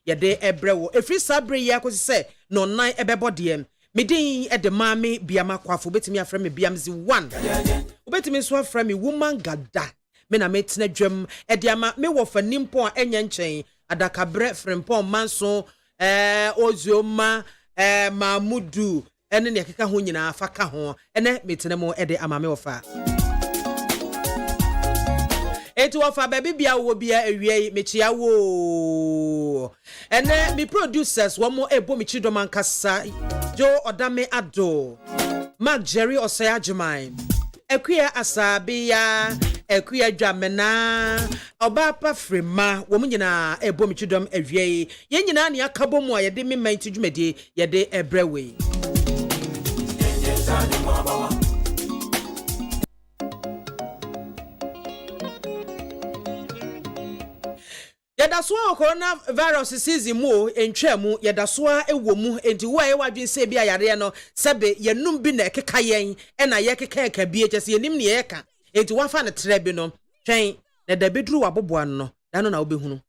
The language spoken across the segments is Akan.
ye de ebrewo efri sabre ye akosi se no nan ebebo dem medin e de MAAME BIAMAH AKWAFO betimi afra me biamzi 1 obetimi so afra me woman gada me na metena dwam e de ama me wo fanimpo a enya nchen adakabre frempon manso ozioma mamudu ene ne keka ho nyina afaka ho ene metena mo e de ama me wo fa eti wo fa baby bia wo bia ewie mechia wo ene mi producers wo mo ebo mi chidom ankasa jo odame ado Mark Jerry Osaya Jemai Ekuya Asabia Ekuya Jamena Oba pa frema wo mu nyina ebo mi chidom ewie ye nyina ne akabo mu a ye de me manti dwumade ye de ebrewe Yadasoa coronavirus season mu entwemu yadasoa ewo mu enti wo a wadwen se bia yare no sebe yenum bi na ekeka yen e na ye keka eka bi echese yenim ne yeka enti wafa ne trebi no twen na da bedru waboboa no da no na obehunu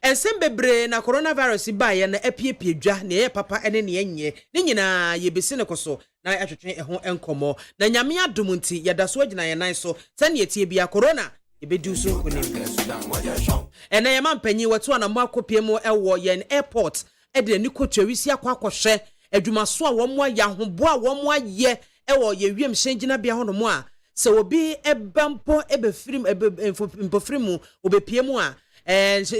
ensem bebre na coronavirus ba ye na epiepie dwa na ye papa ene ne enye ne nyina ye besi ne koso na atwetwe eho enkomo na nyame adom nti yadasoa gina ye nan so sane yetie bia corona ebedu so konim ena ye mampanyi watu ana mo akopie mu ewo yen airport ede ni kotwawisi akwakohwe adwumaso a wo mo ya hobo a wo mo aye ewo ye wiem hyengina bia hono mo a se obi ebampo ebefirim empofirimu obepie mu a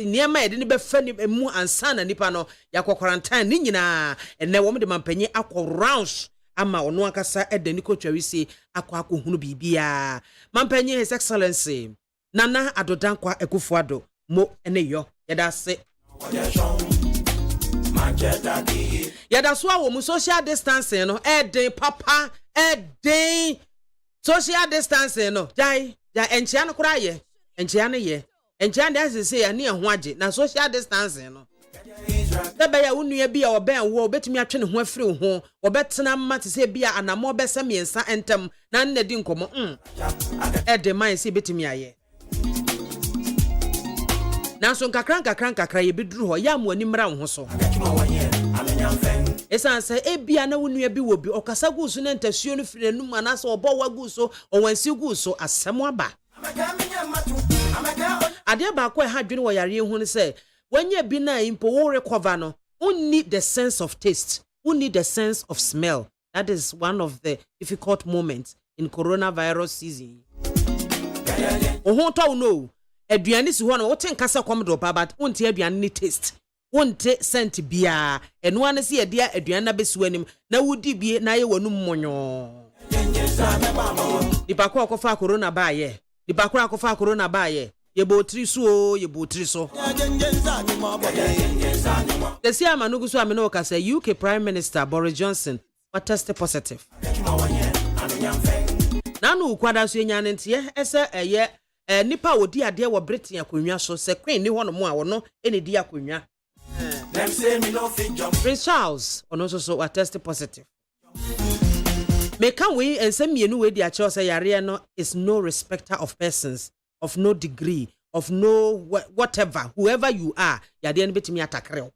niema ede ni befa ni mu ansana nipa no yakwa quarantine ni nyina ene wo de mampanyi akwa rounds ama ono akasa ede ni kotwawisi akwa akohunu bibia mampanyi his excellency Nana Adodankwa Ekufuado mo eneyo yada se yada so wo mu social distancing no eden papa eden social distancing no jai enchia no kura ye enchia ne ye enchia de asese ya ne ho age na social distancing no daba ya unua bia oben wo obetumi atwe ne ho afiri ho obetena mate se bia anamo besa miensa entem na nnedi nkomo eden man se betumi aye Nanso nkakra ye beduru ho ya mo ani mra wo so esan se ebia na wonua bi wo bi okasa gusu na ntasuo no firi anum anasa obo wa gusu owansi gusu asem aba ade ba ko ha dwene wo yare hu ne se wanya bi na impo wo recover no you need the sense of taste you need the sense of smell that is one of the difficult moments in coronavirus season ho to no aduane si ho na wote nkasa kwam do ba but wonte aduane ni taste wonte scent bia eno ane se yede aduane na besu anim na wudi bie na ye wanu mmonyo dipakwa akofa corona ba ye dipakwa akofa corona ba ye yebotiri so Tesi amanugu so ameno kasa UK Prime Minister Boris Johnson was tested positive nanu kwada so enya ntie ese eye nipa wodi ade wo Britain akonwa so se queen ni hono mo a wono eni di akonwa them say me no fit jump Prince Charles ono so was tested positive me kan we ensem mienu we di a cho say yare no is no respecter of persons of no degree of no whatever whoever you are yade no betimi atakre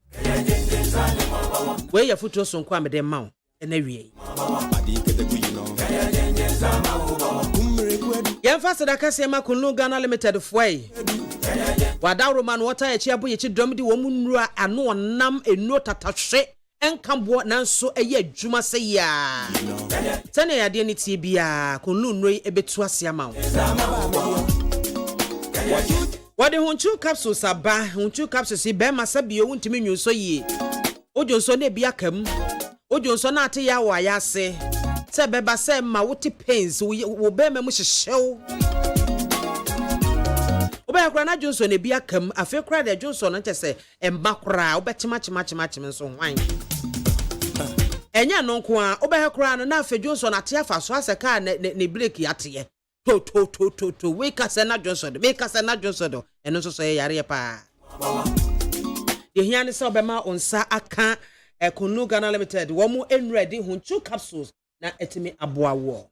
we ya futo so nko amede ma wo ena wie Yemfasa da kase makunu Ghana Limited foi. Wada Roman water echi abo yechi dom di wo munura ano onam enu tatahwe enkambo nanso eye adwuma se ya. Tane yade ni tie bia kunu nnoi ebetu ase ama wo. Wade hunchu capsules aba hunchu capsules be masabie wuntimi nwunso yi. Ojonso na bia kam. Ojonso na ate ya wa ya se. Se beba se ma wuti pains wo be me mu hyehyew oba kra na Johnson e bia kam afi kra de Johnson no tese emba kra obechima nso hwan enya no nko a oba kra no na afi Johnson ate afa so aseka ne break ate to we ka se na Johnson do eno so yare pa ye hia ne se obema onsa aka Ekunu Ghana Limited wo mu enready hunchu capsules na etimi aboawo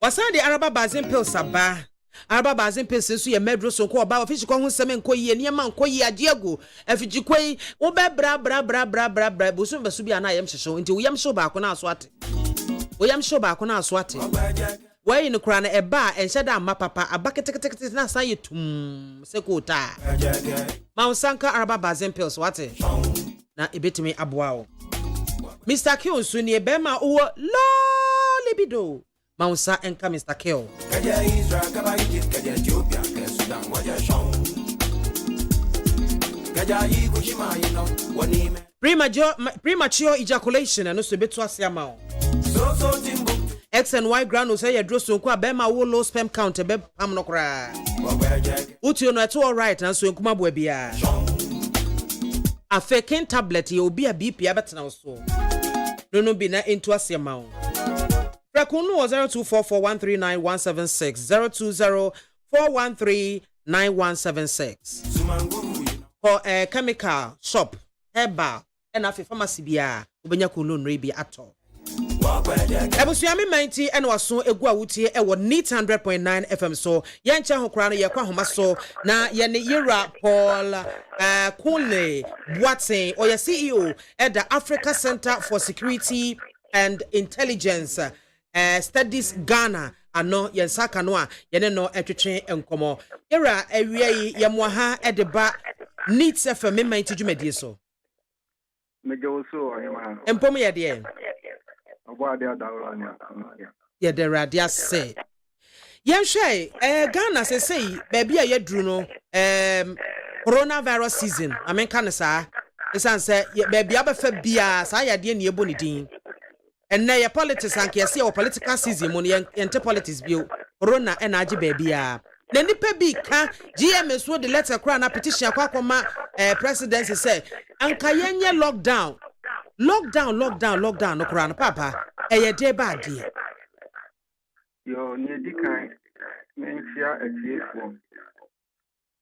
wasande araba bazin pills aba Araba bazin person so ye medro so ko ba ofishi ko hu seme nko yie niema nko yie agiago afiji kwei wo be bra bosu besu bia na yem hyehye nti wo yem hye ba ko na aso ate wo yem hye ba ko na aso ate why no kra na eba enhye da amma papa abaketekete na san yetum sekota ma sanka araba bazin pills wate na ebetimi aboa o Mr. Q so ne be ma wo lo libido Mausa enka Mr. Kill. Kaja Israel, Kaba Egypt, Kaja Ethiopia, Kaja Sudan, Waja Shong. Kaja Ikushima, you know, what name? Premature ejaculation and also betu asiama. So Timbuktu. X and Y ground say your so kwa bema wo low sperm count be amnokra. Uti ono eto all right and so nkuma bo bia. A fake tablet ye obi a BP abetena so. No be na into asiama. Rakunu 0244139176 0204139176 for a chemical shop herbal and afi pharmacy bia obenya kunu nrebi ato Ebusuami 90 and waso egu awutie e wo neat 100.9 FM so yencha hokra no ye kwa homa so na ye ne Yera Paul Kunle Boateng or ye CEO at the Africa Center for Security and Intelligence Studies Ghana ano yensaka no a yene no etwetwe enkomo Yera awie yemwa edeba neat FM 90 dwumadi so mejo so oyema empom ye de yeah, the radia say. Yenhwe Ghana say baby a yedru no coronavirus season. I mean kan sa esan say baby abefa bia sa yade ne ebo ne din. And na your politics anke yesi o political season mo yente politics bio corona na age baby a. Na nipa bi ka GMS wo the letter kra na petition akwa presidency say anka yenye lockdown no kura no papa eye de bad dey yo ne di kan mentia atiefo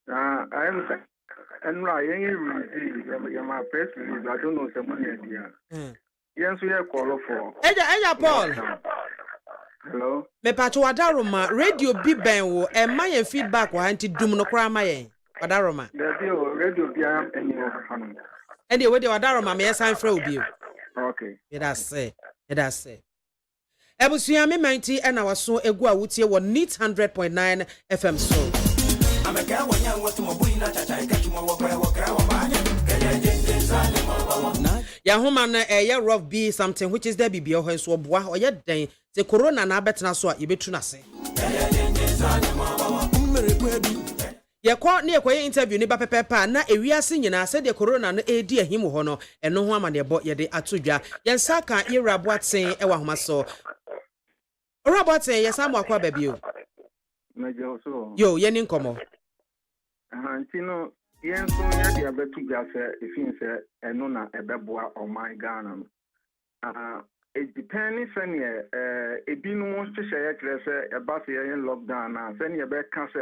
I am enra yen release my press release I don't know some money dia yen so ye call for eja Paul hello me pacho wadaroma radio bi ben wo e ma yen feedback wa anti dum no kura ma yen wadaroma radio bia enyo hanu and the way they were down, my sign for you. Okay. It has say. Ebusuami 90 and our so egu awutie wo neat 100.9 FM so. Ameka wanya watu mabuina chacha ikatu mwakra ya homa na ya rough be something which is there bibia ho so boa oye den se corona na betena so a yebetu na se. Yekwa ne ekwaye interview ni ba pepepa na ewiase nyina se de corona no edi ahim ho no eno ho amane bo ye de atodwa yensaka Yera Boateng ewa homa so Boateng yesamu akwa babio mejo so yo ye ni nkomo ntino yenso ya de abetuga se efin se eno na ebeboa o my Ghana it depends on ebinu hyehyɛ ye kire se eba se ye lockdown na se ne be ka se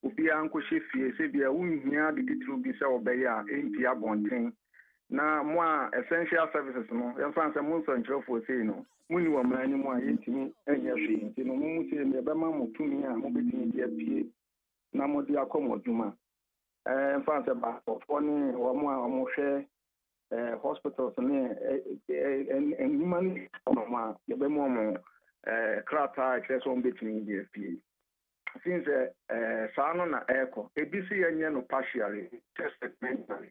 obi anko hye se bia wunhia de titru bi se obeya a enti abonten na mo essential services no yɛmfa sɛ mo nsɔnkyerɛfo sei no muni wɔ mani mo a yɛntimi anya hwee nti no mo se me bɛma mo tumi a mo betimi de apie na mo de akɔmɔ dwuma mfa sɛ baafo ne wɔ mo a mo hwɛ hospitals ne enuma ne mo a yɛbɛmo mo krata kyerɛ sɛ mo betimi de apie since saano na echo ebisi yenye no partially testmentally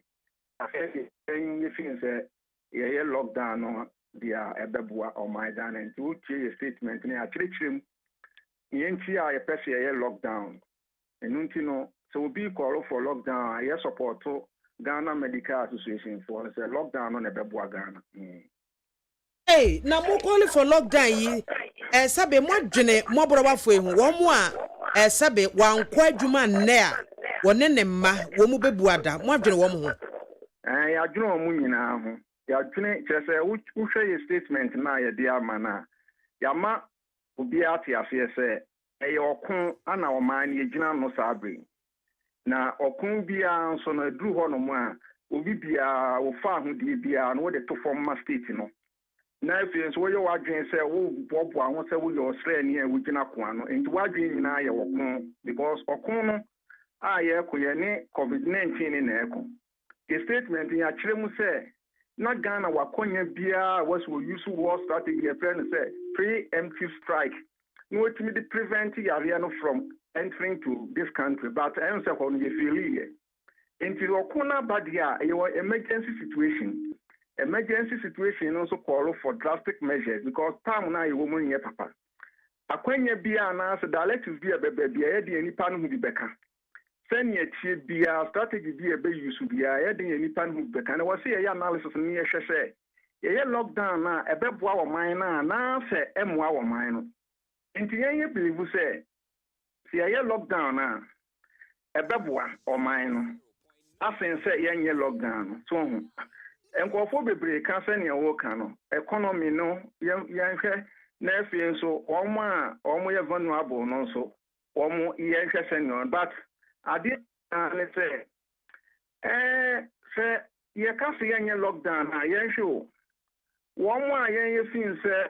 afeki enye finse ye lockdown no dia ebeboa o my Ghana and to tie statement ni akyerɛkyerɛm yenti a yepese ye lockdown enunti no so obi call for lockdown ye support Ghana Medical Association for say lockdown no na ebeboa Ghana hey na mo call for lockdown yi sabe mo adwene mo borobafo ehu wo mo a sabe wankwa adwuma nne a wone ne mma wo mu bebuada mo adwene wo mo ho ya adwene wo mu nyina ho ya adwene kyerɛ wo hwɛ ye statement na ye de ama na ya ma obi ate ase sɛ ɛyɛ ɔko ana ɔman ne gyina no sabre na ɔko bia nso no aduru hɔ no mu a obi bia wo fa ho die bia no wo de to form ma state no na if so you wadwen say wo bobo ahun say wo your sre ni e wo gina ko ano enti wadwen nyina ye wokon because okon no a ye ko ye ne covid-19 ni na eko the statement ya kire mu say na Ghana wakonya bia was we use war strategy a friend say preemptive strike no to me prevent area no from entering to this country but I say ko no ye feel here enti okona badia ye emergency situation also call for drastic measures because time na you woman here papa akwanya bia na so directives bia bebe bia de nipa no hu bi beka senya tie bia strategy bia be use bia de nipa no hu beka na wose ye analysis ni ye hwehwe ye lockdown na ebeboa wo man na se emoa wo man no nti ye believe say si ye lockdown na ebeboa wo man no asen se ye lockdown so hu enkofo bebre ka se ne wo ka no economy no yanhwe na afie nso omo ye vulnerable no so omo ye hwe se no but ade na say se ye ka se ye lockdown na ye hwe omo a ye fin se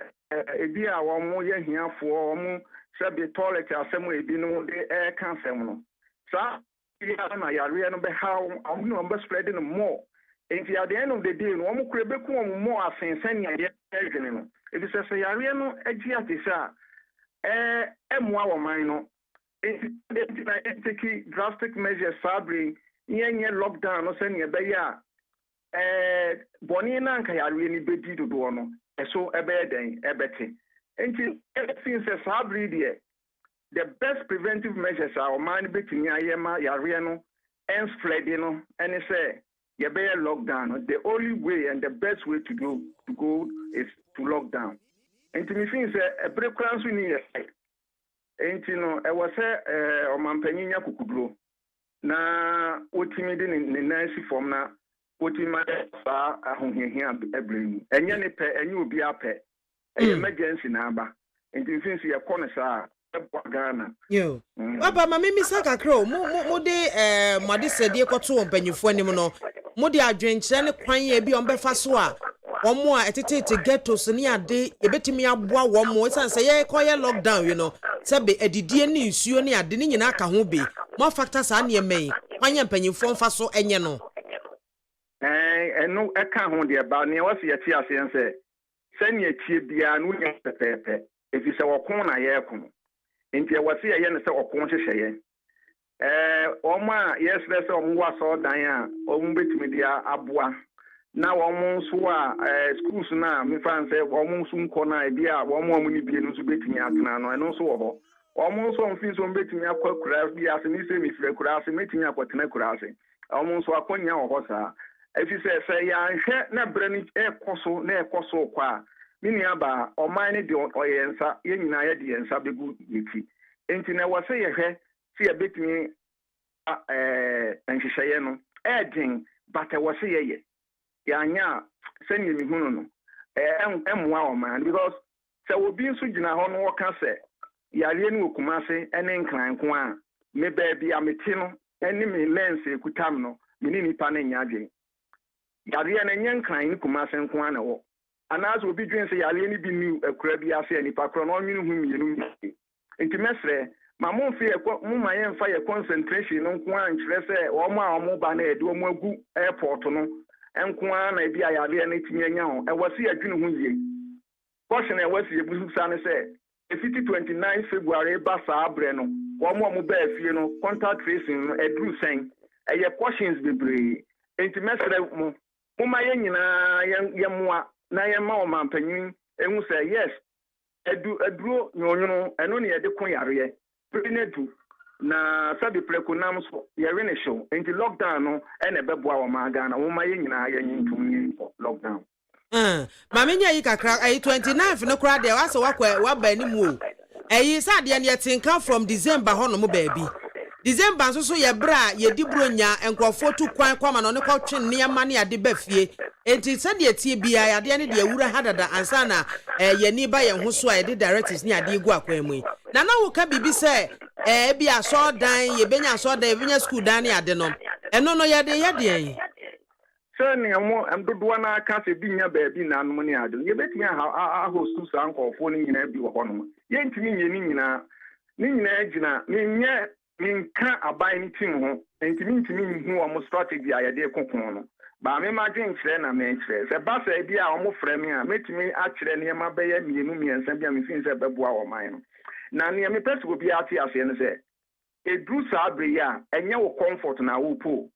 ebi a omo ye hiafo omo se be toilet asem ebi no de ka asem no sa ya na yare no be how omo no be spreading more. If at the end of the day, no one could be more as sending a year. If it's a Yariano, a Giatisa, Moa minor, take drastic measures, Sabri, yen lockdown, or sending a baya, Bonina and Kayari, Betty to Duono, and so a bed, a betty. And since a Sabri, the best preventive measures are mine between Yayama, Yariano, and Fredino, and say, you better lock down. The only way and the best way to go is to lock down. And to me, things a break class we need. And you know, I was a Mampaninia Kukudro. Na ultimately in the nice form na ultimately a home here every and you will be up an emergency number. And you think you are corner Ghana. Yo. Papa, my mimi saka crow. Mo de madise de kwato mpanyifo anim no. Mo de adwenkyere ne kwan ye bi ombefa so a omo a etete ghettos ne ade ebetimi aboa wo mo san say ye koye lockdown you know. Sebe edidie ne nsuo ne ade ne nyina aka ho be. Mo factors a ne emei. Kwan ye mpanyifo mfa so enye no. Eno eka ho de ba ne wase ye ti ase ense. Sanye tie bia no nya pepepe. Efi se wokon na ye ekon. Nti wase ye ne se okon hyehyeye. Oma yes let's omwa so dan a omu betimi dia aboa na womu so a schools na me fan say womu so nko na bia womu ni bie no so betimi atena no eno so wo ho womu so mfin so betimi akwa bia se ni se mi fira kura se metimi akwatena kura se womu so akonya wo ho sa efi se ya nhwe na brani ekoso kwa mini aba oman ni de oyensa ye nyina ye de yensa begu yeti enti na wase ye hwe si ya betimi nhyehyeye no edin but wase ye ya anya sani mi hunu no emwa o man because se obi nso gina ho no woka se yare ni okumase ene nkran ko a me ba bia meti no ene me lens ekutam no me ni nipa na nyaadwen yare na nya nkran ni kumase nko a na wo anazo obi dwen se yare ni bi ni akura bi ase nipa kro no nwinu hu mienu enti mesre ma mo fi mo ma ye mfa ye concentration no nko an kire se o mo ba na edu mo agu airport no enko an na bi ayare na timi anya ho e wase adwene ho yie caution e wase ye busu sa ne se e 29 February ba sa abre no o mo ba afie no contact tracing no edru sen e ye cautions bebre enti mesere mo ma ye nyina ye moa na ye ma o mampanyin ehun se yes eduro nyonyono eno ne ye de kon yare prenetu na sabi prekonam so yare ne show enti lockdown no e na beboa wo ma Ghana wo ma ye nyina ye nyintum ni lockdown ma menya yi kakra 29 no kra de wase wa ba ni mu o eyi sa de ne yetinka from December ho no mo baabi December nso so ye bra ye di bronya enkrofo tu kwan kwama no ne kwatwe niam ne ade ba fie enti se de tie bia ya de ne de awura hadada ansa na ye ni ba ye ho so a ye de directives ni ade gu akwan mu na wo ka bibi se bia so dan ye benya so dan ye benya school dan ne ade no eno no ye de en sɛnea mo dodoɔ no aka sɛ bi nya baabi na anom ne ade yɛbɛtumi ahostu saa nkɔɔfoɔ no nyinaa bi wɔ hɔ nom yɛntumi nyɛ ne nyinaa gyina menka aban no tim ho ntumi nhu wɔ strategy a yɛde kokon no ba me ma dwen kyerɛ na menkyerɛ sɛ ba sɛ bi a ɔmo frɛ me a metumi akyerɛ nneɛma bɛyɛ mmienu mmiɛnsa bi a mefin sɛ bɛboa wɔ man no na nea mepɛ sɛ obi ate aseɛ no sɛ ɛduru saa bere yi a ɛnyɛ wo comfort na wopo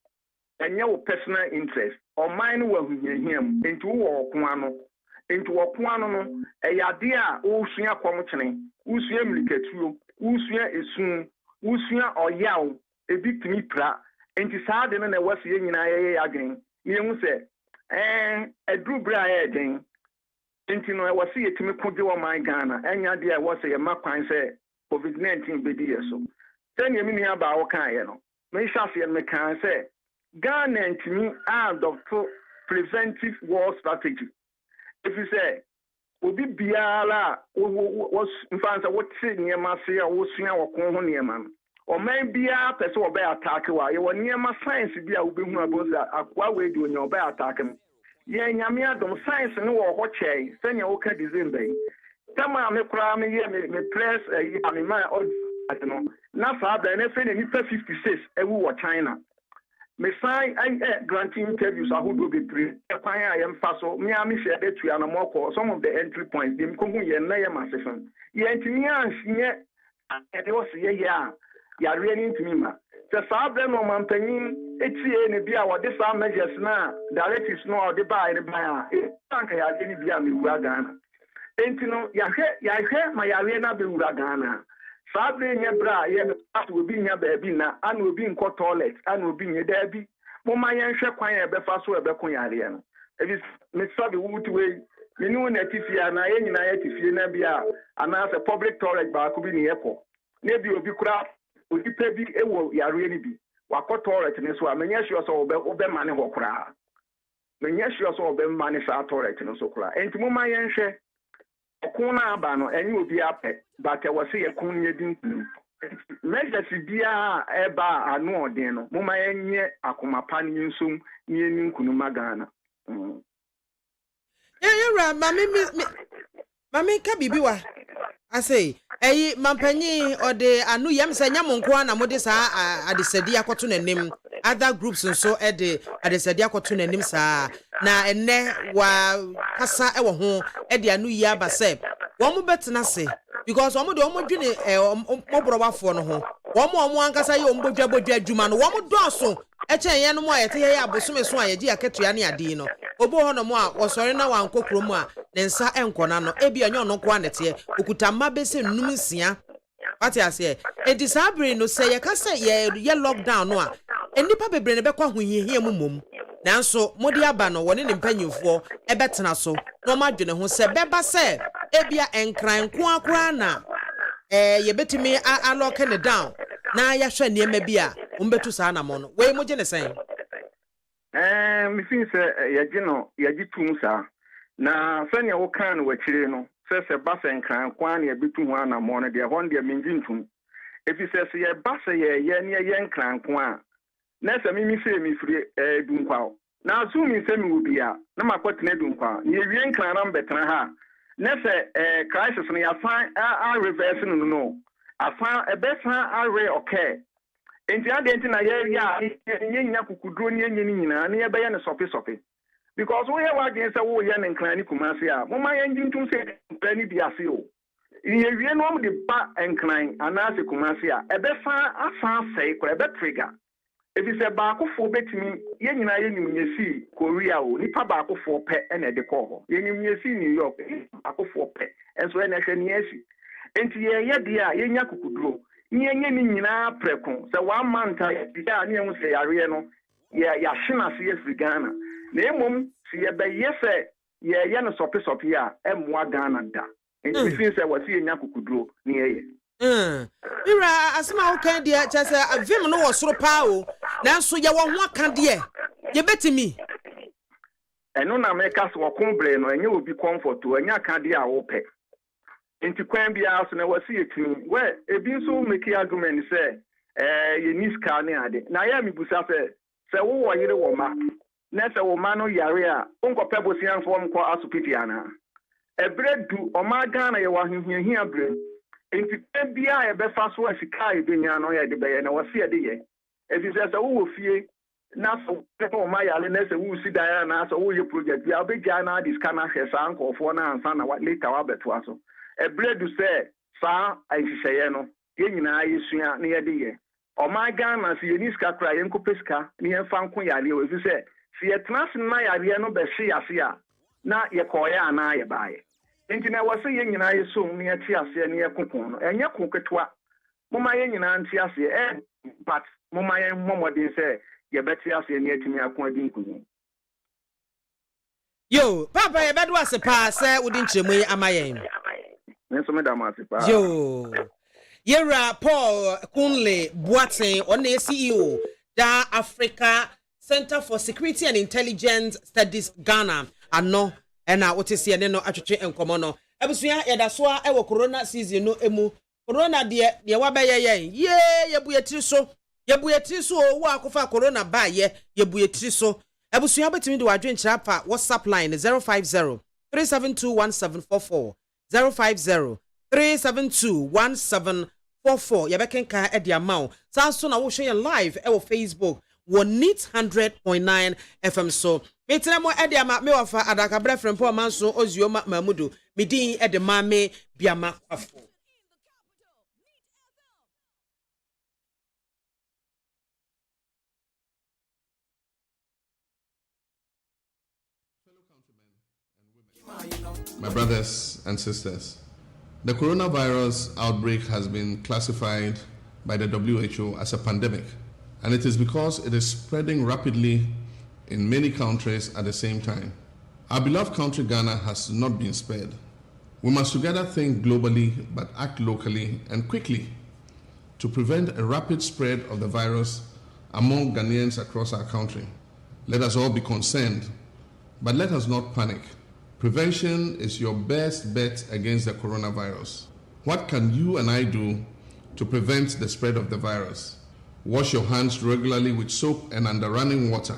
ɛnyɛ wo personal interest ɔman no wɔ ahuhiahia mu enti wowɔ ɔko ano enti ɔko ano no ɛyɛ ade a wosua kɔmkyene wosua mmirikatuo wosua esu wosua ɔyaw ebi tumi pra enti saa de no na ɛwɔ sɛ yɛ nyinaa yɛyɛ adwen yɛhu sɛ ɛduru bere a yɛyɛ den enti no ɛwɔ sɛ yɛtumi kogye wɔ man Ghana ɛnya de a ɛwɔ sɛ yɛma kwan sɛ COVID-19 bɛdi yɛ so sɛnea me nua baa wɔkaeɛ no mehyɛ aseɛ no mekaa sɛ Ghana ntumi adopt preventive war strategy. If you say, obi biara was mfansa wote nneɛma se a wosua wɔko ho nneɛma no ɔman biara pɛ sɛ ɔbɛyɛ attack wa yɛwɔ nneɛma science bi a wobɛhu abɔsa akwa wei de onye ɔbɛyɛ attack no yɛn nyame adom science no wɔ hɔ kyɛe sɛnea woka December yi tama me koraa me yɛ me press me ma no na saa bɛn na fɛ na nipa 56 ewu wɔ China. Me sign granting interviews ahodo bebre kwan a yɛmfa so me a me share that we are no more some of the entry points dem ko hu yɛ na yɛ masefan yɛ ntimi anhye ɛde wɔ se yɛ a yare ni ntimi ma sɛ saa bɛ no mampanyin etie ne bia wɔde saa measures na directives no wɔde ba ne ba a tanka yɛ ni bia me wura Ghana enti no yɛhwɛ ma yare na be wura Ghana Sabre nye bra ye obi nya baabi na ana obi nkɔ toilet ana obi nye daabi mo ma yen hwɛ kwan e bɛfa so e bɛko yare no ebi me sabe wutu we me nu na tifia na ye nyina ye tifie na bia ana sɛ public toilet ba ko bi ne yɛkɔ na bi obi kura obi pa bi ewo yare ni bi wakɔ toilet ne so a menye hwɛ so obɛ ma ne hɔ kura menye hwɛ so obɛ ma ne sa toilet no so kura enti mo ma yen hwɛ Kuna aba no enyi obi apɛ but ɛwɔ sɛ yɛ kun yɛ din measures bia ɛba ano ɔden no mo ma yɛnyɛ akoma pa ne nsom ne yɛni nkunuma Ghana yɛwura mame ka bibi wa ase ɛyi mampanyi ɔde anu yam sɛ nyamo nko na mode saa adesadi akɔto nanim other groups nso ɛde adesadi akɔto nanim saa na enne wa kasa ɛwɔ ho ɛde anu yi aba sɛ wɔn mo betena se because wɔn de wɔn dwene mɔborɔwafo no ho wɔn mo ankasa yɛ wɔn bodwa adwuma no wɔn mo dɔɔso ɛkyɛn yɛn no mo a yɛte yɛ abosome so a yɛgye aketua ne ade no obo hɔ no mo a wɔsɔre na wankɔ kurom a ne nsa ɛnkɔna no ebi enyo no ko anete okuta mma bese nnum nsia ate ase edi saa bere no sɛ yɛka sɛ yɛ lockdown no a enipa bebre ne bɛkɔ ahohiahia mu mom nanso modi aba no wone ne mpanyimfoɔ ɛbɛtena so na ɔma dwene ho sɛ bɛba sɛ ebia enkran ko akora na yɛbɛtumi alock ne down na yɛhwɛ nneɛma bi a umbetu saa na mo no wei mo gye ne sɛn me fin sɛ yɛgye tum saa na sɛnea wo kan no wakyire no sɛ ba sɛ nkran ko na yɛbɛtu ho ana mo no deɛ hɔ deɛ mengye ntum efi sɛ yɛba sɛ yɛyɛ ne yɛyɛ nkran ko a na sɛ mimi sɛ mi firi dunkwa na so mi sɛ mi wo bia na makɔtena dunkwa ne yɛwie nkran na mbɛtena ha na sɛ crisis no yɛasan a reverse no asan ɛbɛsan are okay enti ade na yɛyɛ nya kukuduro ne yɛnyɛ nyinaa ne yɛbɛyɛ ne sɔpe because we have against a war yan and cranny kumasia mo my engine to say penny bi ase o yɛwie no de ba enkran anase kumasia ɛbɛfa asan sɛ kɔ ɛbɛtrigger ebi sɛ baakofo betimi yɛnyina yɛnim nyesi Korea o nipa baakofo pɛ ɛna de kɔ hɔ yɛnim nyesi New York baakofo pɛ enso ɛna hwɛ ne asi enti yɛyɛ de a yɛnya kukuduro yɛnyɛ ne nyinaa prɛko sɛ one month a yɛa ne ɛho sɛ yare no yɛahye se yɛfiri Ghana na emom si yɛbɛyɛ sɛ yɛyɛ no sɔpe a ɛmmoa Ghana da enti fin sɛ wɔsi yɛnya kukuduro ne yɛyɛ Mira asema wo kan dia kyɛ sɛ avim no wɔ soro paa o nanso yɛ wɔ ho aka deɛ yɛbɛtimi ɛno na meka sɛ wɔko bre no ɛnyɛ obi comfort o ɛnyɛ aka deɛ a wopɛ enti kwan bia so na wɔsi yɛtimi wɛ ebi nso make argument sɛ yɛ niska ne ade na yɛ mibusa sɛ wowɔ yere wɔ ma nese wo mano yare a onko pebosian form ko asopiti ana ebre du o ma Ghana ye wa hihia bre enti bia e be fa so asika e benya no ye de be ye na wose ye de ye efi se wo fie na so o ma yale na se wo si dan na so wo ye project bia obegya na discana hwesa ankofo na ansa na later wa beto aso ebre du se sa ahihye no ye nyina yesua na ye de ye o ma Ghana si ye ni ska kra ye nkopeska ni ye fa nko yale o efi se si ye trans na yare no be hye ase a na ye koya na ye baaye enti na wose ye nyina ye so mu ye ti ase ne ye kokon no enye koketwa moma ye nyina nti ase but moma ye momode se ye beti ase ne atimi akon adin kunu yo papa ye bedo ase pa se wodi nkyeremu yi amayen nso me da ma ase pa yo Yera Paul Kunle Boateng on the CEO da Africa Center for Security and Intelligence Studies Ghana ano na what is here no atwetwe enkomo no ebusua yeda so a ewo corona season no emu corona de wa baye ye buetiri so wo akofa corona ba ye buetiri so ebusua betimi de wadwen kira pa WhatsApp line 050 3721744 050 3721744 yebeken e dia mawo sanso na wo hwe live e wo Facebook wo neat 100.9 FM so metremo e dia ma me wafa adaka brefrem po manso ozio mamudu medin e de MAAME BIAMAH AKWAFO. My brothers and sisters, the coronavirus outbreak has been classified by the WHO as a pandemic, and it is because it is spreading rapidly in many countries at the same time. Our beloved country Ghana has not been spared. We must together think globally but act locally and quickly to prevent a rapid spread of the virus among Ghanaians across our country. Let us all be concerned, but let us not panic. Prevention is your best bet against the coronavirus. What can you and I do to prevent the spread of the virus? Wash your hands regularly with soap and under running water.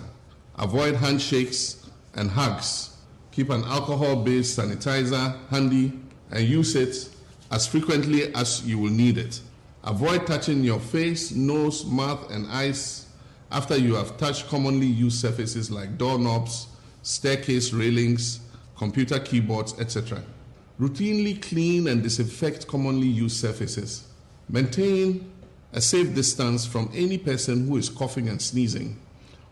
Avoid handshakes and hugs. Keep an alcohol-based sanitizer handy and use it as frequently as you will need it. Avoid touching your face, nose, mouth, and eyes after you have touched commonly used surfaces like doorknobs, staircase railings, computer keyboards, etc. Routinely clean and disinfect commonly used surfaces. Maintain a safe distance from any person who is coughing and sneezing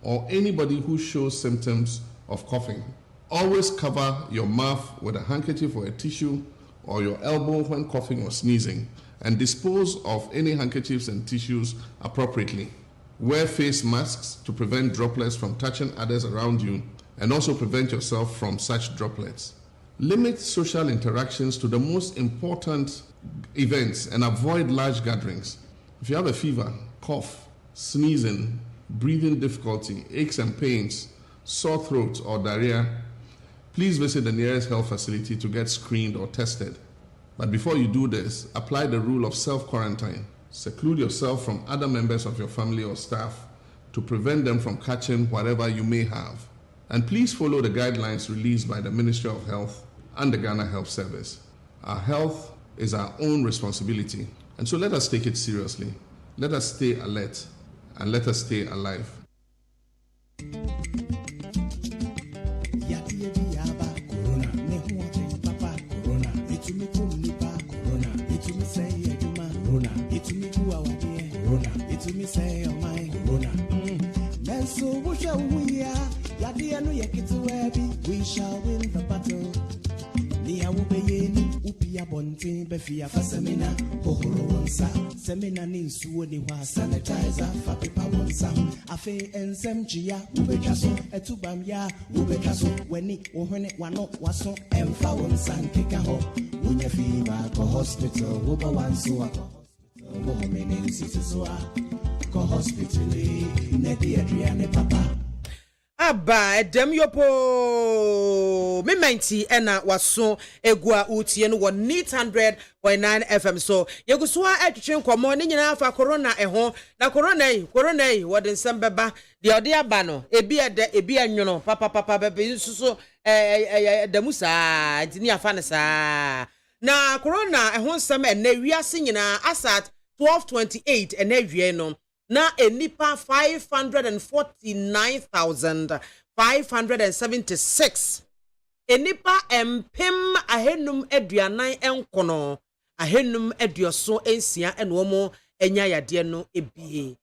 or anybody who shows symptoms of coughing. Always cover your mouth with a handkerchief or a tissue or your elbow when coughing or sneezing, and dispose of any handkerchiefs and tissues appropriately. Wear face masks to prevent droplets from touching others around you and also prevent yourself from such droplets. Limit social interactions to the most important events and avoid large gatherings. If you have a fever, cough, sneezing, breathing difficulty, aches and pains, sore throat or diarrhea, please visit the nearest health facility to get screened or tested. But before you do this, apply the rule of self-quarantine. Seclude yourself from other members of your family or staff to prevent them from catching whatever you may have. And please follow the guidelines released by the Ministry of Health and the Ghana Health Service. Our health is our own responsibility, and so let us take it seriously. Let us stay alert, and let us stay alive. We shall win the battle. Nia ubeyeni upia bonte befia fasemina hohoro wonsa semina ni nsuo ni hwa sanitizer fa pepa wonsa afe ensem chia ubetwaso etubam ya ubetwaso wani wohene wano waso emfa wonsa nkeka ho unya fever ko hospital woba wanso ako wo homene sisiso ko hospital ne di adriane papa. aba edem yopo me menti ena waso egua utie no neat 100.9 FM so yegusoa atwetwe nkomo ne nyina afa corona eho na corona yi wode nsembeba de ode aba no ebi ede ebi anwono papa bebe nsuso damusa ntini afa ne sa na corona eho nsem ena wiase nyina asat 1228 ena wie no na enipa 549,576 enipa empem ahenum aduanan enkono ahenum aduoso ensia enomo enya yade no ebie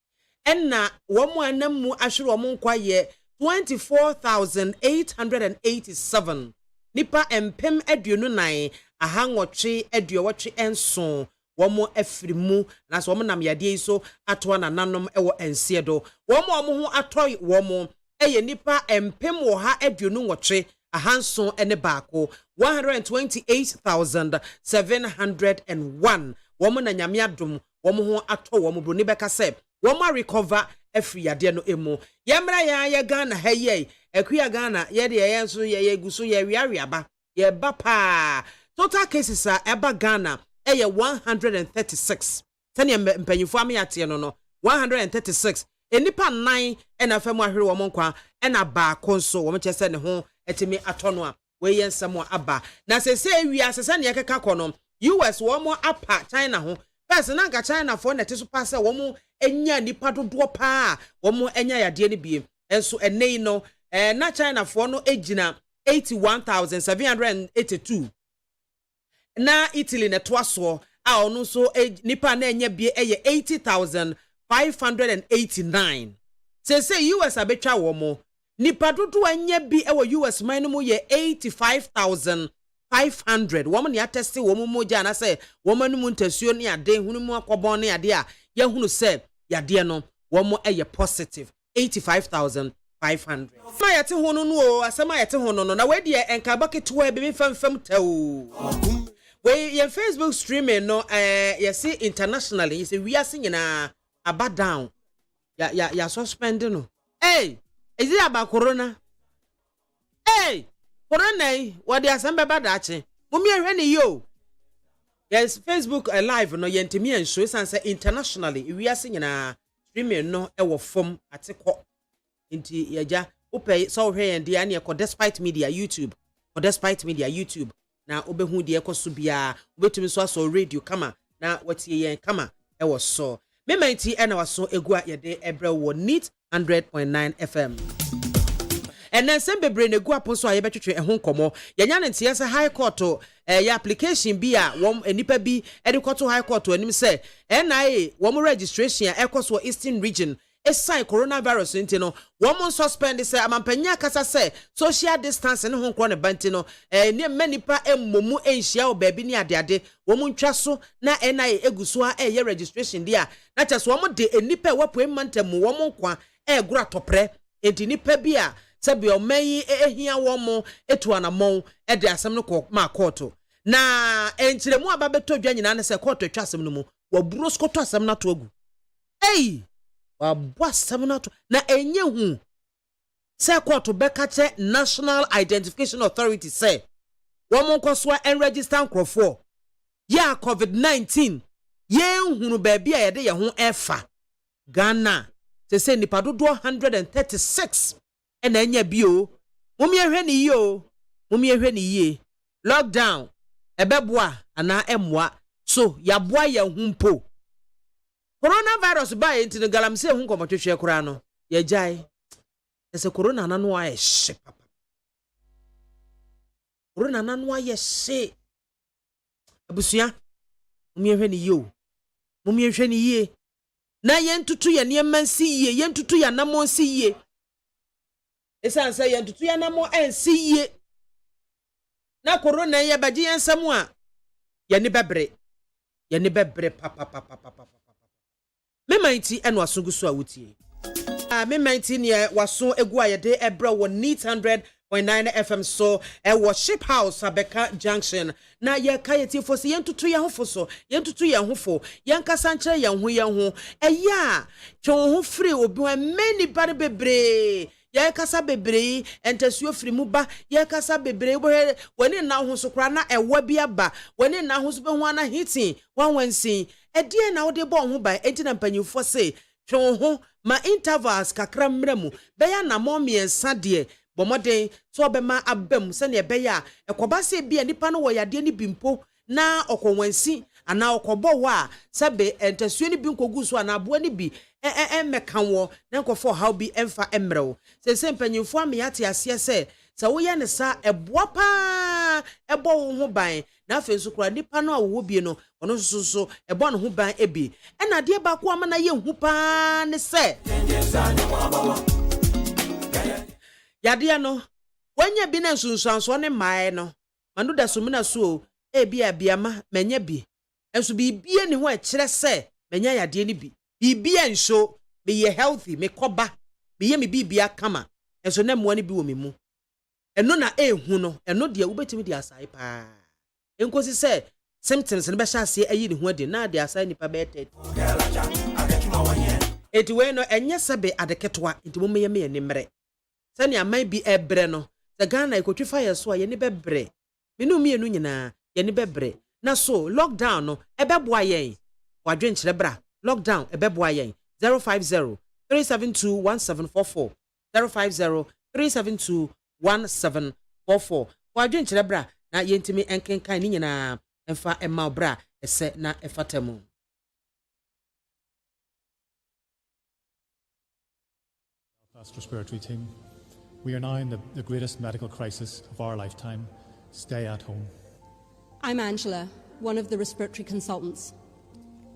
enna womo anamu ahwere womo nkwaye 24,887 nipa empem aduonu nan ahangotwe aduowotwe enso womo afirimu na so womo nam yade so ato na nanom ewo ensiedo womo ho atoy womo eye nipa empem wo ha aduonu nwotwe ahanso ene baako 128,701 womo na nyame adom womo ho ato womo bro ni beka se womo recover afri yade no emu yemra ya Ghana haye akuya Ghana ye de ye nso ye guso ye wiawiaba ye bapa total cases eba Ghana eye 136 tani mpanyifo amyate no 136 enipa 9 ena famu ahwere wo nkwa ena ba konso wo mche se ne ho etimi atono a we yensamo aba na sese wi asese ne yekeka kono US wo mo apa China ho first na nka China for na teso pa se wo mo enya nipa dodo pa wo mo enya yade ne biem enso enei no na China for no ejina 81,782 na Italy na toaso a onu so nipa na enye bie eye 80,589 say US abetwa wo mo nipa dodo anya bi ewo US man mu ye 85,500 wo mo ne ateste wo mo moja na say wo mo nu ntasuo ne ade hunu mu akobon ne ade a ye hunu say yade no wo mo eye positive 85,500 ma yate hono no o asema yate hono no na we de enka bucket wo e be famfam tawo we your Facebook streaming no you see internationally you say we are singing about down ya suspend no hey is it about corona hey corona what they assemble bad ache mummy ehwe ni yo yes Facebook live no yentimi en show say internationally we are singing streaming no e wo form atiko nti yaja opay so hwe en dia na e despite media YouTube or despite media YouTube na obehu de ekoso bia obetumi so aso radio kama na watie yen kama e wo so me manti e na waso egua yede ebre wo neat 100.9 FM enen sembebre na egua ponso a yebetwetwe ehun komo yenya ne ntie se high court ya application bia wom enipa bi e de koto high court anim se NIA wom registration ekoso Eastern region aside coronavirus into no one suspend say amampanya kasa say social distance ne ho kro ne banti no ne manipa emmomu enhia o baabi ne ade wo ntwa so na NIA eguso a ye registration dia na chaso wo de enipa wapo emantam wo nkwa gura topre enti nipa bi a sabi o mayi ehia wo mo etu anamon de asem no ko ma court na enchiremu aba beto dwa nyina ne say court atwa asem no mu wo buro skoto asem na to agu waboasamnato na enye hu se court beka che National Identification Authority say womo nkoswa en register nkrofo ya COVID-19 ye hunu baabi a yede ye ho efa Ghana se nipa dodo 136 ena enya bio mumiehwe ni ye lockdown ebeboa ana emwa so yaboa ya humpo coronavirus ba enti ne galamse hu komotwehwe kura no ye jai ese corona nanu aye she papa corona nanu aye she abusua mumiehwe ni ye na yentutu ye nemansi ye yentutu ya namo si ye esanse yentutu ya namo ensi ye na corona ye baji yensamu a ye ne bebre papa me mighty and wasungusu awutie me mighty ne waso egua yede ebra wo neat 100.9 FM so wo ship house Abeka Junction na ye kayeti fo se yentutu ye hofo so yentutu ye hofo yankasa nkyere ye ho eya twon ho free obi wa many bari bebre ye kasa bebre entasuo firi mu ba ye kasa bebre bo woni na ho so kra na ewa bi aba woni na ho so be ho ana hitin wanwansin edie na wo de bo ho ba enti na mpanyimfo se twe ho ma intervals kakra mramu be ya na mo miensa de bomoden so obema abam se ne be ya ekoba se bia nipa no wo yade ni bimpo na okonwansi ana okobo wa sabe entasuo ni bi nkogu so ana abo ni bi meka wo na nkofo how bi emfa emrew se mpanyimfo amyate ase se wo ye ne sa eboa pa ebo wo ho ban na afi so kura nipa no awo bi no ono so ebo no ho ban ebi na de ba ko ama na ye hu pa ne se yade no wanya bi na nsunsuanso ne mae no manu da so mina so ebi abiama menya bi enso bibie ne ho e kire se menya yade ni bi bibie nso be ye healthy me koba be ye me bibia kama enso na mo ne bi wo me mu eno na ehu no eno de ubetimi de asai pa enkosi se symptoms ne be sha ase ayi ne ho ade na de asai nipa betet eti we no enye sebe adeketwa enti mo meye me ne mre se ne aman bi ebre no se Ghana ikotwi fire so ye ne bebre menu mienu nyina ye ne bebre na so lockdown no ebeboa yen wadwen kire bra lockdown ebeboa yen 050 372 1744 050 372 1744 wadwen kire bra na yentimi enkenkan ni nyina emfa emma bra ese na efatemu. Respiratory team. We are now in the greatest medical crisis of our lifetime. Stay at home. I'm Angela, one of the respiratory consultants.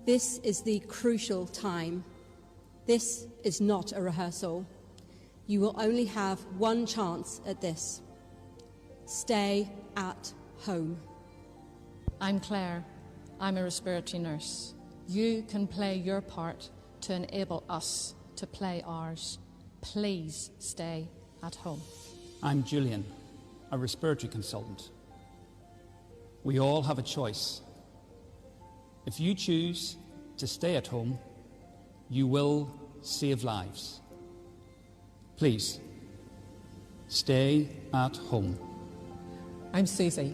This is the crucial time. This is not a rehearsal. You will only have one chance at this. Stay at home. I'm Claire. I'm a respiratory nurse. You can play your part to enable us to play ours. Please stay at home. I'm Julian, a respiratory consultant. We all have a choice. If you choose to stay at home, you will save lives. Please, stay at home. I'm Susie.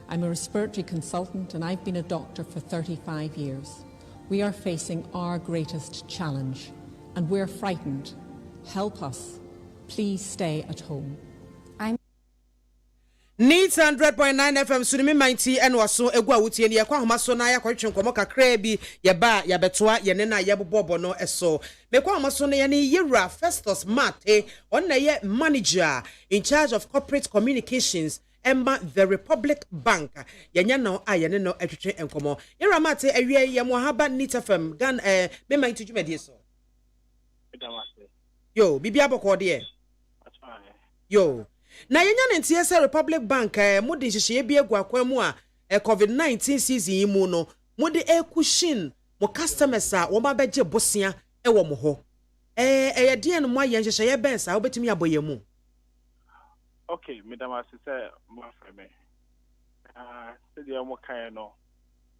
I'm a respiratory consultant and I've been a doctor for 35 years. We are facing our greatest challenge and we're frightened. Help us. Please stay at home. Needs 100.9 FM Sunimi 90 and waso egwa wutie ne yakwa homa so na yakwa twenkomo kakra bi ye ba ya betoa ye ne na ye bobo no eso mekwa homa so ne ye ne Yewura Festus Mate on na ye manager in charge of corporate communications Emma the Republic Bank yenya no ayene no atwetwe enkomo Yewura Mate awie ye mo haba Needs FM gan me 90 dwumadi so yo bibia boko de yo na yenya ntie se Republic Bank mudi hihye bi egu akwamu a COVID-19 season yi mu no mudi ekushin mo customers a wo ma beje bosia wo mo ho ye de no mo aye hihye ye bensa obetimi aboye mu okay madam asise mo afreme se de mo kan no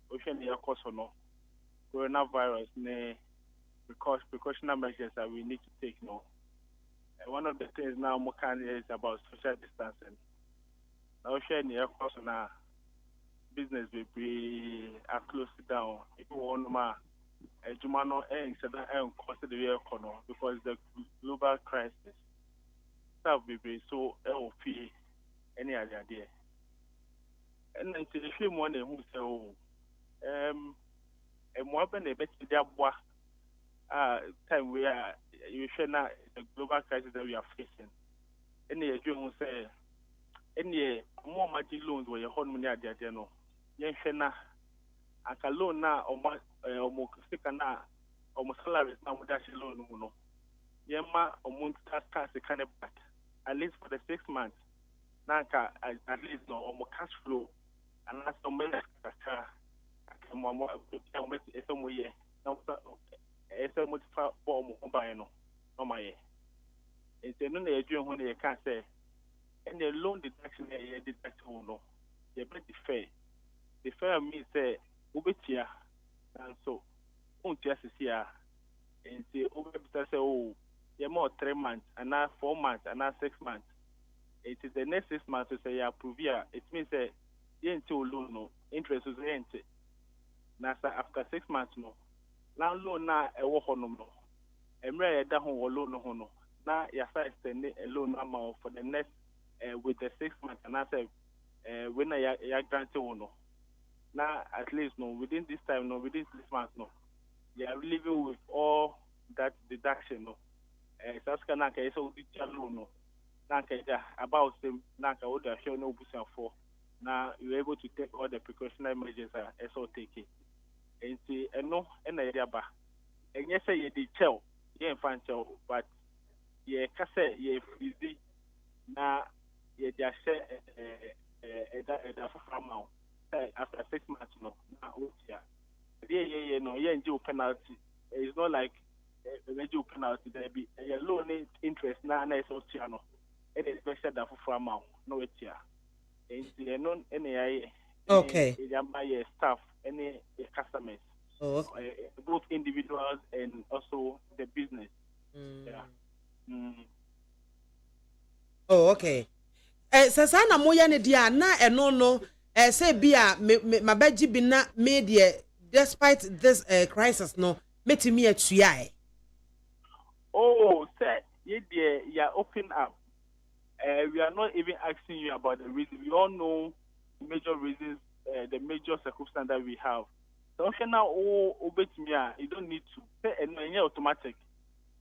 o hwe ne yakoso no coronavirus ne precautionary measures that we need to take no. One of the things now is about social distancing. Now sharing the course now business will be closed down. If you want to Jumano instead of cost the economy because the global crisis that will be so LP any other idea. And then to the few money who say and more than a bit time we are you share now the global crisis that we are facing. Any you say any more money loans where your home money at the no. Yen shena aka loan na omo sika na omo salaries na mo dash loan no. Yen ma omo tax kind back at least for the 6 months. Na at least no omo cash flow and that's the money ka mo mo ye. Ese mo fa bo mo ban no my it's no na you when you can say and the loan deduction you deduct no you be the fair means say ubetia and so untia sia and say ubeta say oh you're more 3 months, and now 4 months, and now 6 months. It is the next 6 months to say you approve here. It means that you ain't too low, no interest is empty. Now after 6 months, no. Now loan now a walk on no. Emre da hon loan no. Now you start extending a loan amount for the next with the 6 months, and I say when I grant no. Now at least no within this time no within 6 months no. You are living with all that deduction no. That's kind of case so loan no. About them, what they are showing no business for. Now you're able to take all the precautionary measures as well take it. And see, and no, and idea ba. And yes, say you did tell, you ain't find tell, but you can say you easy. Now you just say from now after 6 months no. Now yeah, no, you ain't due penalty. It's not like a due penalty. There be a loan interest now, and it's all channel. It is better than for amount. No, it's here. Any okay. Staff, any customers, both individuals and also the business. Yeah. Oh, okay. Sasana moya ne dia na eno no say bia mabaji bi na media despite this crisis no metimi atua. Oh, say you open up. We are not even asking you about the reason. We all know the major reasons, the major circumstances that we have. So now, you don't need to pay any automatic.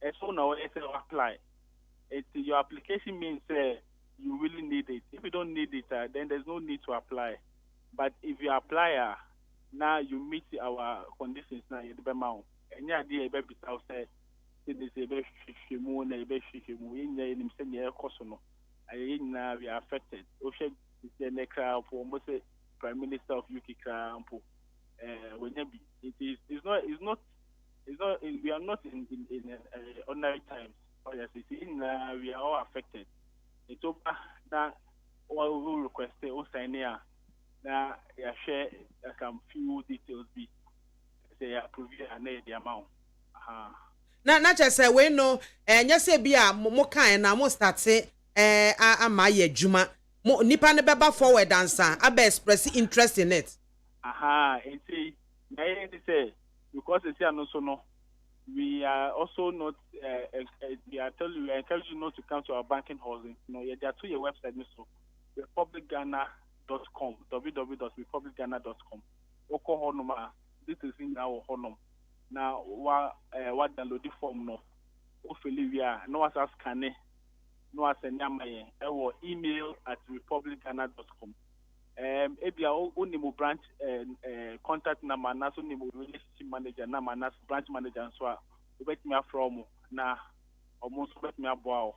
And so now, it's apply. Your application means you really need it. If you don't need it, then there's no need to apply. But if you apply, now you meet our conditions. Now you the amount. And yeah, the baby outside. It is a very shimu, a very shimu. In send your cosono. We are affected. Ocean is the next for almost Prime Minister of UK. It's not. We are not in ordinary times. We are all affected. It's over that all who request all sign here. Now share some few details. Be say approve and the amount. Na just say we know. Just say be a mo kind na mo start say. Amaye juma mo nipa ne beba forward answer aba express interest in it and see say because it's here no so no we are also not we encourage you not to come to our banking halls. No, there are 2 your website so republicghana.com www.republicghana.com oko honoma this is in our honor now what download the form no hopefully we are no as scan no as a name or email at republicghana.com. Ebia only branch contact number na so name relationship manager number na branch manager so we bet me from na almost bet me aboa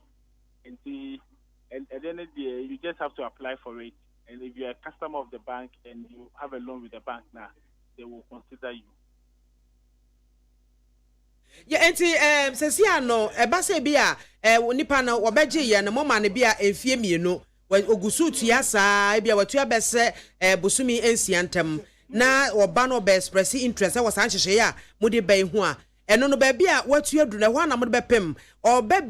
and then you just have to apply for it, and if you are a customer of the bank and you have a loan with the bank now they will consider you. Yeah, enti sesia no eba se bia nipa na obeje ye no moma ne bia enfie mienu ogusu tua saa bia watua bese busumi ensia ntem na oba no be express interest was anhyehe ya mode bai hu a eno no ba bia watua duru na ho na mode bepem oba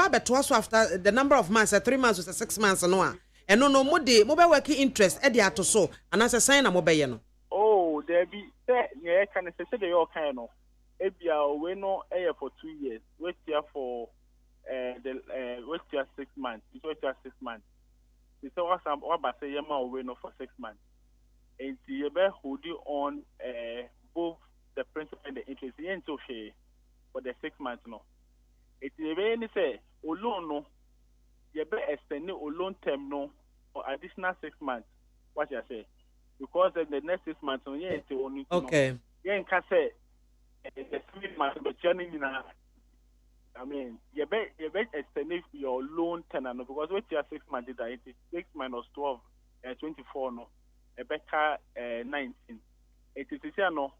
beto so after the number of months 3 months or 6 months no a eno no mode mo be work interest e de atoso anase sign na mo be ye no. Oh, there be say can say the your kind no Ebia we no air for 2 years. Wait here for wait here 6 months. It's wait here 6 months. It's what say yama we no for 6 months. And you be holding on both the principal and the interest. You ain't so share for the 6 months no. It's any say loan no. You be extend loan term no for additional 6 months. What you say? Because then the next 6 months no you ain't only okay. You ain't can say. The 3 months, but I mean, you bet extend your loan tenor because what you are 6 months, it is 6 minus 12, 24 no, a better 19. It is no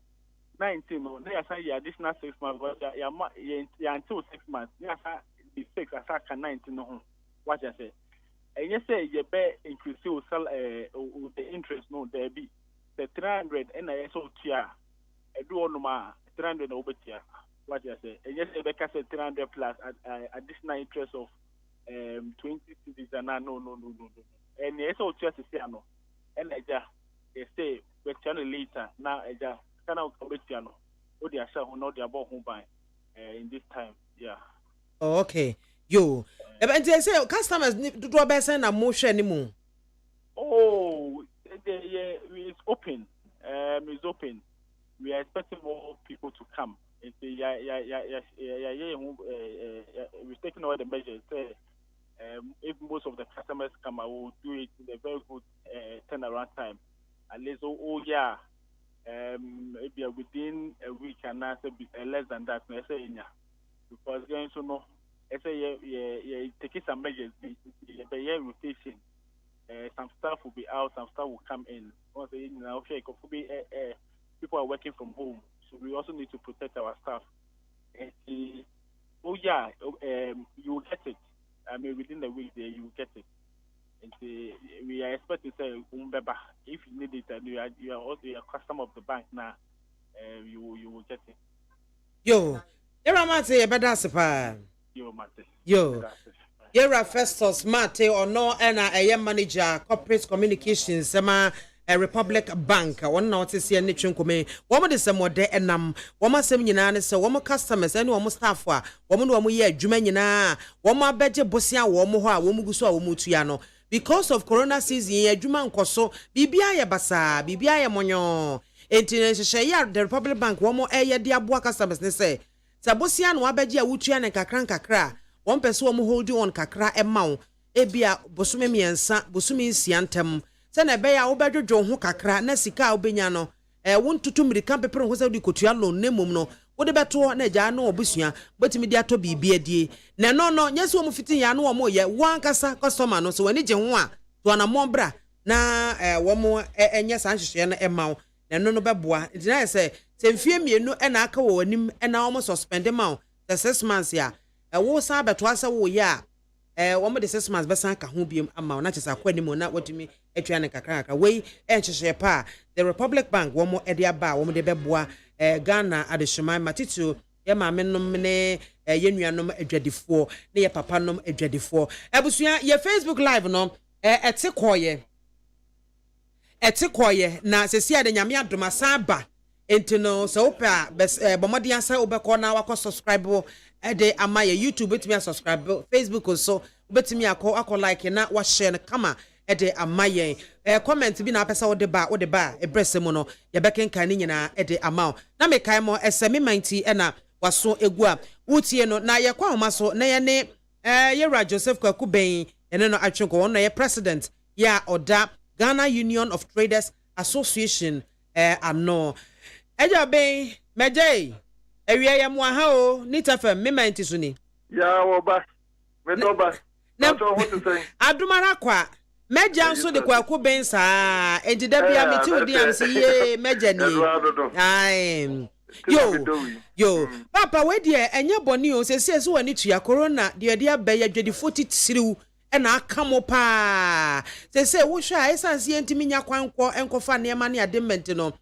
19 no. They are saying additional 6 months, but you until 6 months. You are saying 6 as 19 no. What you say? And you say you bet increase your sell the interest no there be the 300 and I so tier. I do on my 300 over here. what you say. And yes, they can say 300 plus additional interest of 20 cities and no. And yes, all just say no. And they say we're turning later now. Can I come to no? What they are saying, not they are about home by in this time. Yeah. Oh, okay. Yo. And they say customers need to do a best and a motion anymore. Oh, it's open. It's open. We are expecting more people to come. We're taking all the measures. If most of the customers come, I will do it in a very good turnaround time. At least, maybe within a week and less than that. Because going to know, I say, taking some measures. Rotation. Some staff will be out, some staff will come in. People are working from home, so we also need to protect our staff. And, you will get it. I mean, within the week, you will get it. And we are expecting to say, if you need it, and you are also a customer of the bank now, you will get it. Yo, Mate, better Yo. Yera Festus Mate or no a manager corporate communications a Republic Bank one not to see any chunkome woman is some more de enam woman sem nyina so woman customers any woman staff woman wo ye adwuma nyina woman beje bosia wo mo ho a wo mugu so a wo mutua no because of corona season adwuma nkoso bibia ye basa bibia ye monyo enti ya the Republic Bank woman ye de aboa customers ne say sabosia no abeje a wutua ne kakra one person who hold you on kakra emau ebia bosume miensa bosume nsiantem se na be ya obedwodwo ho kakra na sika obenya no wontutu mirika pepere ho se di kotua loan nemum no wode beto na agya no obusua betimi di ato bibia die na no nyese wo mfitin ya no wo mo ye wankasa customer no so wani je ho a to na mombra na wo mo enye san hwehwe na emau na no beboa ntina se mfie mienu na aka wo anim na wo mo suspend emau the 6 months ya wo san beto asa wo ya wo mo de 6 months besan ka ho biem ama na kyesa kwa anim na watumi atwa ne kakra we enhyehyɛ pa the Republic Bank wo mo de aba wo mo de beboa Ghana adehyeman matitu ye maame nom ne ye nuanom adwadifo ne ye papa nom adwadifo abusua ye Facebook live no ete koye na sesi ade nyame adoma san ba entino so opa bomodi ansa obekọ na wakọ subscribe de ama ye YouTube betimi subscribe Facebook so betimi akọ like na wa share na kama de ama ye comment bi na apesa wo de ba ebrese mu no ye bekenkan ni nyina de ama na me kai mo esemi manti na waso egu a wutie no na ye kwa homa so na ye ne Yera Joseph Kwakuben ene no atwenko won na ye president ya oda Ghana Union of Traders Association ano eja ben meje ewie ye mo ha o nita fam me manti so ni ya wo ba me do ba na to what to say adumara kwa meja nso de Kwakuben sa ejida bia meti odi am se ye meja ni ai yo papa we de enye boni o sese so wani tua corona de abaye adwedifo titiriw na akamo pa sese wo hwa esanse yentimi nya kwankwo enkofa neema ne adement no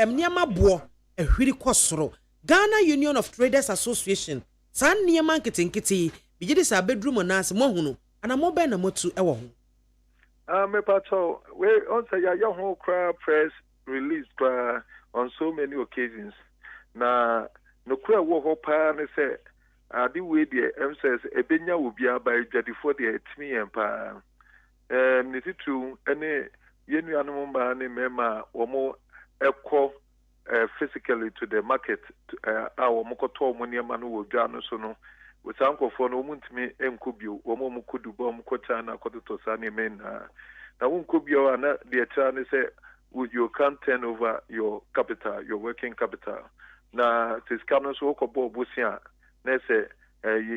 neema bo ahwiri kosoro Ghana Union of Traders Association san neema nketenkete bigidi sa bedroom na ase mohunu ana mo be na motu ewo ho me pato we on say ya ho cry press release on so many occasions na no kura wo ho pa ne say adi we de says ebenya wo bia by adwadifo de etimi empa ne titu ene yenu anom ba ne mema wo mo ekọ physically to the market wo mo koto mo niam no wo dwa no so no we sankofo no mo ntimi enkobio wo mo kodu bo mo kota na kototo sa ne men na wo nkobio na de tra ne say you can't turn over your capital, your working capital. Na tiskano so ko bo busia na se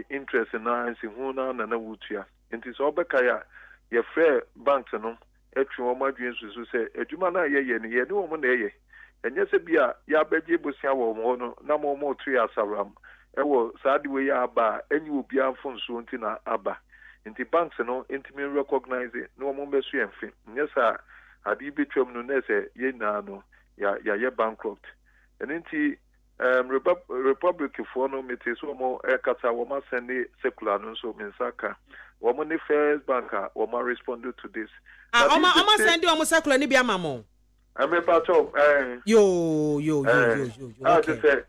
interest na nsi hu na wutua. Nti so obeka ya ye free banks no etwe o madwen susu se adwuma na ye ne ye ne wo na ye. Enye se bia ya beje busia wo mo no na mo tu ya saram. Ewo saadi we ya aba enyi obi afo nso nti na aba. Nti banks no intimi recognize no mo besu emfi. Nyesa adi betwam no na se ye na no ya ye bankrupt. And nti Republic for no meeting so more Ekata Woma send secular no so Minsaka. Woman the first banker Woma responded to this. Oma send you almost secular ni BIAMAH. I'm a part of Yo. I just say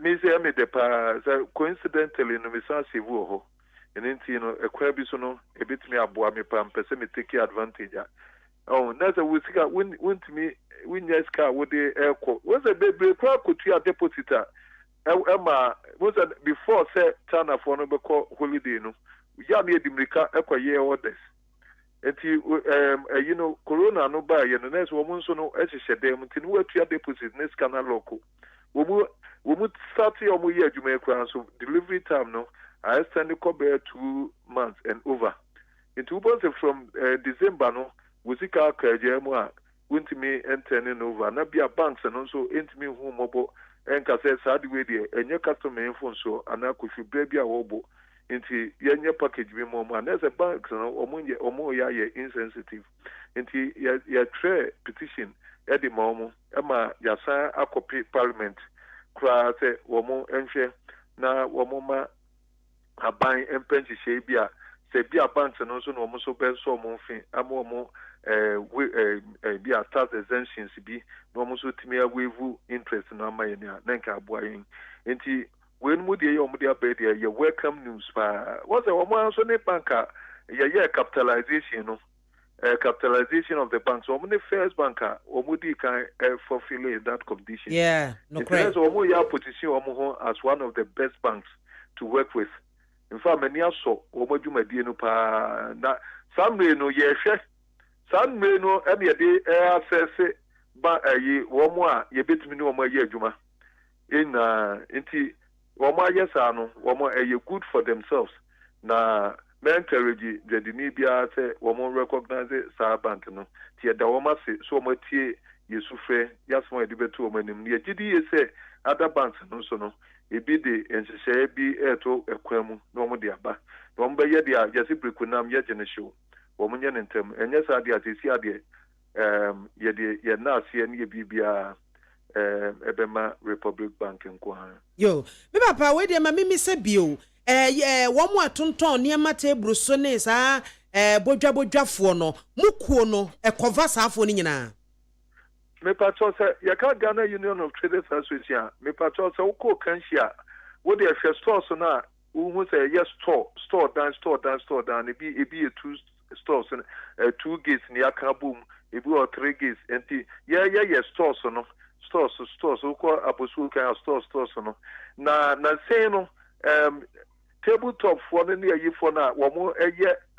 me say me the pa coincidentally no me san sivu ho. And you know a kwabi so no a bit me aboa me pa mpese me take advantage. Oh, that's a wusika win to me win yes car with the airco. Was a baby crowd could see a depositor. Emma was before say China for no call holiday no. We are near the Mika equa year orders. And you know, Corona no buy and the next woman so no as a them to know to your deposit next canal local. We would start your year you may crown so delivery time no. I stand the cover 2 months and over. In 2 months from December no. Wusika Kajamwa, went to me and turning over. Nabia banks and also into me home mobile and Cassette Sadway, and your customer phone so, and I could feel baby a wobo into your package with more man. There's a bank or more insensitive. Into your tray petition at the moment. Emma, Yasa, a copy parliament, cry, womo, and share now, womoma, a buying and pension shabia. Bia banks and also no so best so more thing. I'm more be a tax exemptions be no so to me wave interest in my nanka boying. And when would you bed your welcome news? What's a woman so ne banker? Yeah, capitalization, capitalization of the banks. So many first banker or would you can fulfill that condition? Yeah, no correct. So your position as one of the best banks to work with. In fact, many also, Omojuma Dino Pa, some may know, yes, some may know any day, says, but a ye, one more, ye bit me no more year, Juma. Inti, one more yes, I know, one more a ye good for themselves. Na, mentally, the Dinibia say, one more recognize it, Sarabant, no, Tia Dawama say, so much ye, you suffer, yes, my debate to a man, ye GD say, other banks, no, so no. Ebi de enhyehyɛ bi eto ekwan mu na ɔmo de aba na ɔmo bɛyɛ de a yɛse prekunam yɛ gye ne hyew ɔmo nyɛ ne ntɛm ɛnyɛ saa de asesi adeɛ yɛde yɛ naase ne yɛ bibia ɛbɛma Republic Bank nko ha yo me papa we de ma mimi sɛ bio wɔn mo atonton nneɛma table so ne saa bodwafoɔ no mukuo no ɛkɔva saafo ne nyinaa me patro say yaka Ghana Union of Traders Association me patro say uko kanhia wo de hwe store so na wo say yes store down e be 2 stores 2 gates ni aka boom e be 3 gates enti yeah stores no stores uko aposu kan stores no na say no tabletop for the near for na wo mo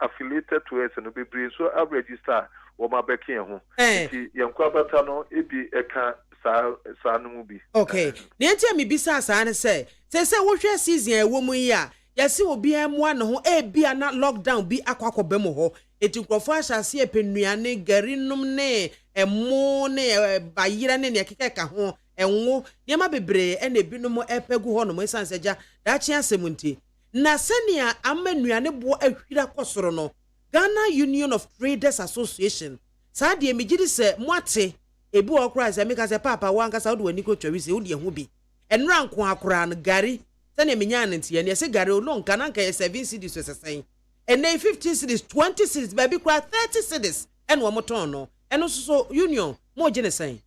affiliated to us no be so I register Woma beki ho nti yenkwa bata no ebi eka sa no mu bi okay na entia me bisa sa ne se wo hwe season e wo mu yi a yesi obi amwa ne ho ebi ana lockdown bi akwakọba mu ho eti nkrofo ahyase epenuane garinum ne emo ne bayira ne ekeka ka ho enwo niam bebre e na ebinom epegu ho no mo sanseja da chi asemunti na senia amanuane bo ahwira kosoro no Ghana Union of Traders Association saa de megidi se moate ebi okra se meka se papa wanka sa wo de wani ko twawi se wo de ho bi enra nko akora no gari se na menya ntie ne se gari no nka na nka 7 cedis so sesen ene 15 cedis 20 cedis baby kra 30 cedis en wo moton no eno so union mo je ne sen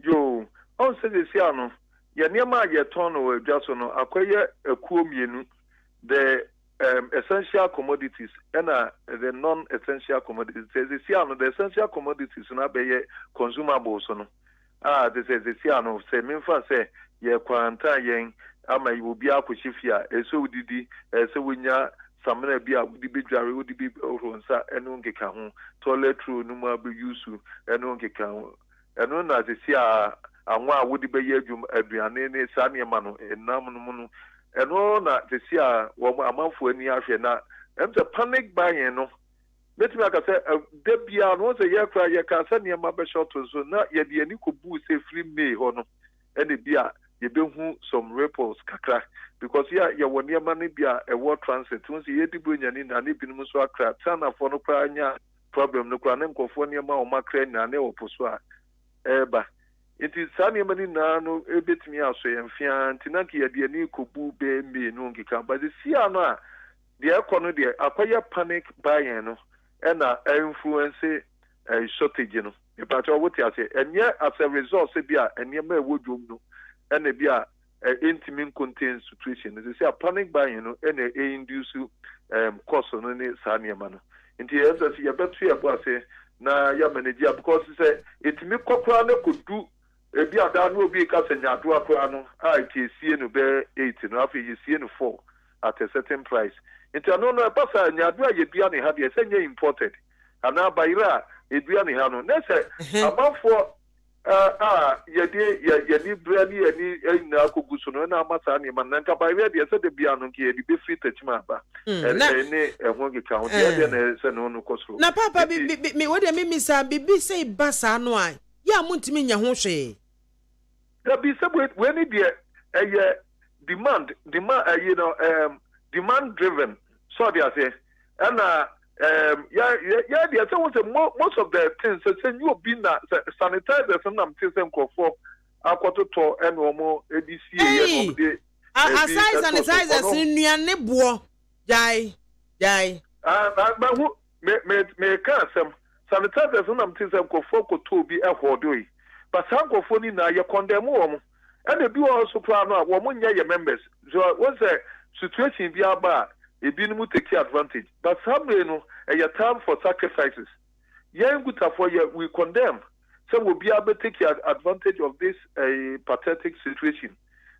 yo on se de sia no ye niam a ye ton no adwa so no akoye akuo mienu the essential commodities and the non-essential commodities. The essential commodities na be consumables no. This is the siano say minfa say ye quarantine yen ama you bi akohifia eso didi eso wonya samena bi udi bi dware udi bi oronsa eno nkeka ho toilet roll no ma be use eno nkeka ho eno na the sia anwa wodi be ye aduane ne sa ne ma no enam no mu no eno na the sia wo amanfo ani ahwe na em the panic buying no betimi aka say debia no say ye kra ye ka say ne ma be short so na ye de ani ko bu say free may ho no ene bia ye behu some ripples kakra because ye won ye ma ne bia e war transit won say ye di bronyani na ne binum so akra tana for no kra nya problem no kra ne nkofo ne ma o makra nya ne opo so a eba It is sunny money no a bit me also and fian tinaki at the any kubu be me no can but the siana the economy acquire panic buying and influence a shortage but what I say and yet as a result say be and ye may would no and a be a intimate contained situation they say a panic buying and a induce cost on any sunny man in the end as you better about say na ya manager because say it me kokra na could do ebi ada no obi ka senya do akra no a tie sie no be 8 no afi sie no 4 at a certain price into no no pasa nya do ye bia ne ha de senya imported ana bayira e bia ne ha no na say amafo ye di brani ye ni na kogu so no na amasa ne man nka bayira de say de bia no ke di be free techma ba ne ehwo ge ka ho de na say no no koso na papa me wo de me sa bibi say basa no ai ya muntimi nya ho hwe there be some when it demand demand driven so they say and most of the things say you be na sanitizers and am things for akototo and omo edc aside sanitizers nuane bo jai but who me can some sanitizers and am things for koto bi ehodoi but sankofo ni na ye condemn wo and they do also plan no wo nya ye members so what's the situation bi aba e bi no take advantage but some no a time for sacrifices yen gutafo ye we condemn so we be able to take advantage of this pathetic situation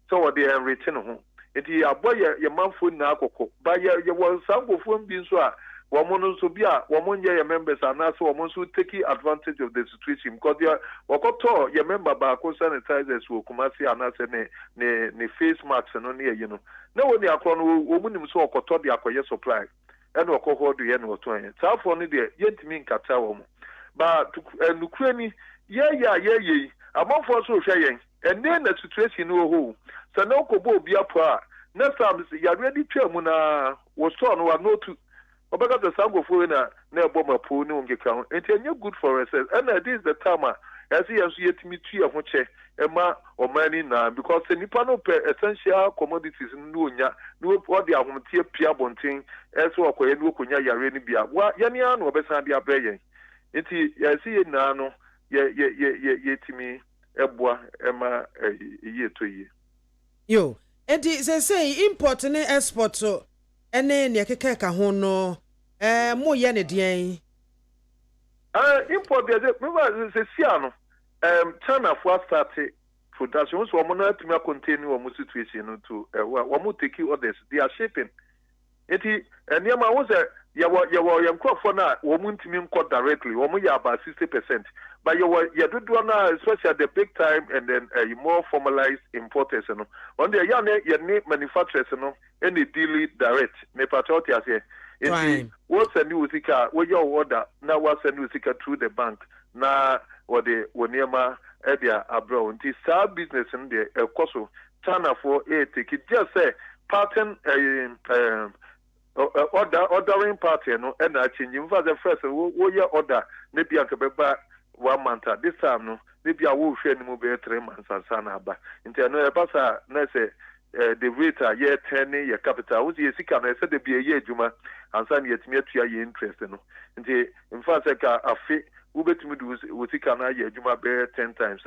so what they are written home it aboy ye manfo na akoko but ye won sankofo bi so a woman so be a woman your members are now so woman so take advantage of the situation because they are wakoto your member back sanitizers will come and see and ne face masks no near you know now when they are woman so wakoto the akoye supply and wakoho do yen wato yen so for ni there yentimi nkata wo but nukrani ye among for so hwe yen and then the situation no ho so now ko bo bia po a next time you ready twa mu na wo so no wa no to Obaga the sango for na bomber pool no ngeka enti enye good for us and this is the time as he yet me tua ho che ema o mani na because nipa no per essential commodities no nya no all the ahomtie pia bonten eso okoye no konya yare ni bia wa yane an obesan bia breyen enti yasi na no ye timi eboa ema ye toyi yo enti say import ne export so ene ne keke ka ho no mo ye ne den import de me say sia no China for start production so mo na tumi continue o mo situation no to wo mo take orders they are shipping eti eniema wo say ye mkrofo na wo mo ntimi nko directly wo mo ya about 60% but ye do na especially the big time and then more formalized importers no on the ye manufacturers no any deal direct me patriotic as eti what's a new sika we your order now what's a new sika through the bank na what the woniema edia abroad nti sa business in the koso China for take it just say pattern ordering party no and I change for the first wo your order maybe akabeba 1 month this time no maybe I will share no be 3 months and sana ba nti no e pasa na say the rate a year 10 year capital wo ye sika na say the be ye adwuma ansa na yetimi atua ye interest no nti in fact ka afi wo betimi do wo sika na ye adwuma be 10 times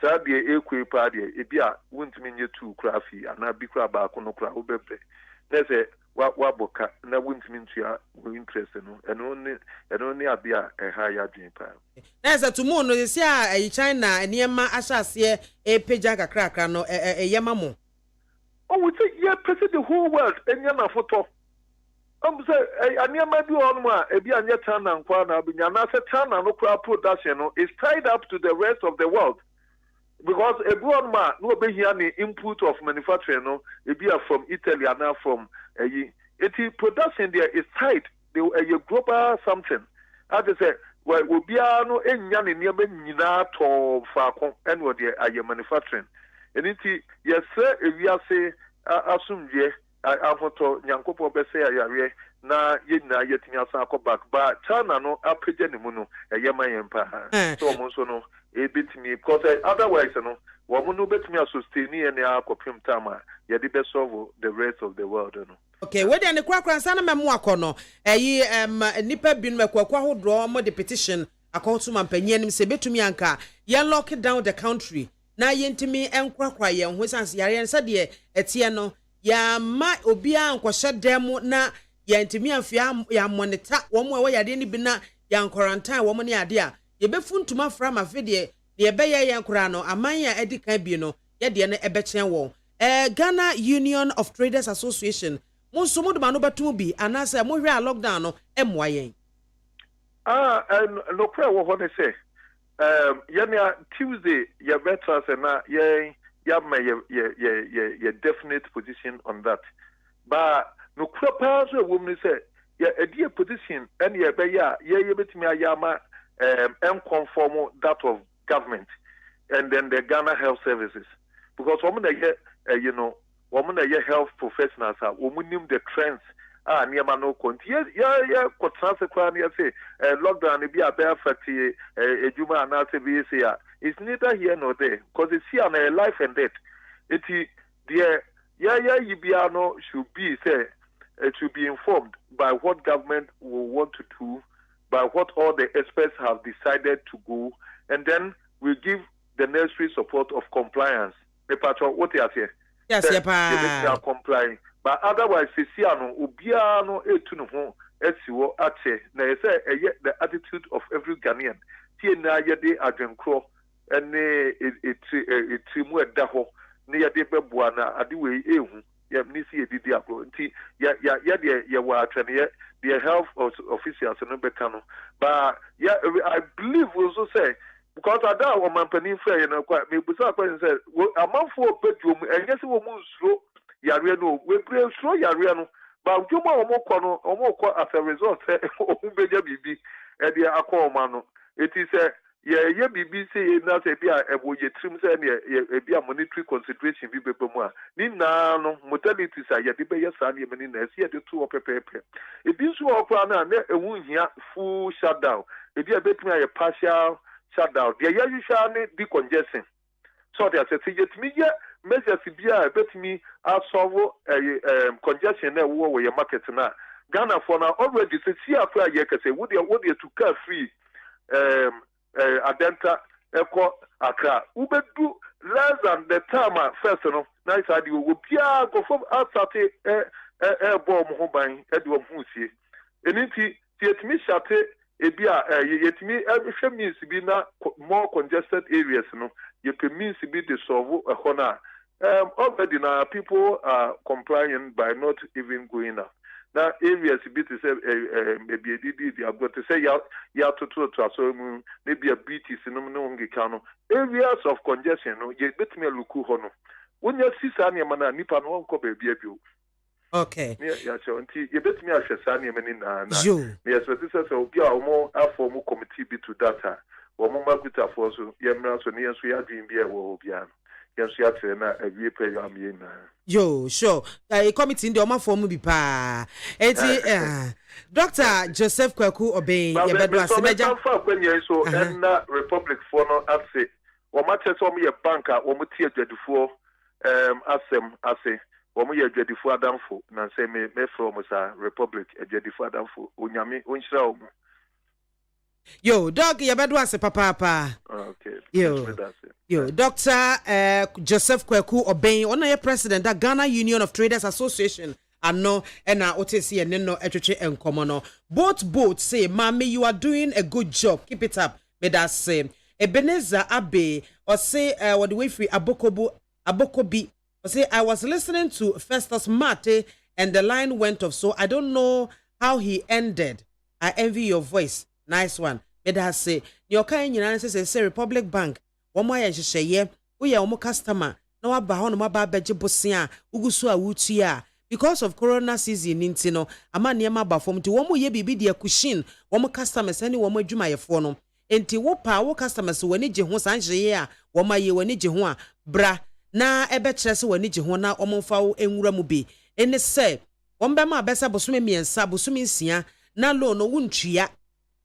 sa be ekwe pa de e bia wontimi nye 2 kra fi ana bi kra ba ko no kra wo bebre na say wa boka na wontimi ntua wo interest no eno ni abia ha ya dwen pa na say tumu no se a China eniema ahyase peja kakrakra no yema mo we say yeah present the whole world enya photo say aniema bi on ma e bi anya China nkwa na binya na say China no kra production no is tied up to the rest of the world because everyone ma no be here ni input of manufacturing no e be from Italy and from production there is tied a global something as I say well we be no enya ne niema nyina to fa kon and what there are manufacturing and it yes sir we are say asumdie afoto nyankopo be say ayare na yina yetinya san ko back but China no apeje ne mu no eyema yempa so mo so no a bit me because otherwise no woman no bet me a sustain any akopim tama ya di best solve the rest of the world no. Okay, we dey ne kwakran sana memo akono nipa bin mekwa ho draw mo the petition akoto mampanye nim se betumi anka ye lock down the country na yentimi enkwakwa ye ho sanse yare nsa de etie no ya ma obia ankwhye dem na yentimi afia ya monitor wo mo we yade ni bi na ya quarantine wo mo ne ade a ye befuntuma fra ma fe de ye beye ye nkora no aman ya edikan bi no ye de ne ebekyen wo Ghana Union of Traders Association Monso mo de ma no betum bi anase mo hwe a lockdown no emwa yen no cry wo ho ne say yenya Tuesday ya better say na ya ma ye definite position on that but no cry pa so wo me say ya a position and ye be ya ye betimi ayama conform that of government and then the Ghana Health Services because women you know women health professionals are women the trends niema no konti ya kotrase kwa na say lockdown be a affect ejuma na say be say it's neither here nor there because it's here na life and death it the yibia no should be say it should be informed by what government will want to do by what all the experts have decided to go and then we give the necessary support of compliance the patron what you are here yes they are complying but otherwise no obia no etu no ho esiwo ache na say the attitude of every Ghanaian tie na yede adwenkro ene etimu eda ho ne yede beboa na ade we ehu ya nisi edidi akro nti ya wa atwene the health officials no beka no but I believe we also say because ada wo mampani fra ye na kwa me busa kwa say amanfo bedwom enye se wo mu nsuro yare no we pray nsuro yare no ba dwom a wo kɔ as a result o mu beja bibi e dia akɔ ma no it is ye bibi say na say bia ebo ye trim say na ye bia monetary consideration bi bebe mu a ni na no mortality say ye de be ye sa na ye mani na esi ye de to opepepe e bi so okwa na ewu hia full shutdown e bia betumi aye partial shutdown the usually decongestion so there say yet media measures bia betumi solve congestion na wo your market na Ghana for now already say see after ye ka say would you to car free adenta eko Accra ubedu less than the time first no na say the wo bia go from outside bomb ho ban e de wo hu sie eniti yetimi shate ebia yetimi ehwe means bi na more congested areas no ye means bi de solve ehona already now people are complying by not even going out. Now areas be to say maybe they have got to say ya to so maybe a BT no kano areas of congestion no ye bet me luku hono when you see sani mana nipa no ko baby abi okay yeah so until you bet me a sani mani na yes but this is obi a mo form committee be to data wo mo maguta for so ye mra so ne so ya dream be e wo obi an yes ya tell na awie pay am ye na yo sure committee ndi o ma form bi pa enti Dr. Joseph Kwaku Obey ye bedo asemeja fa kwanye so na republic for no atse wo ma tese wo ye banka wo mo tie adwadifo asem ase wo mo ye adwadifo adamfo na say me from sa republic adwadifo adamfo onyame onhira wo yo dog ye bedo ase papa okay yo Dr. Joseph Kwaku Obey ona ye president da Ghana Union of Traders Association ano ena otesi ene no etwetwe enkomo no both say mama you are doing a good job keep it up me that say Ebenezer Abe or say what the way free Abokobi or say I was listening to Festus Mate and the line went off so I don't know how he ended. I envy your voice. Nice one. Me that say your kind nyina say Republic Bank womo ya hyehyeye wo ya womo customer na wa ba ho no ma ba beje bosia ugusu a wutua because of corona season nti no ama niema ba fom ti womo ye bibi de akushin womo customers ani womo adwumayefo no enti wo pa wo customers wani je ho san hye a womo aye wani je ho a bra na ebe kire se wani je ho na omfa wo enwura mu bi ene se wombe ma besa bosome miensa bosome nsia na lo no wuntria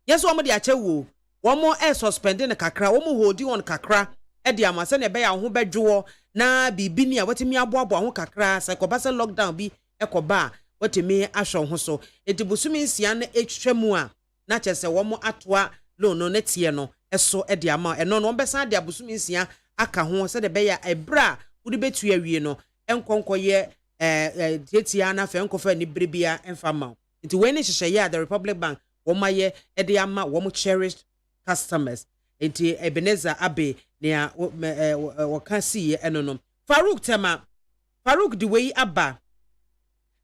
yeso womo de ache wo one more suspending the kakra, one more holding on kakra, Eddie Amasan, a bear who bedjo, na be binia, what me a bobo, who kakra, psychobasa lockdown be ecoba, what me ashon hoso, it busumi sian tremua, not just a one more atwa, no netiano, so Eddie Ama, and non besa de busumi sia, aka ho said the bear a bra, would be to a no, and conquer Tiana, Fencofa, ni bribia, and fama. Into when it share the Republic Bank, Womaye, Eddie Ama, one cherished customers. Into Ebenezer Abbey near Wakasi enonom. Farouk Tema, Farouk the way Abba.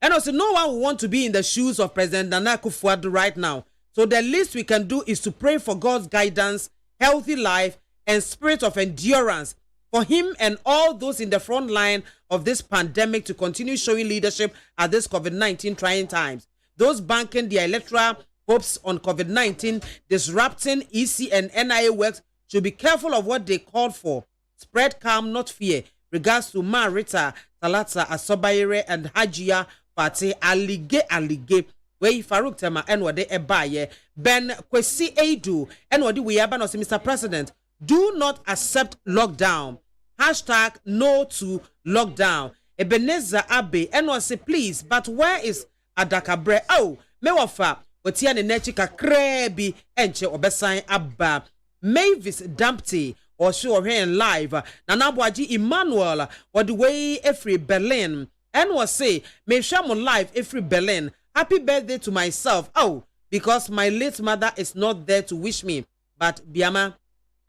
And also, no one will want to be in the shoes of President Nana Akufo-Addo right now. So the least we can do is to pray for God's guidance, healthy life, and spirit of endurance for him and all those in the front line of this pandemic to continue showing leadership at this COVID-19 trying times. Those banking their electoral hopes on COVID-19 disrupting EC and NIA works should be careful of what they called for. Spread calm, not fear. Regards to Ma Rita, Talata, Asobayere, and Hajia Party, Alige, where Farouk Tema, and what they ebaye, Ben Kwesi Edu, and what we have, Mr. President, do not accept lockdown. Hashtag no to lockdown. Ebenezer Abbey, and was say please, but where is Adakabre? Oh, mewafa. Otia ne nechi kakra bi enche obesan aba. Mavis Dumpty or show here in live. Nana Boaji Emmanuel or the way every Berlin and was say me share live every Berlin. Happy birthday to myself. Oh, because my late mother is not there to wish me. But BIAMAH,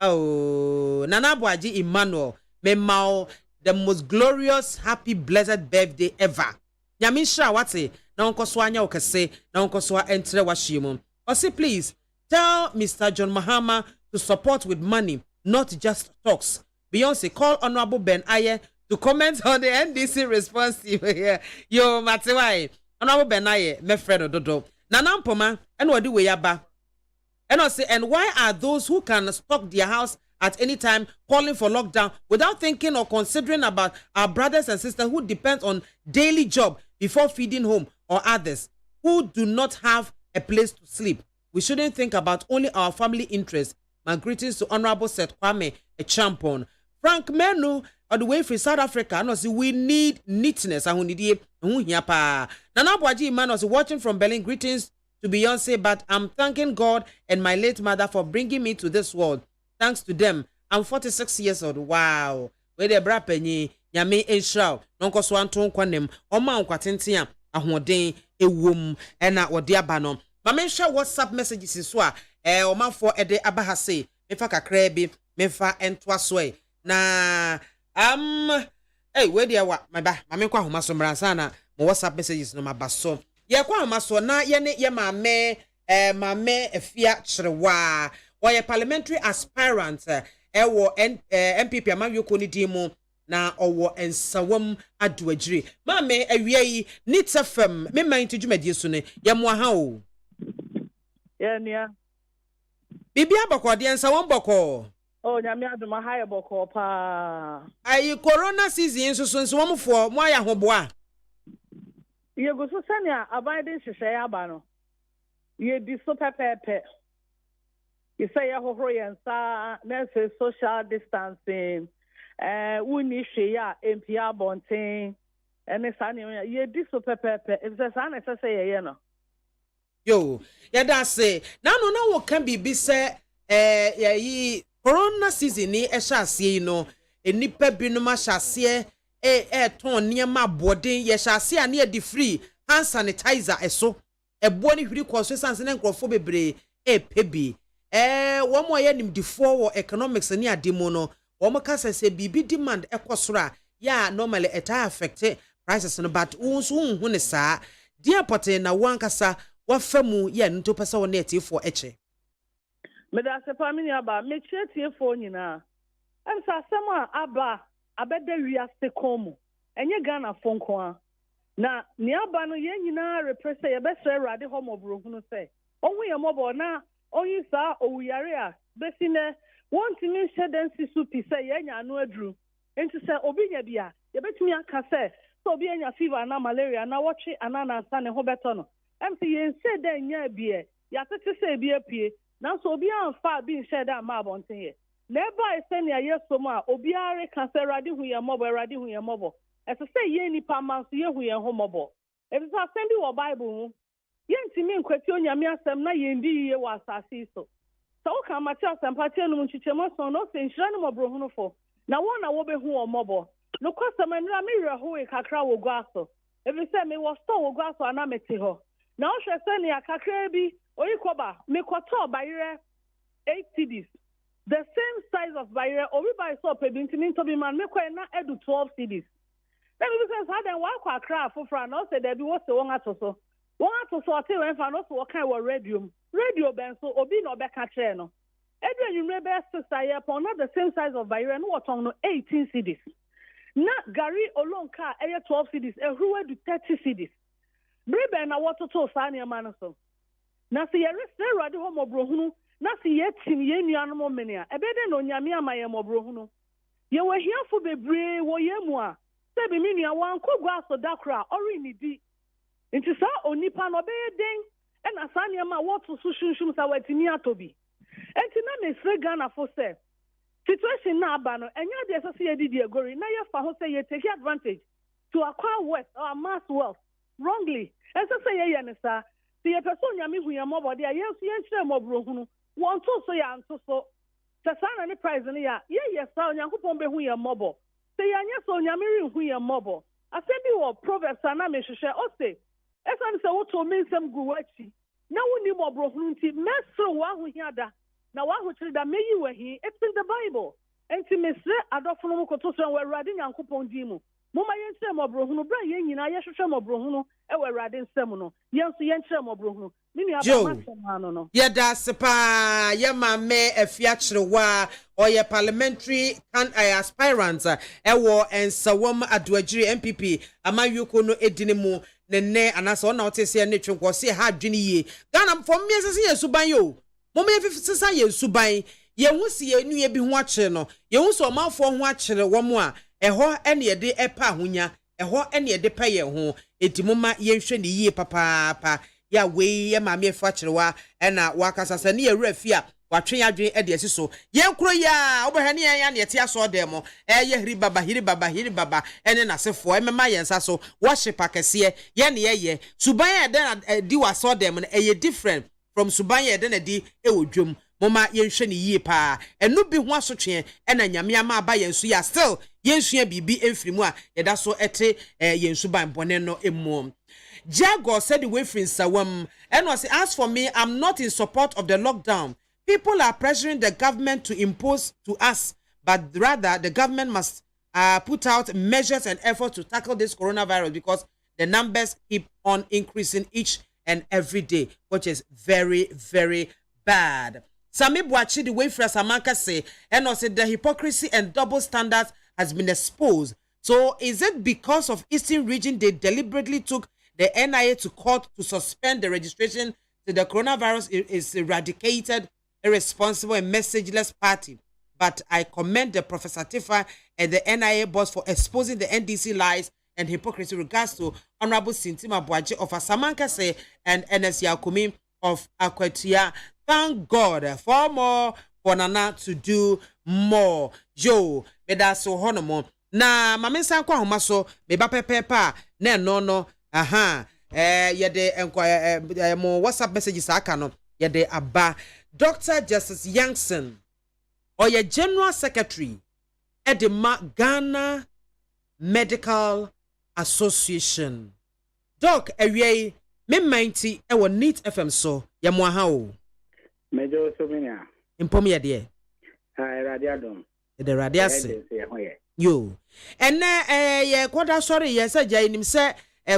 oh, Nana Boaji Emmanuel, me mao the most glorious, happy, blessed birthday ever. Yamisha wate na onkoswanya okese na onkoswa entre washimum. Or say please tell Mr. John Mahama to support with money, not just talks. Beyonce call Honorable Ben Aye to comment on the NDC response here. Yo Matiwai, Honorable Ben Aye, me friend ododo. Nanampoma and what do we yaba? And I say, and why are those who can stock their house at any time calling for lockdown without thinking or considering about our brothers and sisters who depend on daily job before feeding home or others who do not have a place to sleep? We shouldn't think about only our family interests. My greetings to Honorable Seth Kwame, a champion. Frank Menu, all the way from South Africa, and also we need neatness. And we need Nana Boaji man was watching from Berlin. Greetings to Beyonce, but I'm thanking God and my late mother for bringing me to this world. Thanks to them, I'm 46 years old. Wow. Where the bra penny, Yame Enshroud, Nonko Swanton Quanem, Oma Quatentia, Ahoden, a womb, and not what dear Banon. But make sure WhatsApp messages is swa, Oma for a day Abahase, Mefaka Krabi, Mefa and Twasway. Na, hey, where dear what, my ba, Mamma Humaso Bransana, WhatsApp messages no my basso. Ya kwa Humaso, na yene ye mame, a fiat shrewa. Or a parliamentary aspirant, MPP Amayo Koni Dimo, na or and Sawam Adwajri. Mame, a ye needs a firm, me mind to Jumedisune, Yamwahao. Yeah, Bibia Boko, the answer one boko. Oh, Yamia do my higher boko pa. Aye, Corona season, so soon, swam for Moya Hobois. You go to Sanya, abiding Shayabano. You be so pepe. You say a hurry and social distancing, we need share MPR bonting, and the sun, you did so pepe. If the sun is a say, you know. Yo, yeah, that's say. Now, no, what can be said, ye Corona season, a chassis, you know, a nipper binuma chassis, ton near my body, ye chassis near the free hand sanitizer, so a body free consistence and crophobe, a pebby. One more year in the four economics near Dimono, or Macassa say BB demand equasra, ya normally it affected prices in about soon when sa dear pote na one cassa, what famu yen to pass on native for etche. Madame Family about make sure to phone you now. I'm someone abba, I bet there we are still come, and you gonna phone call. Now, near Bano yen repress your best ready home of Ruhuno say, oh, we are mobile now. Only sa o yarea besine want to me share density soup say yenya no adru enti say obi nya bia ye betumi aka say so obi nya fever na malaria na watch anana sa ne ho beto no em say yen say den nya bia ya tete say bia pie Now so obi amfa bi nhye da ma abonten ye. Na eba ese ne ayesom a obi are ka se Awurade hu ye mobo Awurade hu ye mobo. Ese se ye nipa man so ye hu ye ho mobo. Ese asem bi wo Bible hu. Ye ntimi nkwati onyame asem na ye ndi ye wa asase so. So o ka machi asem pati enu nchichemo so no se nhira no mobro hu no fo. Na won na wo be hu o mobo. No kwasem nra me werɛ ho e kakra wo gua so. Ebi se me wo store wo gua so ana meti ho. Na o hwɛ se ne akakra bi oyikoba me kwato bayire 8 cedis. The same size of bayire obi buy so pe bi ntimi nto bi man me kwa na edu 12 cedis. Then we say how then wa kwa kra afofra na o se da bi wo se won atoso. Won atoso o te wen fa no so wo kan wo radio. Radio ben so obi na obeka kire no. Edu enwumre be sister ye pon not the same size of bayire no woton no 18 cedis. Na gari olonka eye 12 cedis ehruwe du 30 cedis. Brebe na wototo sa ne ma no so. Na se yere se Awurade ho mobrohunu na se yetim ye nuanom menea ebede no nyame amaye mobrohunu ye wahiafo bebre wo yemu a se bi mi nua wan kogwa so dakra ori nidi nti sa onipa no be den e na sa ne ma woto so hwunhwum sa watimi atobi enti na me se Ghana fo se situation na aba no enya de se ye didi egori na ye fa ho se ye take advantage to acquire wealth or amass wealth wrongly ese se ye ne sa si ye person nyame hu ye mobody a yesu ye nhire mobro hunu won to so ya nto so se sa na ne prize ne ya ye sa onyankopon be hu ye mobo se ya nya so nyame ri hu ye mobo asebi wo proverbs na me hwehwe o se esan se wo to mensem gu wachi na woni mobro hunu nti mesro wa hu hiada na wa hu chiri da meyi wahi it's in the Bible enti mesre adofo no ko to so we Awurade nyankopon di mu moma yenhire mobro hunu bra ye nyina ye hwehwe mobro hunu e we Awurade nsem no yenso yenhire mobro hunu ni ni aba no yeda sepa ye MAAME afia kyerwa oye parliamentary aspirants e wo ensawom adoagiri MPP amayuko no edine mu nenne anasa ona otese ne twonko se ha adwene ye Ghana for me sese ye suban yo moma ye fifisa ye suban ye hu se ye nuye bi ho akere no ye hu so manfo ho akere wo mo a eho ene ye de epa ahonya eho ene ye de pa ye ho edimoma ye hwe ne yie papa ya we ye MAAME fa kyerwa ena wakasasa ne ye wrafia watwe adwen e de asiso ye kuro ya obehane ya ne tie aso de mo ye hiri baba ene nasefo emema ye nsa so worship akese ye ne ye suban ye de di waso de mo ye different from suban ye de na di e wodwom moma ye hwe ne yie pa enu bi ho asotwe ena nyame ama aba ye nsu ya still ye nsua bibi emfirimu a ye da so ete ye nsuban bone no emu Jago said the way free Sawam and was as for me, I'm not in support of the lockdown. People are pressuring the government to impose to us, but rather the government must put out measures and efforts to tackle this coronavirus because the numbers keep on increasing each and every day, which is very, very bad. Sami Buachi, the way free Samanka say, and also the hypocrisy and double standards has been exposed. So is it because of Eastern region they deliberately took the NIA to court to suspend the registration to the coronavirus is eradicated, irresponsible and messageless party? But I commend the Professor Tifa and the NIA boss for exposing the NDC lies and hypocrisy regards to Honorable Sintima Boache of Asamankase and NS Yakumi of Akwatia. Thank God for more, for Nana to do more. Yo, beda so honomo. Na mamensa kwa homaso, beba pepepa, ne no. Aha, yede mo WhatsApp messages aka no yede aba Dr. Justice Youngson or your General Secretary at the Ghana Medical Association. Doc, ewie me mighty e won Neat FM so ya mo ha o. Mejo so menya. Impom ye de. Radiadom. De radiase. Yo. Enne ye kwada sorry ye se gya nim se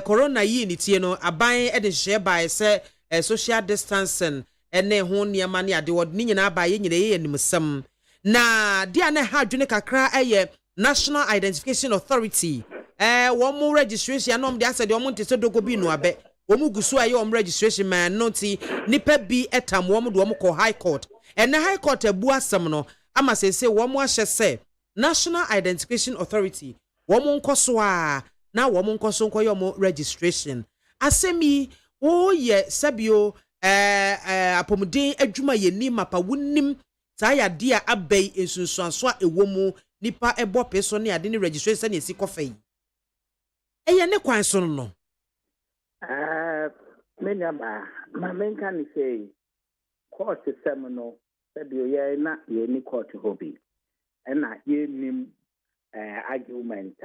corona yi ni tie no aban e de hye by se social distancing ene ho niam ne ade wod ni nyina ba ye nyina ye nimsam na dia na ha dwene kakra eye National Identification Authority wo mu registration anom de ase de wo nte se dogo bi no abe wo mu gusu aye wo registration man no ti nipa bi etam wo mu de wo ko high court ene high court abu asem no ama se wo mu ahye se National Identification Authority wo mu nkoso a na wo mu nkoso nkoyo mo registration asemi wo ye sabio apomuden adwuma yeni mapa wonim saa ya dia abei ensunsuanso a ewo mu nipa ebo peso ne ade ne registration esi kofa yi eye ne kwan so no menya ba ma menka ni say court seminar sabi ye na ye ni court hobby na ye nim argument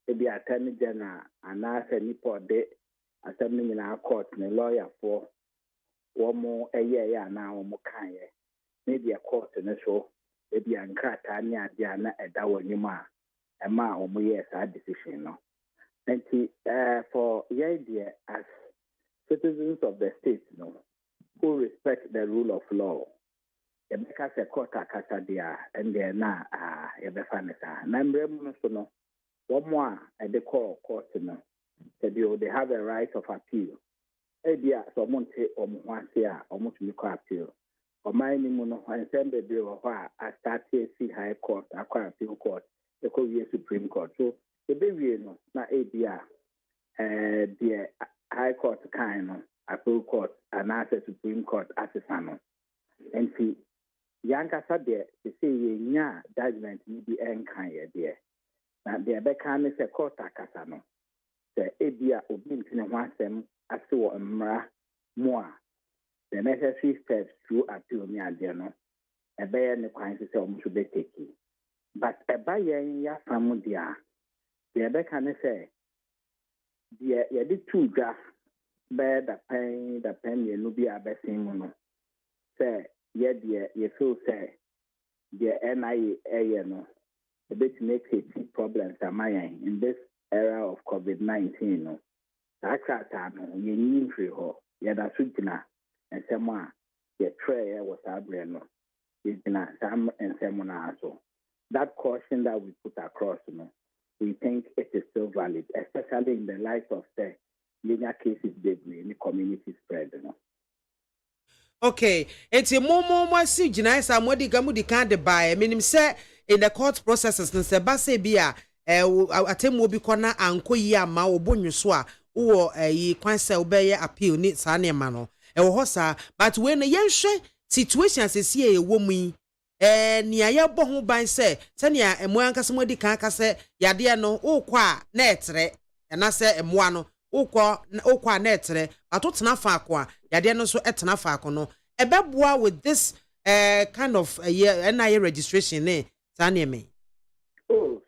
ebi attorney general ana se nipa de asem ni na court ne lawyer for womo eye ya na womo kan ye maybe a court ne so ebi ankrata ni ade na eda wanyuma ema womo ye sa decision no and for the idea as citizens of the state who respect the rule of law yebeka se court akasa dia and then na yebefa ne sa na mbrem no so no womo a de call court no they have a right of appeal ebia so monte omwase a omutumi ko appeal omai ni mu no ensemble be wo a start see high court akwa appeal court e ko wie supreme court so ebewie no na ebia the high court kind no appeal court and supreme court assesa no and see yanka sabe say ye nya judgment ni bi enkan ye de na de be kan se court akasa no se ebia obi ntine ho asem ase wo mmra mo a the necessary steps through appeal ni ade no ebe ne kwan se o mso be take but eba yen ya famu dia the be kan se the ye di tuja be the pen ye no bi abesin mu no se ye de ye feel say the NIA no a bit make it problems amayan in this era of COVID-19 no akata no ye nim free ho ye da sugina ensema ye tray was abre no ye gina sam ensema na so that caution that we put across no we think it is still valid especially in the light of the linear cases in the community spread no. Okay, enti mo si gina isa modi gamudi kan de buy meaning say in the court processes no se ba se bia atemu obi kona anko yi ama obonwu so a wo yi kwan se obeye appeal ni sa ne ma no wo ho sa but when yenhwe situations esi e wo mu yi nia ye bo ho ban se nia emo ankase modi kan akase yade no ukwa na etre na se emoa no ukwa na etre atotena fa akwa yade no so etena fa akwa no ebeboa with this kind of NIA registration sane me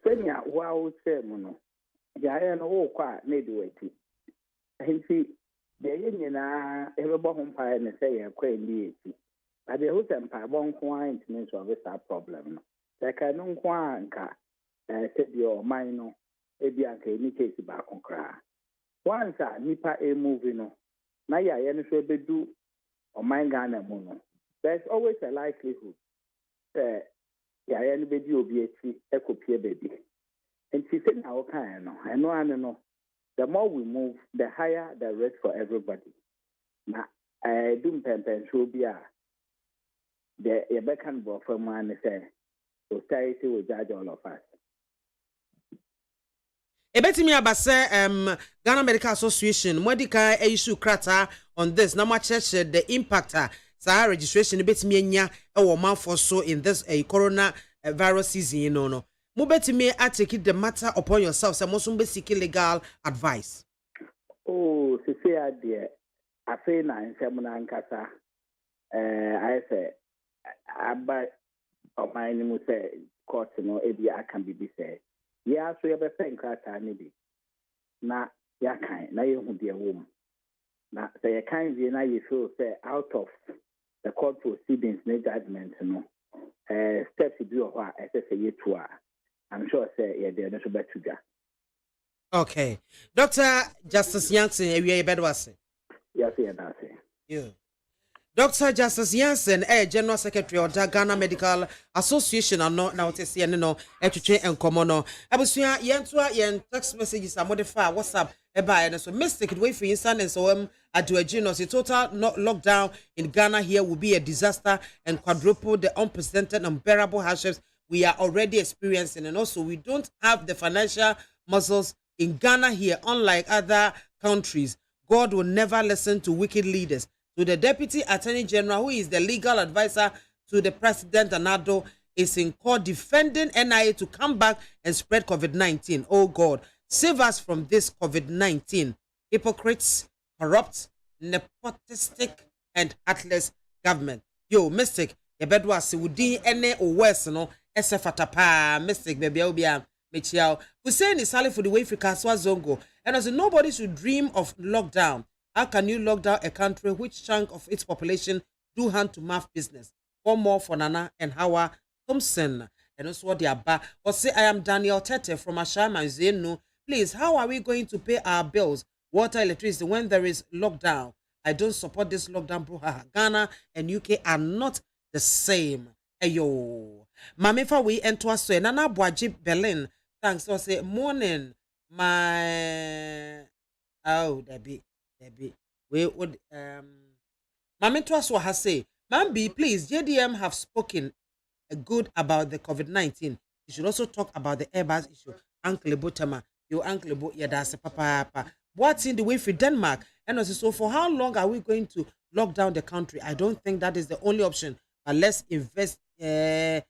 senya wa say no ya no ukwa na ediwati hinsi de nyina ebebo ho mpa ne say ya kwa ndi eti but the whole mpa bon ko an means of this problem no se ka no nko anka tebi o man no ebi anka ni case ba konkra once a nipa e movie no na ya ye no so bedu o man Ghana mu no there's always a likelihood ya ye no bedu obi eti ekopie baby and she said now kind no I know the more we move the higher the risk for everybody na dum pempen so bia the Ebekan buffer man say society will judge all of us. Ebetimi abase Ghana Medical Association modika issue krata on this na church the impact sa registration ebetimi anya e wo manfo so in this corona virus season no mo betimi take the matter upon yourself say mo so be seek legal advice. Oh se say ade afi na nsem na nkasa I say aba oman ni mu say court no ebi aka bibi say ya so ye be fen krata ni bi na ya kan na ye hu de wom na say ye kan wie na ye feel say out of the court proceedings ne judgment no steps bi o ha say ye to a I'm sure say ye de no so betuja. Okay, Dr. Justice Jansen ewie bedwase. Yes, that's it. Yeah. Dr. Justice Jansen, General Secretary of the Ghana Medical Association, and now to see no etche enkomo no. Abusua yen text messages are modified WhatsApp and so mistake it way for instance and so aduagino the total lockdown in Ghana here will be a disaster and quadruple the unprecedented unbearable hardships we are already experiencing, and also we don't have the financial muscles in Ghana here unlike other countries. God will never listen to wicked leaders. to the Deputy Attorney General, who is the legal advisor to the President, Anado, is in court defending NIA to come back and spread COVID-19. Oh God, save us from this COVID-19. Hypocrites, corrupt, nepotistic, and heartless government. Yo, Mystic, the bedwa se wudi ene o west no esefata pa Mystic baby obia mechiao. Hussein is sali for the way Kaswa Zongo. And as nobody should dream of lockdown. How can you lock down a country which chunk of its population do hand-to-mouth business? One more for Nana and Hawa Thompson. And also what they are back. Or say, I am Daniel Tete from Ashama Zenu. Please, how are we going to pay our bills, water, electricity, when there is lockdown? I don't support this lockdown, bro. Ghana and UK are not the same. Ayo. Mamefa we enter us so Nana Boaji Berlin. Thanks. So say morning. My Debbie. We would Mame Twaswa has say, Mambi, please, JDM have spoken good about the COVID-19. You should also talk about the Airbus issue. Uncle Botama, your Uncle Bo Yadasa Papa. What's in the way for Denmark? And also, so for how long are we going to lock down the country? I don't think that is the only option. But let's invest the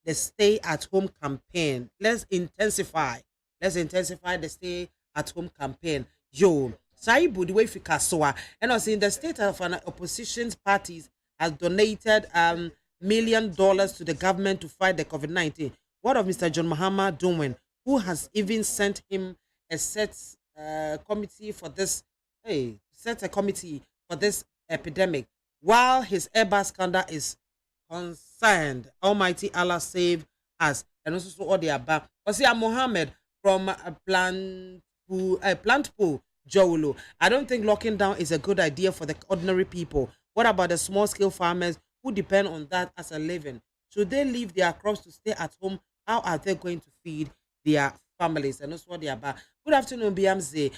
stay-at-home campaign. Let's intensify the stay-at-home campaign. Yo. Saibu the way for Kasoa, and also in the state of an opposition parties has donated $1 million to the government to fight the COVID-19. What of Mr. John Mahama Dunwen, who has even sent him a committee for this epidemic, while his Airbus scandal is concerned. Almighty Allah save us. And also all the above. Osia Mohammed from Plant Pool. Jowolo. I don't think locking down is a good idea for the ordinary people. What about the small-scale farmers who depend on that as a living? Should they leave their crops to stay at home? How are they going to feed their families? And that's what they are about. Good afternoon, BMZ.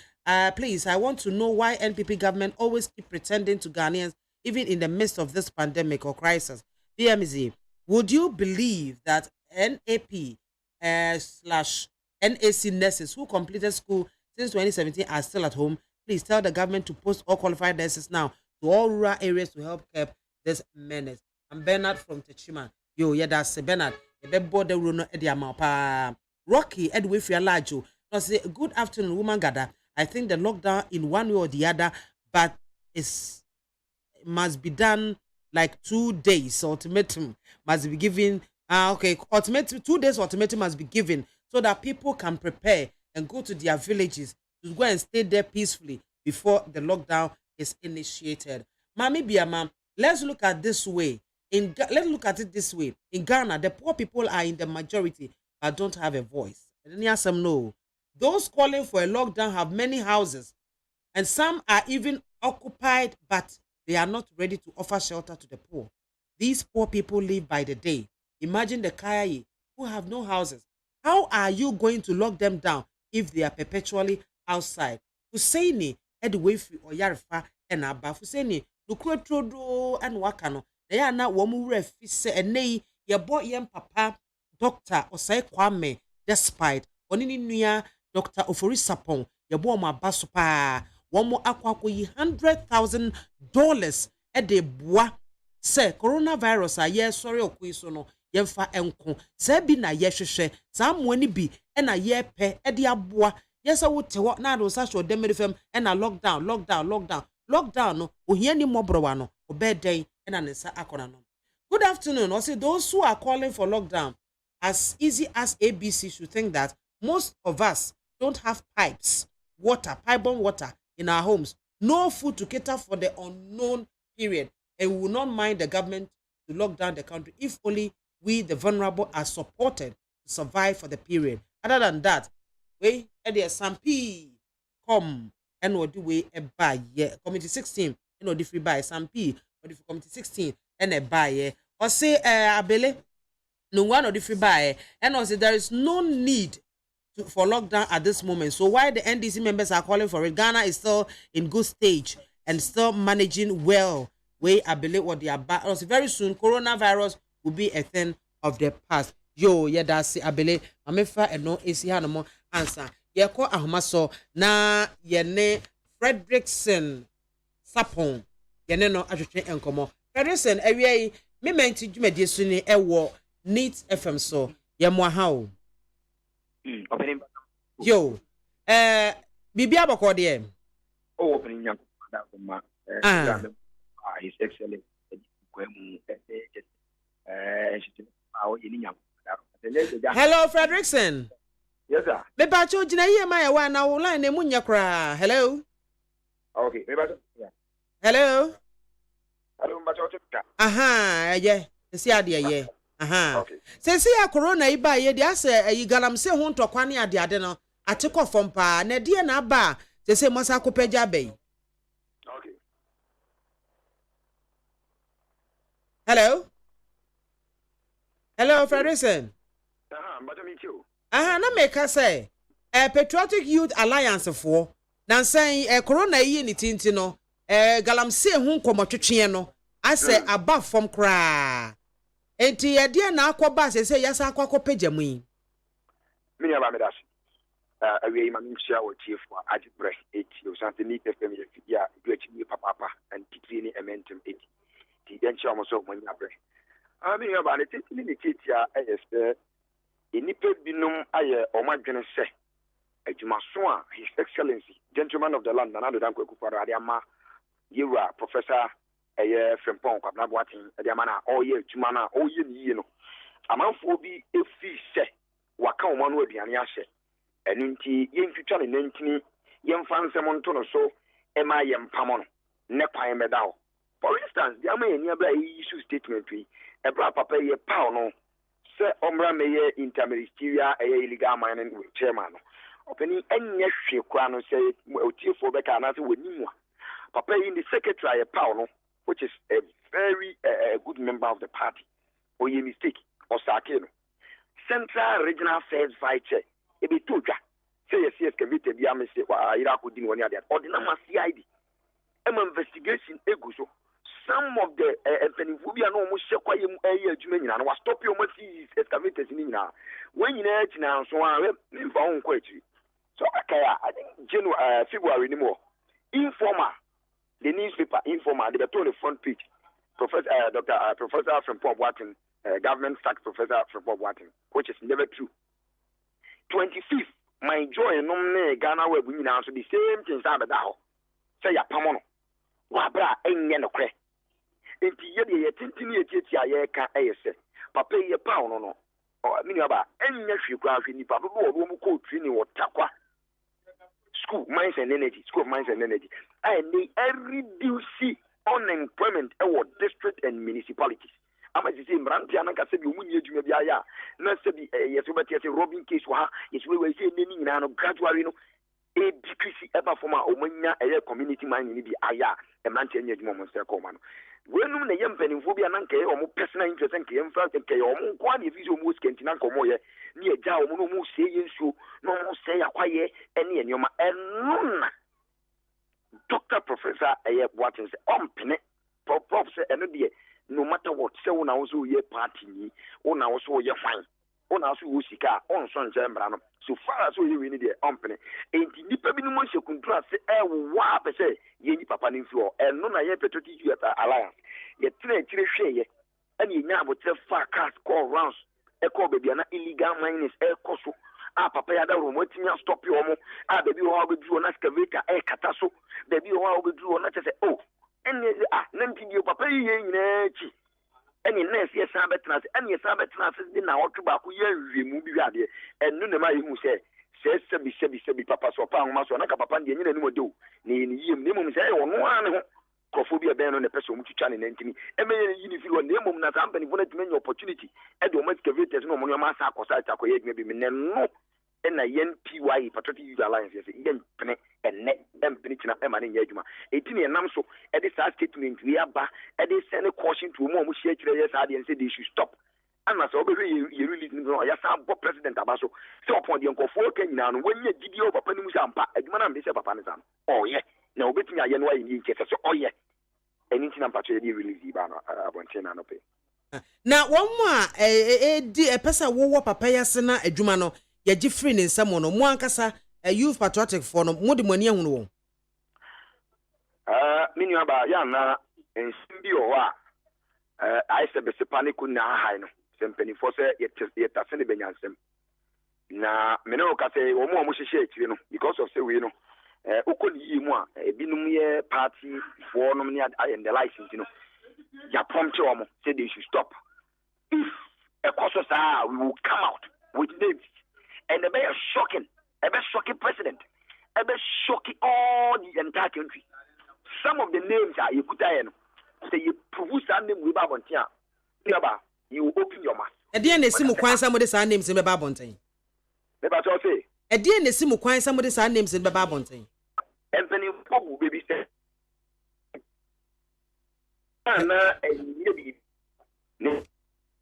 Please, I want to know why NPP government always keep pretending to Ghanaians, even in the midst of this pandemic or crisis. BMZ, would you believe that NAP /NAC nurses who completed school since 2017 are still at home? Please tell the government to post all qualified nurses now to all rural areas to help curb this menace. I'm Bernard from Techima. Yo, yeah, that's Bernard. Rocky Edwin Fialajo. No, say good afternoon, woman gather. I think the lockdown in one way or the other, but it must be done like 2 days. Ultimatum must be given. Ultimatum 2 days. Ultimatum must be given so that people can prepare and go to their villages to go and stay there peacefully before the lockdown is initiated. Mami BIAMAH, let's look at this way. Let's look at it this way. In Ghana, the poor people are in the majority but don't have a voice. And some know. Those calling for a lockdown have many houses, and some are even occupied, but they are not ready to offer shelter to the poor. These poor people live by the day. Imagine the Kayayi who have no houses. How are you going to lock them down if they are perpetually outside? Husseini Edwefi or Yarfa and Abba Husseini Lukwetrodo and Wakano. They are now womu refi and nay your boy yam papa doctor or say Kwame despite onini nuya Dr. Ofori Sapon your boy ma basupa one more aqua $100,000 at the bois say coronavirus a yes sorry o no yemfa enko se bi na ye hwehwe sam woni bi e na ye pe e de aboa yes a wote ho na do sa so dem fam e na lockdown no ohia ni mobrowa no obeden e na nsa akona no. Good afternoon. Also those who are calling for lockdown, as easy as ABC should think that most of us don't have pipe-borne water in our homes, no food to cater for the unknown period, and we will not mind the government to lock down the country if only we, the vulnerable, are supported to survive for the period. Other than that, we at the SMP come and what do we buy? Committee 16, the free buy SMP, or the Committee 16 and a buy. Or say abele no one or the free buy, and also there is no need for lockdown at this moment. So why the NDC members are calling for it? Ghana is still in good stage and still managing well. We I believe what they are back. Also very soon coronavirus will be a thing of the past. Yo, yeah, that's I believe. Amefa and no AC no answer. Yeah, ko ahoma so na ye ne Fredrickson Sapon yene no atwetwe enkomo Federation awie me menti dwumadi su ni ewo Neat FM so ye mo ha o yo bibia bokode opening young ma his excellent kwemu hello Frederickson. Yes sir. Me ba cho gina ye ma ya wa na wo line na mu nya kra. Hello. Okay, me ba yeah. Hello. Hello ma cho ka. Aha, ye. Si ade ye. Aha. Okay. Se ya corona yi ba ye dia se yi galamse ho ntokwa ne ade no atekọ fom pa na de na ba se mo sa kopagya bai. Okay. Hello. Hello Frederickson. But me too. Na make us say Patriotic Youth Alliance for na say corona yi ni tinti no galamse hu nkomotwetwe no ase aba fom kra enti ye de na akoba se yasa akokopagya mu yi me ya ba me dashi awie ma nchia wo tiefo ajibre eti o sante ni pefem ye fidia du achi papa and titri ni ementum eti ti den chia mo so mo nya bre me ya ba le titi ni titia ayese enipe binum aye omadwene se adwumaso a his excellency gentleman of the land Nana Dan Kwaku Faro adiama yewa professor Frempong Kwabena Boatin adiama na oye adwuma na oye ni no amanfo bi efi se waka omanu aduane ahye eninti yentwitwa ne nantini yemfa nsem nto no so ema yempamo no ne kwan meda ho for instance the ama eni abra issue statement wi ebra papa ye paw no se omra meye interministerial illegal mining with chairman no openi enye hwe kwa no se otiefo beka na se wanimu papa in the secretary paw no which is a very good member of the party oye mistake osake no central regional affairs vice chair ebi toja say yes committee bi amese wa ira ko din woni ade ordinary CID investigation eguso some of the penifobia no mo shekwa yem adwuma nyina no wa stop your mercy excavators ni nyina when nyina tina so a me mfa ho nkwa akiri so akaya I think January February ni mo informer the newspaper informer they on the front page Professor Frempong Boatin government fact Professor Frempong Boatin which is never true 25th my joy no me Ghana we nyina so the same things abeda ho say ya pamono wa bra enye no kre enti ye de ye tintini etieti aye ka ayese papa ye pa ono no mini aba enye hwe kwa hwe ni papa bo wo mu ko training wo takwa school mines and energy and they reduce unemployment our district and municipalities ama sisi mranti anaka se bi omunye adwuma bi aya na se bi yeso beti se robin case wa yeso we se neni nyina no gradually no e decrease eba forma omanya community man ni bi aya mranti anya adwuma mo se ko ma no wenum na ye mpanimfo bi ananka ye omo personal interest nke ye mfa nke ye omo kwa na efizi omo skenti na nkomo ye ni eja omo no mu se ye nsuo no mo se yakwaye ene enioma enuna Dr. Professor Boatin say ompene prof say eno de no matter what say una also ye party ni una also ye fine una also wo sika on so nche mbra no so far as we ni de ompene enti nipa bi no mo hye kuntura se wa pe say ye ni papa ni fio eno na ye Patriotic Youth Alliance ye tire hwe ye ene ye nya abotre fa cars call rounds e call baby na illegal mining e koso papa ya da romo tinya stop yo mo baby ho obedru na excavator e kata so baby ho obedru na chese ene nanti dio papa ye nyina chi ene nurse ye san betena se ene ye san betena se di na otu ba ko ye nwemu bi ade enu ne ma ye hu se sebi papa so pa nwoma so na ka papa de nyina ni mo do ni yim ni mo se e wono ane ho kofobia ben no ne pese omu twitwa ne nantini emenye yini fi wo ne mom na sampani fo na timenye opportunity e de o excavators no mo no ma sa akosa akoye edme bi me no na YNPY Patriotic Youth Alliance yes yen pene enne empene tina e ma ne nya adwuma etini enam so e de sa statement we aba e de send caution to mo share kire yes ade say they should stop ana so be ye release no ya sa bo president abaso so upon the nkofo ka nyina no wanya gidi o papa ni mu sampa adwuma na me se papa ne sam yeah na obetimi aye no wa yin nke so yeah anything I'm particularly release ba no abonte na no pe na won mu a di pesa wo papa yase na adwuma no ya gi free ne nsam no mu ankasa youth patriotic for no mu de mani ehunu wo mini aba ya na and Simbio, I said, the panic na high no, Sempany for say, yet a Sunday Benyansem. Na Menoka say, or more shake, because of say, we know, Ukuni moi, a binum party for nominee and the license, Ya prompt said they should stop. If a causes we will come out with names and a very shocking president, a very shocking all the entire country. Some of the names are you could say you produce some name with Babontia. You open your mouth. A dear Nesimu Kwan some of the names in the Babontain. The battle say a dear Nesimu Kwan some of the names in the Babontain. Anthony Pobu baby said.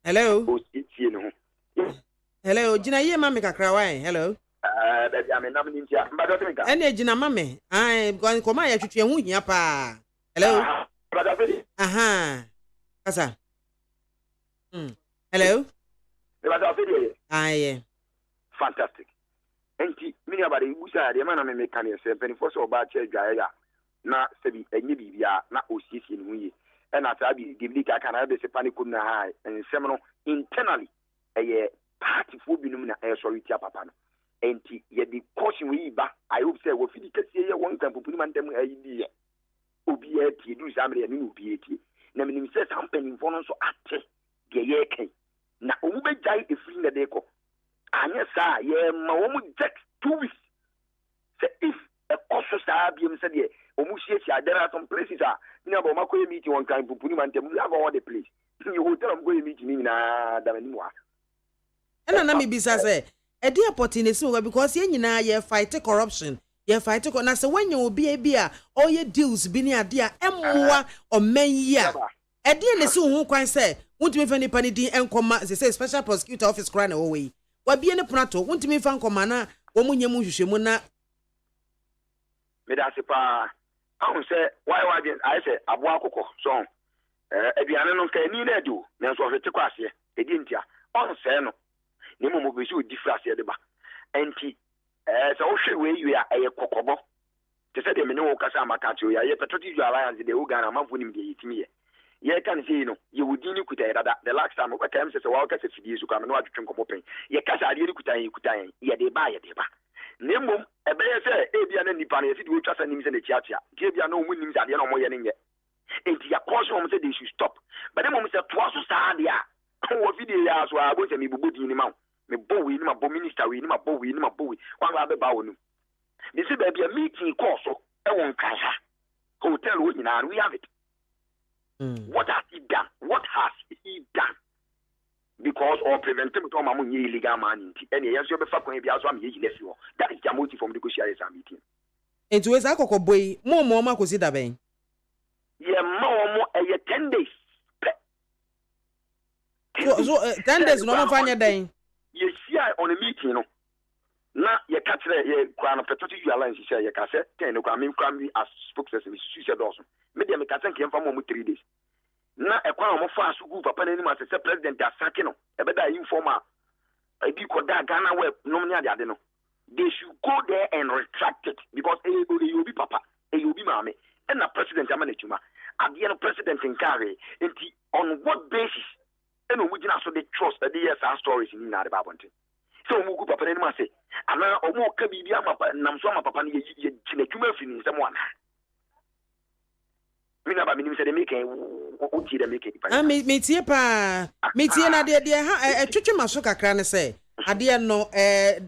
Hello. Hello, Jina ye mami kakrawai. Hello. I mean, I'm in here. But Ene Jina mami. I'm going to come here to you here pa. Hello. Aha. Kasa. Hello. Aye. Fantastic. Enti mini abade busa de man na me kan ye se penifo so ba che dwaaya na sebi enye bibia na osiesie ne huye e na ta bi diblika kan na be se panic na hai ensem no internally eye party fo binum na e sorry tia papa no enti ye di caution we ba I hope say wo fidi kase ye won kan popuni man dem ayi di ye obi e tie du samre ne obi e tie na minim se sam penifo no so ate de ye kan na omu be jai e free na de ko anya sa ye ma wo mu take 2 weeks say if a course sa biem say de omu hia there are some places ni aba ma ko meeting one kind pupuni man tem have all the place you hotel am go meeting na da mani wa ena na me bisa say e dey opportunity so because ye nyina ye fight corruption ye fight na say when you obi e bia all ye deals bi ni ade a emmoa o man yi a e dey ne se hu kwan say wontumi fa ni pani din enkoma say special prosecutor office kra na wo we wa bie ne prato wontumi fa nkoma na wo munye mu hwehwemu na me da se pa ahun say why I say abo akoko so aduane no kan ni na adu me so hwete kwa ase edi ntia on say no ni mo be so difference de ba enti so wo hwe we yu a eye kokobo te say de me ne wo kasa amaka ti o ya ye patriotic alliance de wo Ghana manfo nim de yitimi ye kan say no ye wudi ni kuta dada the last time we can say wa kasa fidie su kwa me no adwetwe nkomo pen ye kasa ade ni kuta ye de ba nemom ebeye se ebia na nipa na yefidi wo twasa nim se na chiatia die bia na omu nim se ade na omo ye ne nye enti ya cause omo se they should stop but dem omo se to aso sa ade a wo video ya so abo se me bubu din ni ma me bo we ni ma bo minister we ni ma bo we ni ma bo we kwa ba be ba wonu me se ba bia meeting call so e won kan ha hotel wo nyina we have it what has he done because or preventing to mamu nye illegal man any yes you be fa kon bia so am ye yile fi that is the motive from the negotiation meeting enti we sa kokoboi mo ma kosi da ben ye mo 10 days so 10 days no mo fanya den ye sia on a meeting no na ye katre ye kwa na petoti you alliance sia ye ka se 10 no kwa me kwa me as spokesperson me suicide also me dem me ka sen ke mfa mo 3 days na ekwa mo fa asu gu papa na ni ma se president asake no e be da informa e bi ko da Ghana web no me ade no they should go there and retract it because you be papa you be mama and na president amana chuma ade no president in carry enti on what basis and we gina so the trust that the yes our stories in na de babonte so mo gu papa na ni ma se ana o mo ka bibia papa nam so ma papa na ye china chuma fini nsem wana mina ba minim se de make o ti de make pa me tie pa me tie na de ha twetwe maso kakra ne se ade no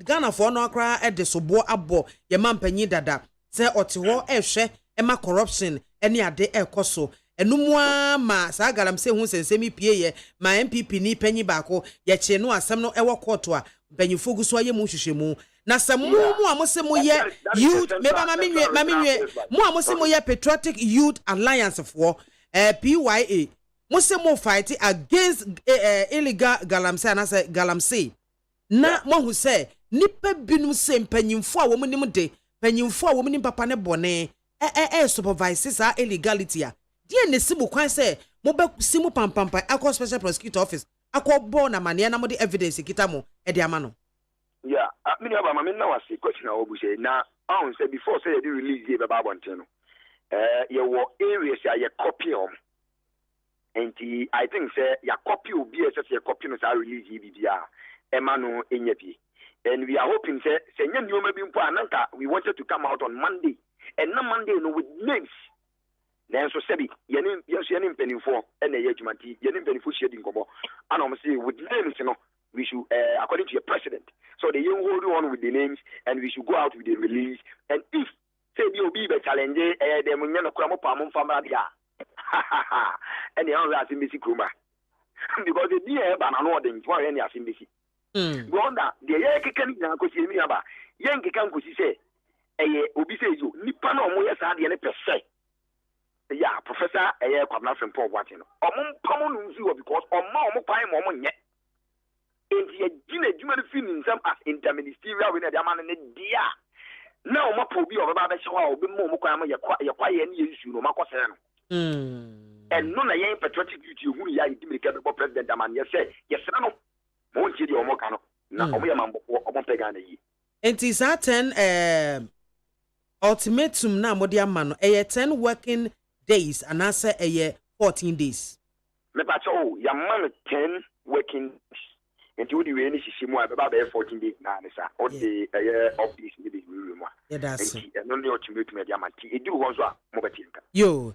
Ghana for no akra e de sobo abo ye mampanyi dada se ote ho ehwe e ma corruption ene ade ekoso enumwa ma sa galam se hu sensemi pie ye ma MPP ni panyi baako ye che no asem no e wo court a panyifo gu so aye mu hwehwemu na se mu amose mu ye youth meba maminwe mu amose mu ye patriotic youth alliance for PYA mose mu fight against illegal galamsey na se galamsey na mo hu se nipa binum se panyimfo a wo nim de panyimfo a wo nim papa ne bone supervise sa illegality a die ne simu kwan se mo be simu pampampa akọ special prosecutor office akọ bo na mane na mo de evidence kita mo e de ama no yeah me aba ma me na wase question obu say na on say before say they release the baba bonte no ye wo areas ya ye copy And I think say ya copy will be a copy no sa release BBA Emano Enyepi. And we are hoping say you may be we wanted to come out on Monday. And no Monday no with names. Then so sebi yenim penny for and a yejumati yenim penny for shading kobo. And I'm saying with names, we should according to your president. So the young hold on with the names and we should go out with the release. And if say you be challenge them when you come up among family. And the other as in Missy Kruma. Because the dear banana things for any as in Missy. Wonder the Yakan Yankosi Miaba, Yankee Kankosi say, Obise you, Nipano Moyasa, the per se. Yeah, Professor Air Kwabna from Paul Watino. Among common because or more pine yet. In the Gina feeling some as interministerial with a man in the dear. Now, my poor be of about the show, be more your quiet issue, no Macosano. And none of your patriotic duty who you are president, man, yes, yes, no, won't you or Mocano? No, we are Mambo or Montpegani. And is that 10 ultimatum now, Modia man, 10 working days and answer a year 14 days. Me pacho, your man 10 working days. And you do any shimo about 14 days now, or the year of this room. Yeah, that's it. And only ultimate media man. You do also Mobatinka. Yo.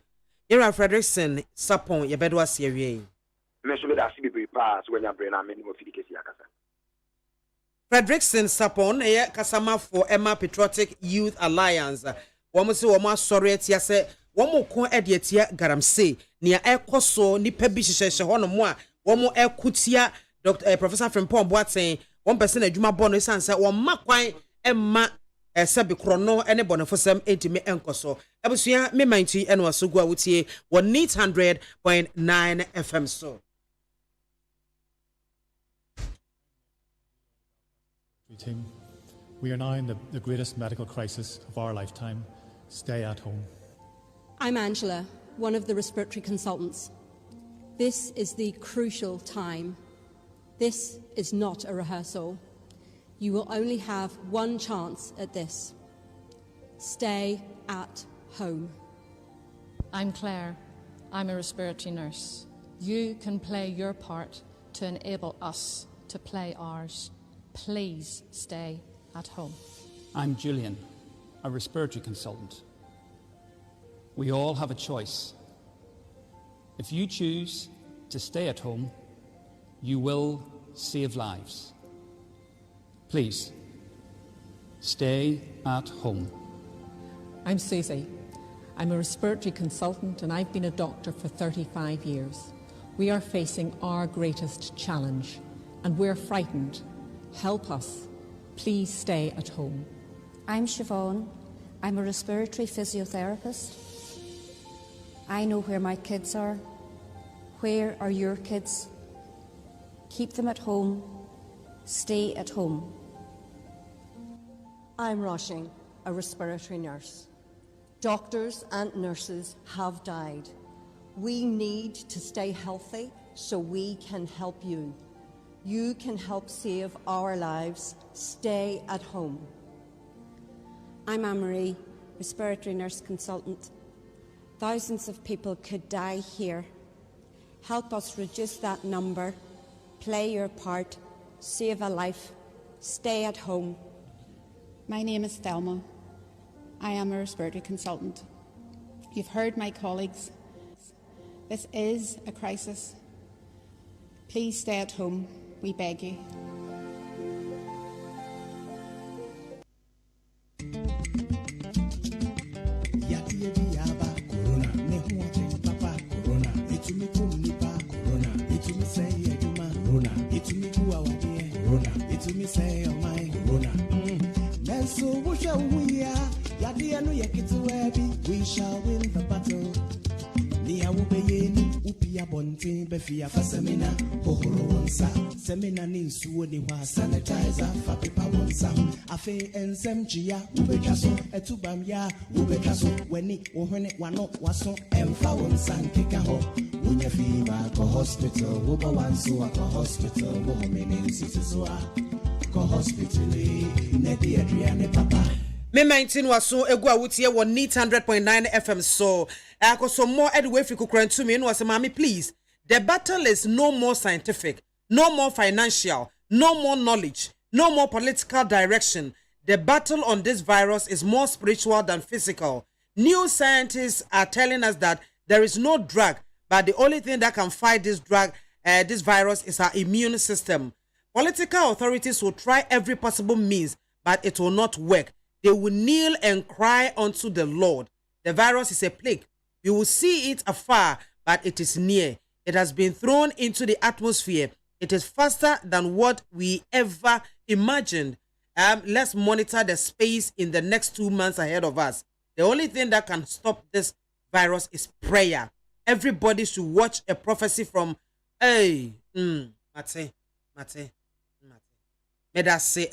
Ira Frederickson Sapon ye bedwa serie. Me so me da sibi pass when your brain am any more fidikesi akasa. Frederickson Sapon ye kasama for Emma Patriotic Youth Alliance. Womo se womo asore atia se womo ko ede atia garamse nia ekoso nipa bi hyehyehye ho no mo a womo ekutia Dr. Professor Frimpong Boateng one person adwuma bɔ no sansa wo makwan emma Sabi Krono ene bonafosam entime enkoso abusua me manti ene wasogu a wotie 100.9 FM so We are now in the greatest medical crisis of our lifetime. Stay at home. I'm Angela, one of the respiratory consultants. This is the crucial time. This is not a rehearsal. You will only have one chance at this. Stay at home. I'm Claire. I'm a respiratory nurse. You can play your part to enable us to play ours. Please stay at home. I'm Julian, a respiratory consultant. We all have a choice. If you choose to stay at home, you will save lives. Please, stay at home. I'm Susie. I'm a respiratory consultant and I've been a doctor for 35 years. We are facing our greatest challenge and we're frightened. Help us. Please stay at home. I'm Siobhan. I'm a respiratory physiotherapist. I know where my kids are. Where are your kids? Keep them at home. Stay at home. I'm Roshing, a respiratory nurse. Doctors and nurses have died. We need to stay healthy so we can help you. You can help save our lives. Stay at home. I'm Anne-Marie, respiratory nurse consultant. Thousands of people could die here. Help us reduce that number. Play your part. Save a life. Stay at home. My name is Thelma. I am a respiratory consultant. You've heard my colleagues. This is a crisis. Please stay at home, we beg you. We shall win the battle. Befia Fasamina, Pohoro Wonsa, Semina Ninsu, the sanitizer, Fapipa Wonsa, Afe and Semgia, Ubecaso, Etubamia, Ubecaso, when it one not was so, and Fawonsan Kikaho, Unya Fever, go hospital, Wubawansu, go hospital, woman in Sisua, go hospital, Nedi Adriane Papa. Me 19 was so egwa wutie 100.9 FM so akoso more edwe fi kukran to me no was mommy please The battle is no more scientific, no more financial, no more knowledge, no more political direction. The battle on this virus is more spiritual than physical. New scientists are telling us that there is no drug, but the only thing that can fight this virus is our immune system. Political authorities will try every possible means, but it will not work. They will kneel and cry unto the Lord. The virus is a plague. You will see it afar, but it is near. It has been thrown into the atmosphere. It is faster than what we ever imagined. Let's monitor the space in the next 2 months ahead of us. The only thing that can stop this virus is prayer. Everybody should watch a prophecy from Mate. Meda say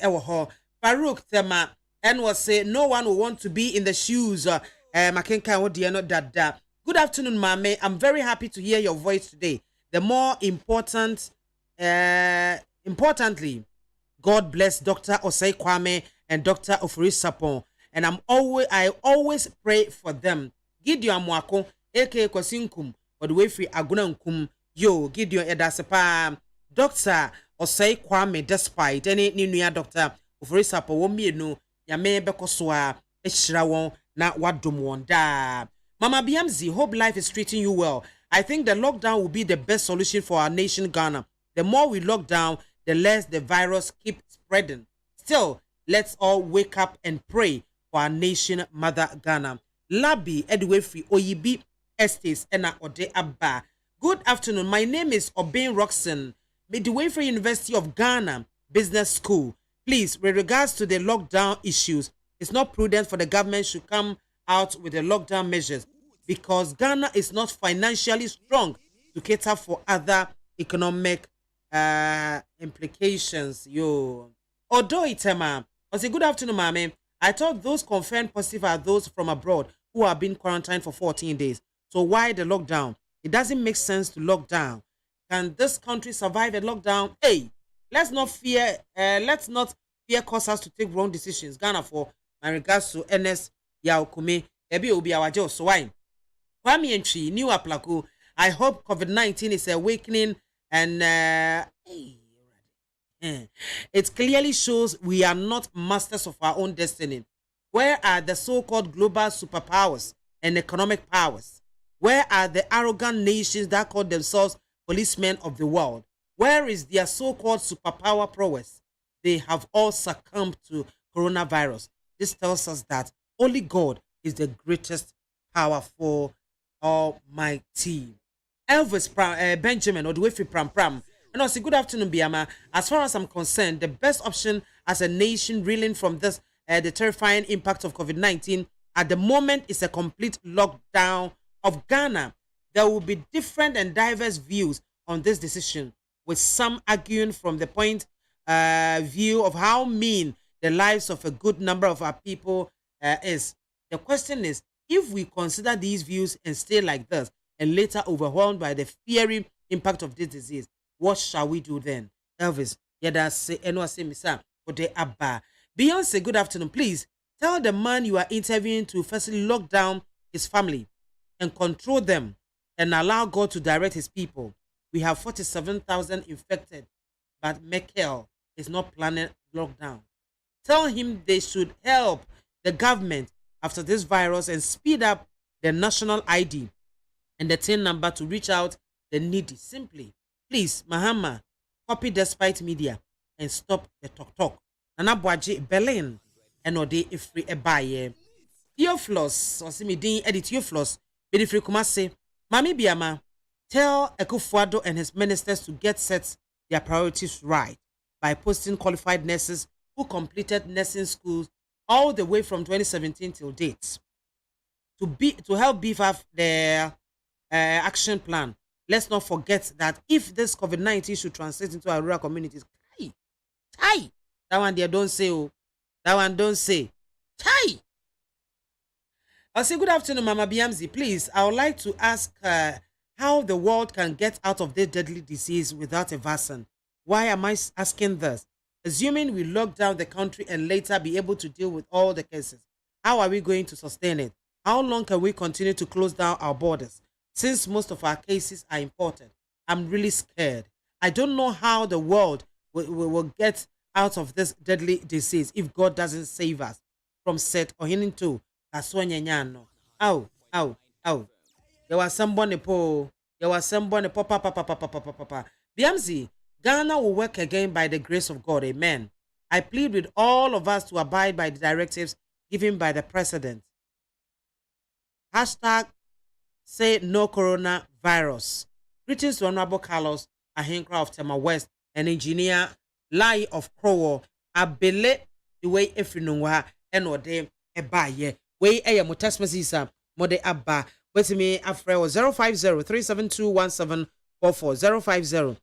Farouk Tema and was say no one will want to be in the shoes. Good afternoon, MAAME. I'm very happy to hear your voice today. The more importantly, God bless Dr. Osei Kwame and Dr. Ofori Sapon. And I always pray for them. Gideon Mwako, aka Kwasinkum, or the way free Agunankum, yo, Gideon Edasepa, Dr. Osei Kwame, despite any new Dr. Ofori Sapon, won't no, Yame Bekoswa, Eshrawon, na wadum wonda. Mama BMZ, hope life is treating you well. I think the lockdown will be the best solution for our nation, Ghana. The more we lock down, the less the virus keeps spreading. Still, let's all wake up and pray for our nation, Mother Ghana. Labi Edwefi Oyibi Estates Ena Ode Abba. Good afternoon. My name is Oben Roxon, Midwayfree University of Ghana Business School. Please, with regards to the lockdown issues, it's not prudent for the government to come out with the lockdown measures because Ghana is not financially strong to cater for other economic implications. Although Itema, I say good afternoon, MAAME. I thought those confirmed positive are those from abroad who are being quarantined for 14 days. So why the lockdown? It doesn't make sense to lock down. Can this country survive a lockdown? Hey, let's not fear cause us to take wrong decisions. Ghana, for my regards to NS Yaokumi, Ebi Obi Awajo Swine. Kwame Entry, New Aplaku. I hope COVID-19 is awakening and it clearly shows we are not masters of our own destiny. Where are the so-called global superpowers and economic powers? Where are the arrogant nations that call themselves policemen of the world? Where is their so-called superpower prowess? They have all succumbed to coronavirus. This tells us that only God is the greatest powerful almighty. Elvis Benjamin Oduwefi Pram. And also, good afternoon, BIAMAH. As far as I'm concerned, the best option as a nation reeling from this the terrifying impact of COVID-19 at the moment is a complete lockdown of Ghana. There will be different and diverse views on this decision, with some arguing from the point view of how mean the lives of a good number of our people is. The question is, if we consider these views and stay like this and later overwhelmed by the fiery impact of this disease, what shall we do then? Elvis, Beyonce, good afternoon. Please tell the man you are interviewing to firstly lock down his family and control them and allow God to direct his people. We have 47,000 infected, but Merkel is not planning lockdown. Tell him they should help the government after this virus and speed up the national ID and the TIN number to reach out the needy. Simply, please, Mahama, copy despite media and stop the talk. Nana Boaji Berlin and Ode Ifri Ebaye. Theophilus, or Simidin edit Theophilus, Bedifri Kumase, Mami BIAMAH, tell AkwaFo and his ministers to get set their priorities right by posting qualified nurses who completed nursing schools all the way from 2017 till date. To help beef up their action plan. Let's not forget that if this COVID-19 should translate into our rural communities, that one they don't say, that one don't say. I'll say good afternoon, Mama BMZ. Please, I would like to ask how the world can get out of this deadly disease without a vaccine. Why am I asking this? Assuming we lock down the country and later be able to deal with all the cases, how are we going to sustain it? How long can we continue to close down our borders since most of our cases are imported? I'm really scared. I don't know how the world will get out of this deadly disease if God doesn't save us from set or into kasonyanyano. Ow. There was somebody papa. BMZ, Ghana will work again by the grace of God. Amen. I plead with all of us to abide by the directives given by the president. Hashtag say no coronavirus. Greetings to Honorable Carlos Ahinkra of Tema West and Engineer Lai of Crow. Abele the way Efrinunwa and or them a buy. Way a motasmasisa mode abba. With me afre 050-372-1744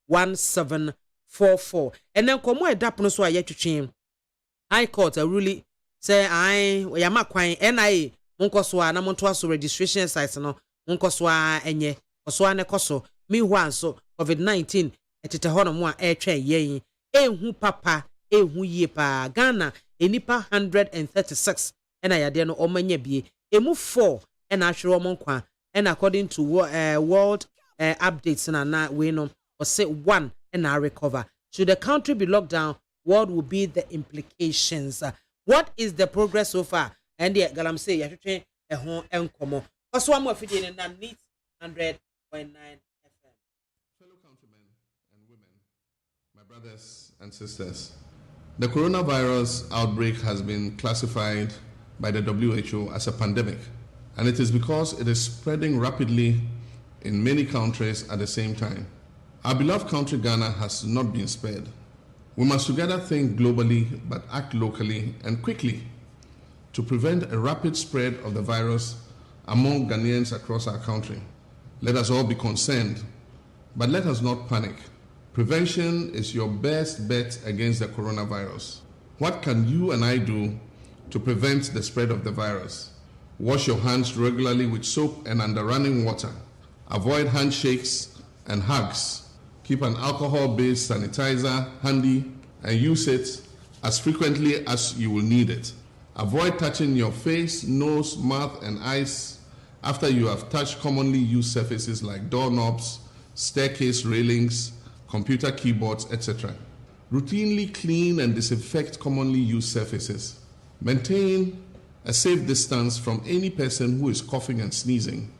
050-372-1744. And then come more dap no so yet to change. I court a really say I yama kwine NIA Munkoswa na montoaso registration sites no Munkoswa enye oswa ne koso mi wan so COVID-19 etete hono mo a etwe yen ehu papa ehu yie pa Ghana enipa 136 ena yade no omanya bie emu 4 ena ahwere omonkwa and according to world updates na we no or say 1 ena recover. Should the country be locked down, what will be the implications? What is the progress so far? And the galam say you train a home encomo. Also, I'm of it in a neat 100.9 FM. Fellow countrymen and women, my brothers and sisters, the coronavirus outbreak has been classified by the WHO as a pandemic, and it is because it is spreading rapidly in many countries at the same time. Our beloved country Ghana has not been spared. We must together think globally but act locally and quickly to prevent a rapid spread of the virus among Ghanaians across our country. Let us all be concerned, but let us not panic. Prevention is your best bet against the coronavirus. What can you and I do to prevent the spread of the virus? Wash your hands regularly with soap and under running water. Avoid handshakes and hugs. Keep an alcohol-based sanitizer handy and use it as frequently as you will need it. Avoid touching your face, nose, mouth, and eyes after you have touched commonly used surfaces like doorknobs, staircase railings, computer keyboards, etc. Routinely clean and disinfect commonly used surfaces. Maintain a safe distance from any person who is coughing and sneezing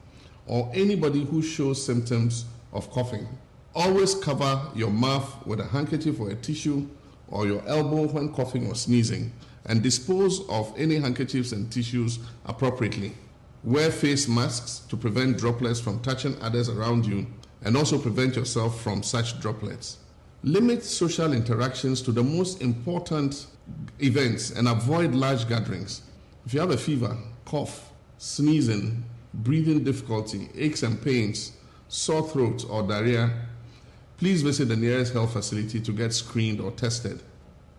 or anybody who shows symptoms of coughing. Always cover your mouth with a handkerchief or a tissue or your elbow when coughing or sneezing, and dispose of any handkerchiefs and tissues appropriately. Wear face masks to prevent droplets from touching others around you and also prevent yourself from such droplets. Limit social interactions to the most important events and avoid large gatherings. If you have a fever, cough, sneezing, breathing difficulty, aches and pains, sore throat or diarrhea, please visit the nearest health facility to get screened or tested.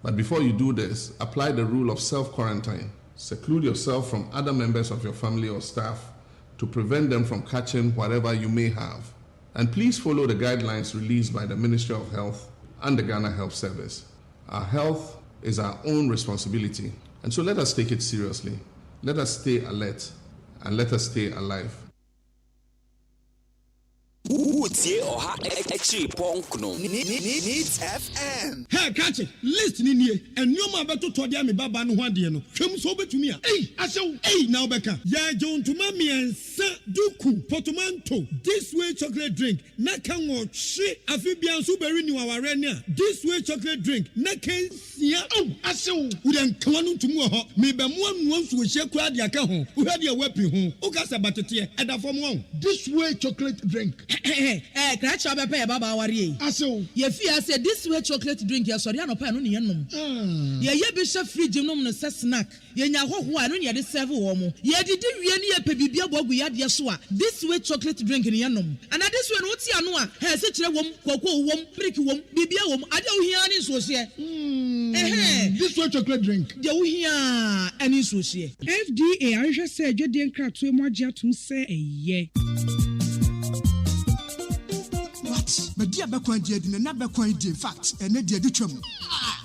But before you do this, apply the rule of self-quarantine. Seclude yourself from other members of your family or staff to prevent them from catching whatever you may have. And please follow the guidelines released by the Ministry of Health and the Ghana Health Service. Our health is our own responsibility, and so let us take it seriously. Let us stay alert, and let us stay alive. Needs FM. Hey, catch it. Listen in here. And you ma beto to dia me baba no hwade no. Twem so betumi a. Hey, now Becca. Ya John to mami ensa duku portmanteau. This way chocolate drink. Na kan wo hwe afibian so beri ni waware ni a. This way chocolate drink. Na kan sia. Asew. Wo den kan no tumu ho. Me be mo anu nso wo hye kwa dia ka ho. Wo hwade a wapi ho. O ka sa batete e da fom won. This way chocolate drink. Crash up a pair, Baba Wari. Aso, ye fear said this way chocolate drink, your Soriano pan on yenum. Ye bishop free genome no snack. Ye yaho who I don't yet serve woman. Ye did really a pebibia bog we had yasua. This way chocolate drink in yenum. And at this one, what's Yanua? Has such a woman, cocoa woman, prick woman, bibia woman. I don't hear any social. This way chocolate drink. You hear any social. FDA, I just said you didn't crack to more to say a ye. But dear Bakwan did in another coin, in fact, and a dear Duchum.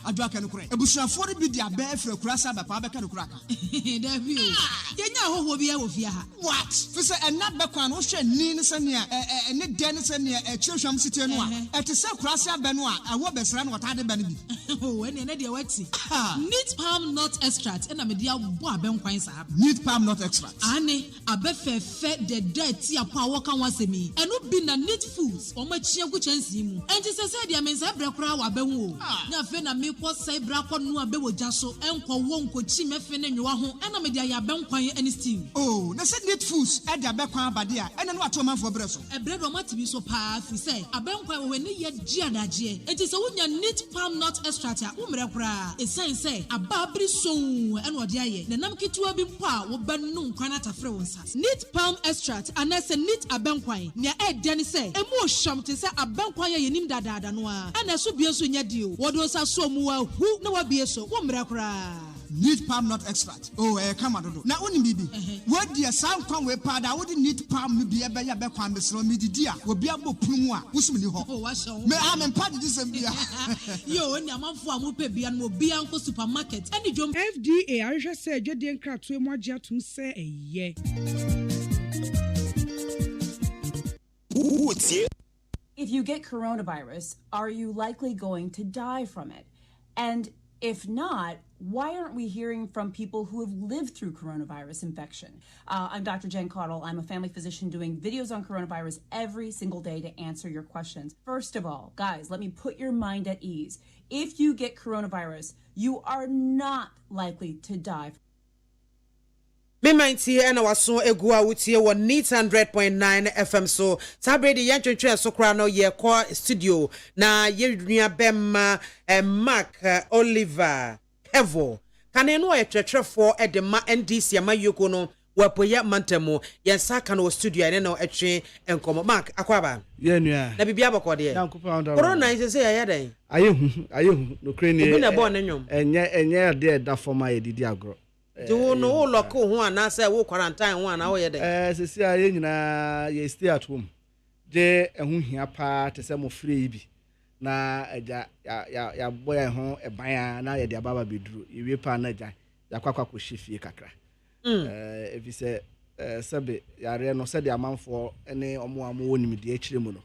I do can cry. A bush for be the bear for a crassa by Pabacano cracker. There you Nya ho bi e wo fia ha. What? Fi say enna bekwan wo hwe ni ne se ne ene de ne se ne chirhwam city no a. Ete se kurase abenu a awo besra no wota de ba ne bi. Oh, ene ne de wati. Neat palm nut extract na me dia bo abenkwan sa. Neat palm nut extract. Ane abefefe de dirty apa wo kan wasemi. Eno bi na neat foods o ma chia ku chansi mu. Enti se dia me nsa bra kura wa benwo. Na fe na me ko sai bra ko no abewo jaso enko wo nko chi me fe ne nwa ho. Ena me dia ya benkwan any stew. Oh, na say neat foods e dia bekwan abade a ena no ato man for bre so. E bre do mati bi so pa fi say abenkwan we ne ye gi adaje. Enti se wonya neat palm nut extract a umre kura. E say ababri so ena odi aye. Na nam kitua bi mpo a wo banu nkwan atafre won sa. Neat palm extract anase neat abenkwan. Nia e de ne say emu ohwam te say abenkwan ye nim dadaada no a. Ana so bie so nya dio. Wodo sa so mu a hu na wa bie so wo mre kura. Neat palm nut extract. Oh, come on. Na oni bibi. What dia san kwan we pa da wodi neat palm no bi e be ya be kwan besro mi didi a obi abo punu a wosum ni ho. Oh, wa so. Me am pa didi sem bia. Yo, oni amanfo a mo pe bia no obi anko supermarket. Any jom FDA ahwehwe se adwede nkrato emu agye atum se eye. If you get coronavirus, are you likely going to die from it? And if not, why aren't we hearing from people who have lived through coronavirus infection? I'm Dr. Jen Cottle. I'm a family physician doing videos on coronavirus every single day to answer your questions. First of all, guys, let me put your mind at ease. If you get coronavirus, you are not likely to die. Me mighty and waso egu a wutie wo neat 100.9 FM so sabredi yantwetwe so kra no ye ko studio na ye nua bemma Mark Oliver Evo kane no ye twetwefo e de ma NDC ma yoko no wapoya mantamo ye saka no studio ene no etwe enkomo Mark akwaba ye nua na bibia bokode corona is say ya den ayehu no kreni obi na bo ne nwom enye de da forma ye didi agro do no lock ho ana say wo quarantine ho ana wo ye den sisi aye nyina ye stay at home je ehu hia pa te se mo free bi na eja ya boy ho eban na ye de ababa beduru iwe pa na eja ya kwakwa ko shifie kakra efi se sebe yare no se de amanfo ene omo amo wonim de akire mu no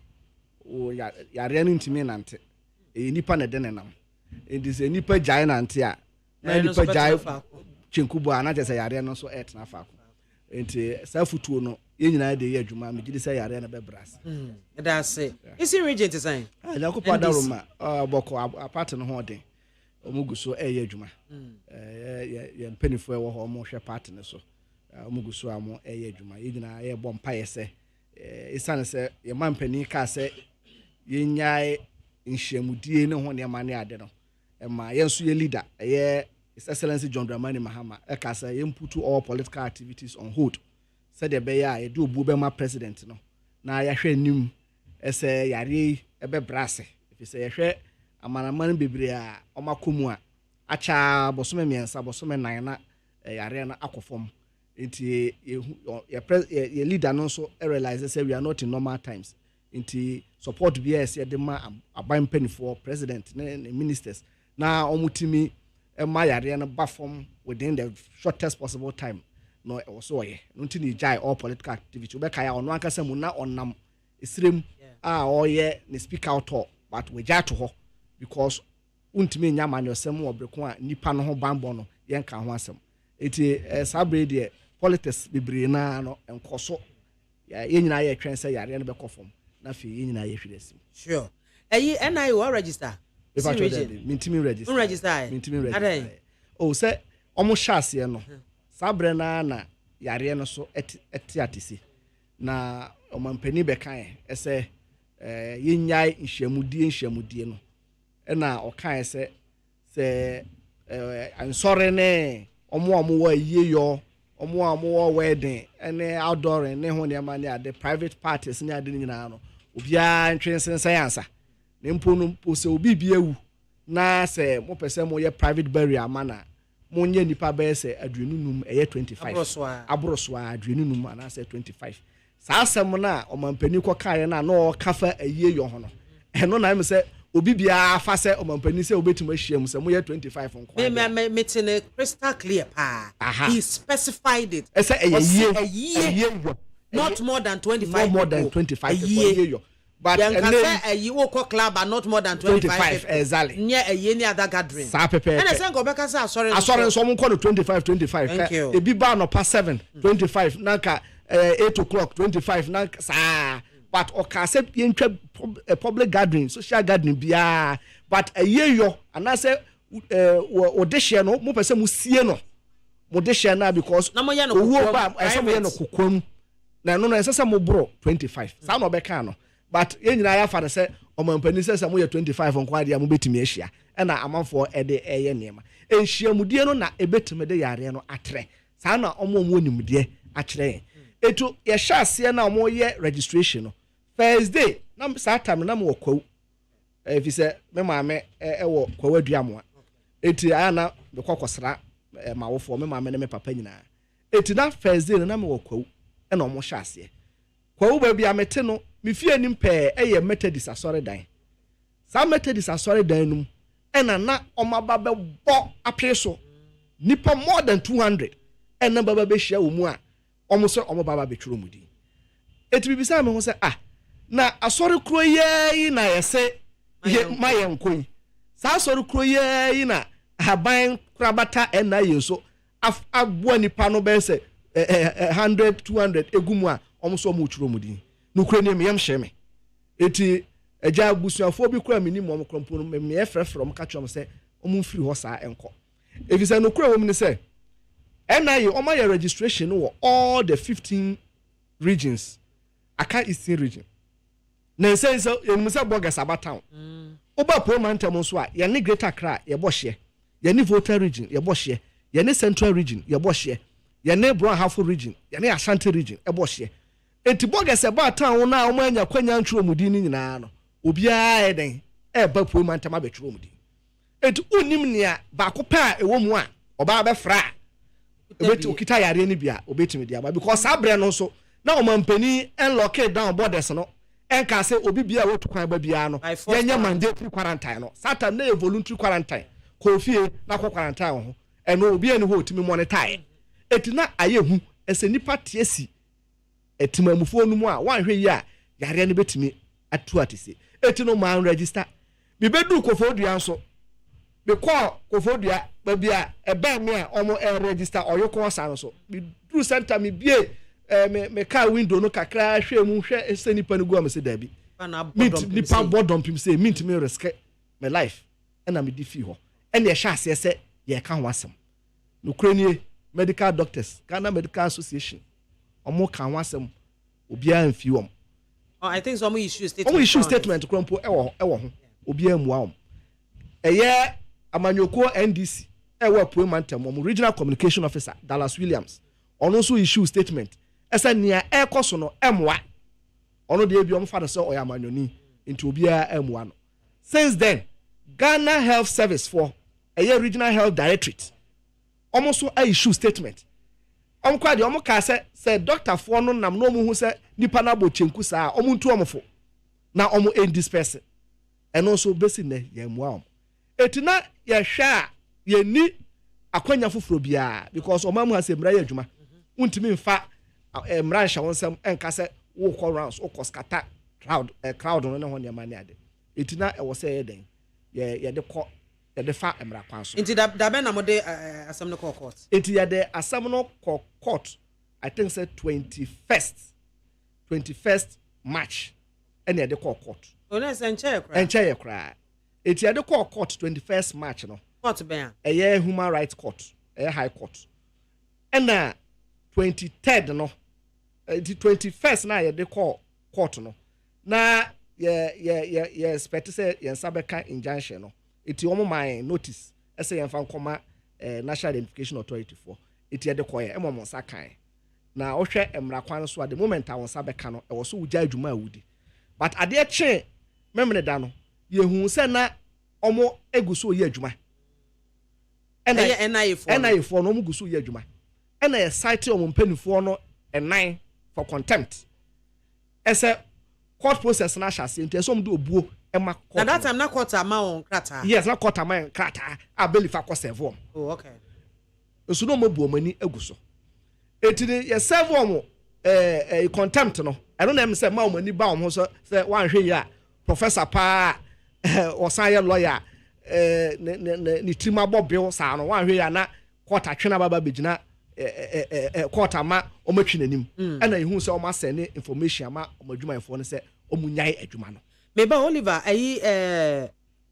o yare no ntimi nante nipa na de nenam enti se nipa jai nante a na nipa jai chenkubo ana je se yare no so etna fa ko enti sa futuo no ye nyina de ye adwuma me gidi se yare na be bras da se isi regent sign ya ko pada roma boko apart no ho den omugu so ye adwuma ye mpanifo e wo ho mo hwe part ne so omugu so amo ye adwuma ye nyina ye bom paye se isane se ye mampani ka se ye nyae nhyiamudie ne ho ne ma ne ade no ma ye nso ye leader ye His Excellency John Dramani Mahama ekasa ye put all political activities on hold said the beya ye do obubema president no na ya hwe nim ese yare ebe brase if say ye hwe amanaman bebre a omakomu a acha bosome miensa bosome nan na yare na akofom enti ye leader no so realize say we are not in normal times enti support BS ye de ma aban penifo president ne ministers na omutimi ma yare na bafom within the shortest possible time no also ye no ntini jai all political activity we kaya ono ankasa mu na onam esrem a oye ne speak out but we ja to ho because untimi nya manyosem obreko a nipa no ho bambo no ye nka ho asem eti sabre de politics bibre na no enkoso ye nyina ye twen se yare no be kofom na fi ye nyina ye hweresim sure NIO will register Mintimi register. Mintimi register. Oh, say almost chassis no. Sabrena na yare no so eti atisi. Na omampani bekan ese yenyai nhyiamudie no. Na okan se ansore ne omo wo yeyo omo wo wedding ene outdoor ne ho ne ma ne ade private parties ne ade nyina no. Obia ntwensen sayansa. Nempo no pose obi biewu na se mo pese mo ye private burial mana mo nye nipa be se adwenunum eye 25 abroswa adwenunum ana se 25 sa asem na omampani ko kae na no kafa aye yo ho no eno na me se obi bia fa se omampani se obetima hyiam se moye 25 nko me crystal clear pa he specified it ese ye not more than 25 no more than 25 ye but you will club are not more than 25 exactly near any other gathering sa pepe and I say go back say sorry so mo ko 25 e bi ba no pa 7 25 nanka 8 o'clock 25 nanka sa but oka say yentwa public gathering social gathering bia but ayeyo and say o de hye no mo pese mo sie no mo de hye na because na mo ye no kokwam na no ese mo bro 25 sa no be kan no but yenyina ya fa say omampani say mo ye 25 nko ade mo betimi ahia na amanfo ede eye nema enhyiamudie no na ebetime de yare no atre sa na omo nimdie akere etu ye hyase na omo ye registration no Thursday na sa time na mo kwaw if say me maame wo kwaw aduamoa eti aya na me kokosra mawofo me maame ne me papa nyina eti na Thursday na me wo kwaw na omo hyase kwaw ba bia mete no me fie nim pe eye Methodist asore dan sa Methodist asore dan num na omaba be bo apreso nipa more than 200 na baba be hia wo mu a omo so omo baba be tworo mudi eti bibisa me ho se na asore kro ye na yese mayen koyi sa asore kro ye na haban krabata na yeso abua nipa no be se 100 200 egumu a omo so omo tworo mudi no kro ne me yam hye me eti eja busuafo bi kra mini mo krompo no me efrefrom ka twom se omo firi ho sa enko efisa no kra wo me se NIA omo your registration no all the 15 regions aka Eastern region na say so enu se bogus abatown oba promantem so a ye ne Greater Accra ye bohye ye ne Volta region ye bohye ye ne Central region ye bohye ye ne Brown Half region ye ne Ashanti region e bohye enti bogus abatown na omo anya kwanya ntwo mudi ni nyina no obia eden e ba promantem abetwo mudi enti unim nia ba ko pa ewo mu a oba be fra obeti okita yare ni bia obetimi dia ba because abre no so na omampani lock down borders no enka say obi bia wotu kwan ba bia no yenye mandatory quarantine no satan na voluntary quarantine ko fie na ko quarantine ho eno obi eni ho otimi monitor etina ayehu ese nipa tiesi etimamufo no mu a wanhwe yi a yare no betimi atu atise etino man register me bedu kofodua nso be call kofodua ba bia ebe me a omo register oyoko san so be do center me bie me car window no kakra hwe mu hwe ese nipa no go am se dabi meet nipa bodom pim say meet me risk my life na me di fi ho ene ye hya ase se ye ka ho asem no kranie medical doctors Ghana Medical Association omo ka ho asem obi an fi wom I think some issue statement krompo ewo ho obi an mu am eye amanyoko NDC ewo promantem mo regional communication officer Dallas Williams ono so issue statement esa nia ekoso no emwa ono de bi omfa so oyamanyoni into obia emwa no since then Ghana Health Service for a regional health directorate almost a issue statement omkwa de omka say doctor for no nam no mu hu say nipa na bochenku saa omuntu omfo na omo end this person and also besi ne yemwa etina ye hwa ye ni akwanya foforo bia because omamu ase mra ye adwuma untimi mfa mra hya wonsam enka se wo call rounds wo koskata crowd no ne ho ne mane ade etina e wo say ye den ye de ko ye de fa mra kwan so enti da be na mo de asam no court enti ye de asam no court I think say 21st March and ye de court ona se enche ye kra enti ye de court 21st March no court be a ye human rights court high court and 23rd no the 21st na ye de court no na ye expect say ye sabeka injunction no iti omo my notice say ye fan koma National Identification Authority for iti ye de koye emomo sakan na ohwe emra kwan so at the moment awon sabeka no e wo so uja adwuma awudi but ade che memne da no ye hu se na omo eguso ye adwuma NIA for no omo guso ye adwuma ena ye cite omo mpanifo no enan for contempt ese court process na hyase nti so do obuo ema court. Na that time na court ama on krata. Yes, na court ama krata a belifa ko serve om. Oh, okay. So no mabu omani aguso. Etini ye serve om contempt no. I don't know say ma omani ba om so say wan hwe ya professor pa osan ye lawyer ni trima bobil sa no wan hwe ya na court atwena baba begina court ama omatwi nanim ana ihu se o send information ama omadwuma info no se omunyai adwuma no. Meba Oliver ayi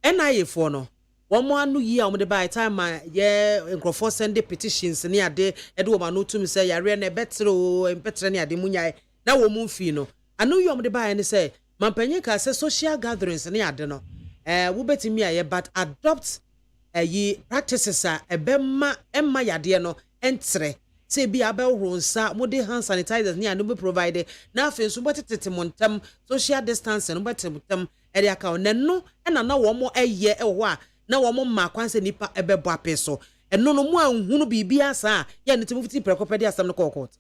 NIA for no one anu yi a de by time ye nkrofo send petitions ne ade e de wo ma no tumi say yare na betro empetre ne ade munyai na wo mu mfi no anu yi de by ne say mampanye ka say social gatherings ne ade no wo betimi aye but adopt ayi practices a ebema emma yade no entre say bi abelro nsa mo de hand sanitizers ne anu be provide na afi so betete montam social distancing no betem ere aka na no na wo mo eye ho a na wo mo ma kwanse nipa ebebo apeso eno no mo anhunu bibia sa ya ne timufuti prekopedi asam no court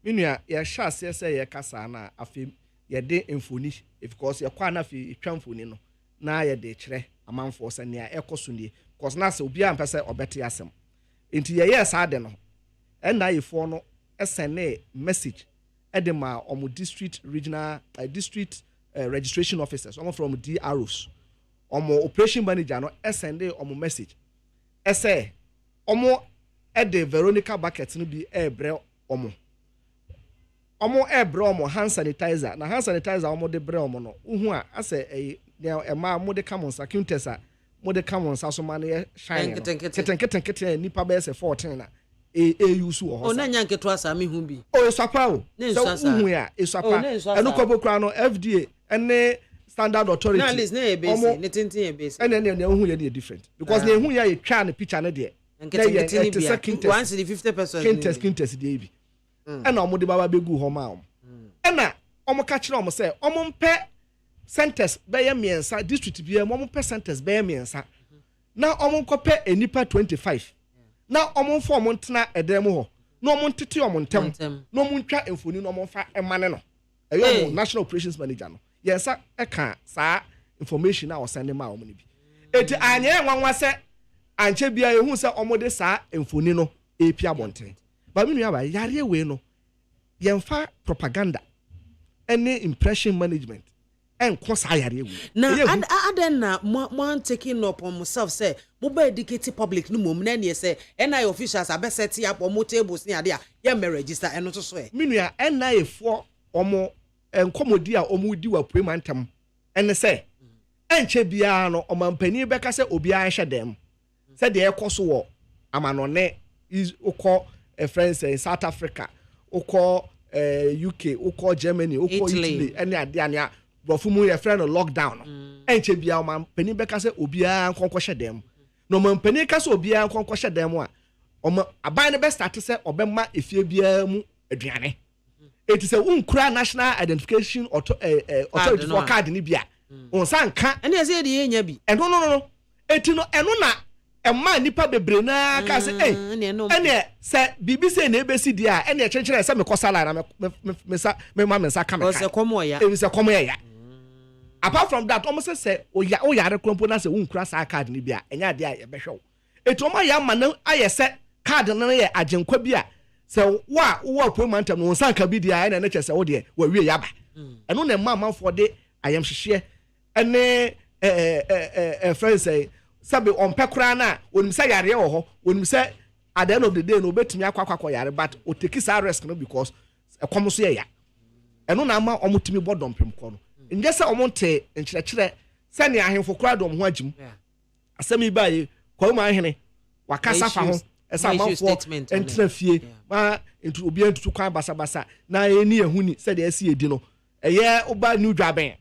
minua ya sha se ye kasa na afi ye de infoni because ye kwa na afi twamfoni no na ye de kire amanfo se ne ekoso nie because na se obi ampa se obete asem enti ye sa de no na ye fo no send message edema omo district regional district registration officers omo from DROs omo operation manager no send omo message say omo ede Veronica bucket no bi ebre omo ebre omo hand sanitizer na hand sanitizer omo de bre omo no uhu a ase ma mo de kamonsa quintessa mo de kamonsa so ma na shine keten nipa be se 14 na use wo ho ona nyanke to asa me hu bi eswapa o so uhu ya eswapa eno kwabokra no FDA ene standard authority na list na ebesi ne tintin ebesi ene uhu ya dey different because na ehu ya ye twa na picture na dey nketen bia once the 50% quintess dey bi ena omo de baba begu ho ma ena omo ka kire omo say omo mpe centers be ye miensa district bia omo mpe centers be ye miensa na omo kope enipa 25 na omo fo omo ntena edem ho na omo ntete omo ntem na omo ntwa enfoni na omo fa emane no eyo national operations manager no yensa eka saa information na o send ma omo ni bi eti anye nwanwa se anche bia ehu se omo de saa enfoni no epia bonten ba mi nua ba yare we no yenfa propaganda any impression management en kosa yare we na aden na mo taking up on myself say mo ba educate public no mom na ne say NI officials abeseti up on tables ni ade a ye me register eno to so e mi nua NI fo omo enkomodi a omo di wa premantam ene say enche bia no omampani be ka say obi an hwe dem say de ekoso wo amanone is ukọ friends in South Africa ukọ UK ukọ Germany ukọ Italy ene ade ania bofu mu ye friend lockdown enche bia omampani be ka say obi an konkọ hwe dem no omampani ka say obi an konkọ hwe dem a oma aban ne be start say obema efie bia mu aduane it is a unkura national identification authority for card ni bia on sanka ene say de yenya bi no etino eno na emma nipa bebre na ka say ene say bibi say na ebesi dia ene chenchere say me kosala na me mensa kamera say komo ya e say komo ya apart from that almost say o yare krompo na say unkura sa card ni bia enya dia ye behwe eto ma ya ma na aye say card na ye agenkwa bia so wa promantam no sanka bi dia na che se wo de wa wie yaba eno na ma for de ayam hihye ene friends say sabe on pekura na onim say yare wo ho onim say at the end of the day no betumi akwa yare but o take sa risk no because ekom so ya eno na ma omutumi bodom pem ko no nje se omonte nkyerɛkyerɛ sɛ ne ahemfo kura dom ho agim asɛmi bae kwa ma ahene wakasa fa ho esa manfo entra fie ma entu obi entu kwan basa na eni ehuni se de esi edi no eye oba new dwaben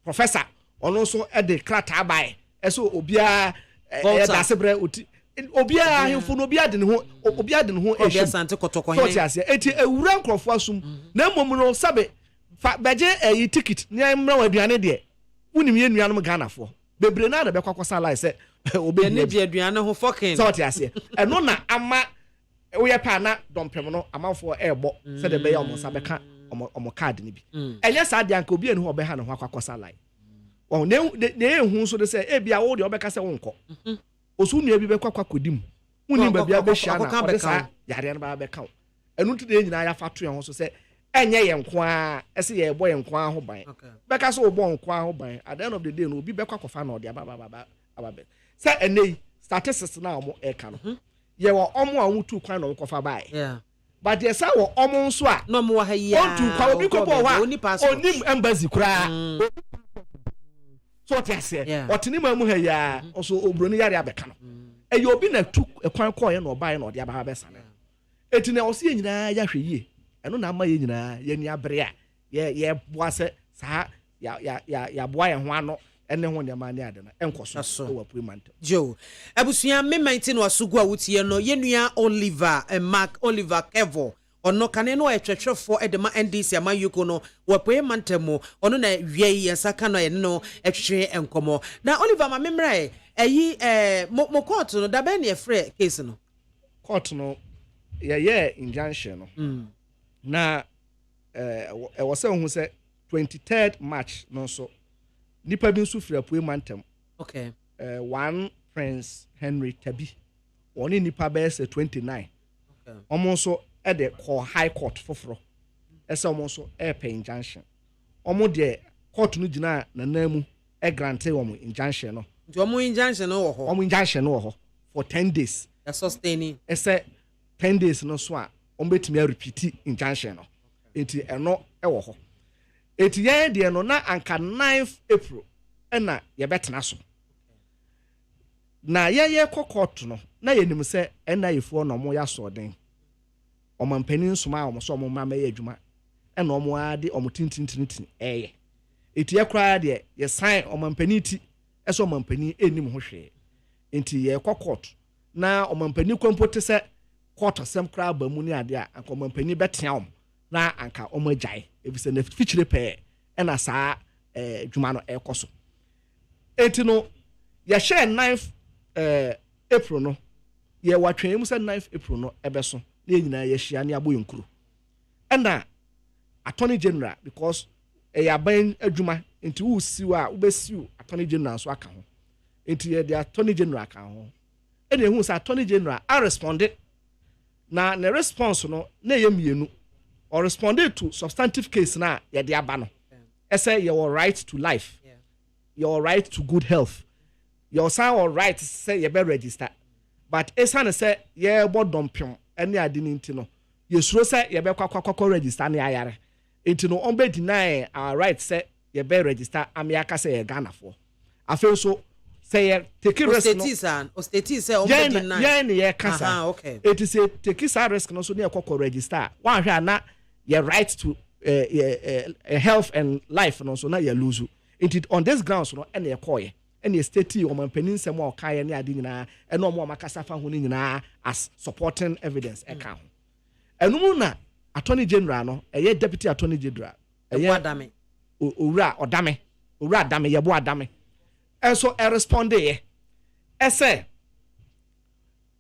professor ono so e de krata bae eso obi a da sebre oti obi a ahemfo no obi ade ne ho obi asante kotokon so ase eti ewura nkrofo asum na mmom no sabe fa beje eyi ticket ne mra waduane de wunim ye nuanom Ghana-fo bebre na da be kwakwasa lai se obi ne bi aduane ho fucking so ase eno na ama we pa na dompem no amanfo ebo se de be ya omonsa beka omo card ni bi enye sa de anka obi enu ho be ha no ho akwakosa lai o ne ehu so de say e bia wo de obeka say wonko osu nua bi be kwakwakodim woni ba bia be hia na o de sa yare na ba be ka enu ntu de nyina ya fato ye ho so say enye ye nko a ese ye bo ye nko a ho ban beka so bo nko a ho ban at the end of the day no obi be kwakofa na o de aba be say enei statistics na omo e ka no ye wo omo a wutu kwan na nkofa bai but yes I wo omo nso a no mo ha ya on tu kwa obi ko bo wa onim embassy kura so tiase otini ma mu ha ya also obroni yare abeka no e ye obi na tu kwan ko ye na obaye na ode aba ha besa na etine o se nyina ya hwe yie eno na ama ye nyina ye ni abre a ye boa se sa ya boa ye ho ano ene ho ne ma ne ade na enkoso o appointment jo abusua me maintain wasugu a wutie no ye nua Oliver Mark Oliver Kevo ono kane no etwetwefo edema NDC amayuko no appointment mo ono na wie yensaka no ye no etwetwe enkomo na Oliver ma memra eyi mo court no da be ne free case no court no ye injunction no na e was say hu say 23rd March no so nipa bi nso free appointment okay one Prince Henry Tabi oni nipa be say 29 okay omo so e de call high court foforo ese omo so e pay injunction omo de court no gina na namu e grante omo injunction no nti omo injunction no wo ho omo injunction no wo ho for 10 days that's sustaining ese 10 days no so a omo betimi repeat injunction no enti eno e wo ho eti ye de no na anka 9th April ena ye betena so na ye court no na ye nim se ena yefo no mo ya so den omampanin soma omo so omo mama ye adwuma ena omo ade omo tintintintin eye eti ye kra de ye sign omampanin ti eso omampanin enim ho hwe enti ye court na omampanin kwampote se court asem kra ba mu ni ade a anka omampanin betea omo na anka omo agyae ebise na fichire pe ena saa dwuma no ekoso enti no ye share 9th April no ye watwen mu se 9th April no ebeso na nyina ye hia ne aboyonkuru ena attorney general because ya ban adwuma enti wo siwa wo besiu attorney general so aka ho enti ye the attorney general aka ho ena ehu se attorney general a responded na the response no na ye mienu or responded to substantive case na ye de aba no say your right to life your right to good health your son or right say you be register but esan say ye bodom pim ene ade ni nti no ye suro say ye be kwakwa register na ayare enti no on be deny our right say ye be register amiaka say ye Ghana for afi so say ye take risk no ostati say on be deny ye ne ye kasa okay it is a take risk no so na kwakwa register wan hwe na your right to health and life no so na you lose it on this grounds no ene ekoye ene state o mampanin sem o kaye ne ade nyina ene o makasa fa ho nyina as supporting evidence e ka ho enum na attorney general no eye deputy attorney general eye adame owura adame ye bo adame enso e respond ye say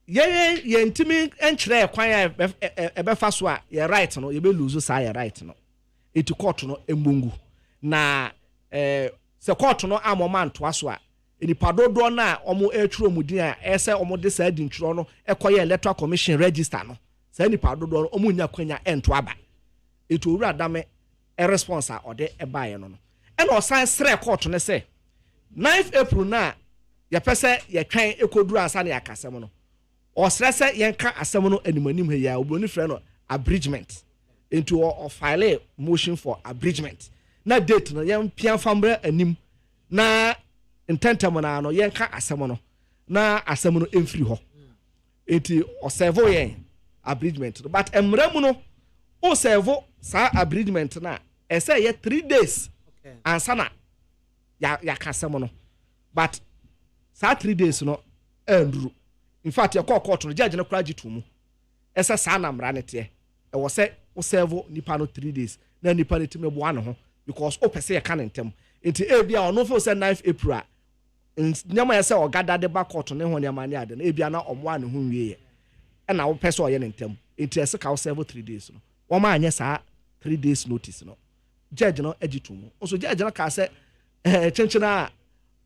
ye ntimi enkyere kwan e be fa so a ye right no ye be lose sa ye right no eti court no embungu na se court no amoma ntoa so a enipa dodo na omo etwuro mudin a ese omo de sa di ntwuro no ekoye electoral commission register no sa enipa dodo omo nya kwanya ento aba eti owura adame e response a ode e baaye no e na osan sre court no se 9th April na ye pese ye twen ekoduru asa na yakasem no o sre se yenka asem no animanim he ya obroni frɛ no abridgment into or file motion for abridgment na date no yen pia fambre anim na intentam na no yenka asem no na asem no emfiri ho enti o serve yen abridgment but emramu no o serve sa abridgment na e say ye 3 days ansa na ya kasem no but sa 3 days no enduru in fact ya court no judge no kura gitumu esa sa na mra ne te e wo say o serve nipa no 3 days na nipa ne time bo ano ho because o pese ya kan ntem enti e bia ono fo say 9th April nyama ya say o gada de ba court ne ho ne amane ade na e bia na omo ane ho wie e na wo pese o ye ne ntem enti ese ka o serve 3 days no wo ma anye sa 3 days notice no judge no ejitum also judge no ka say chenchena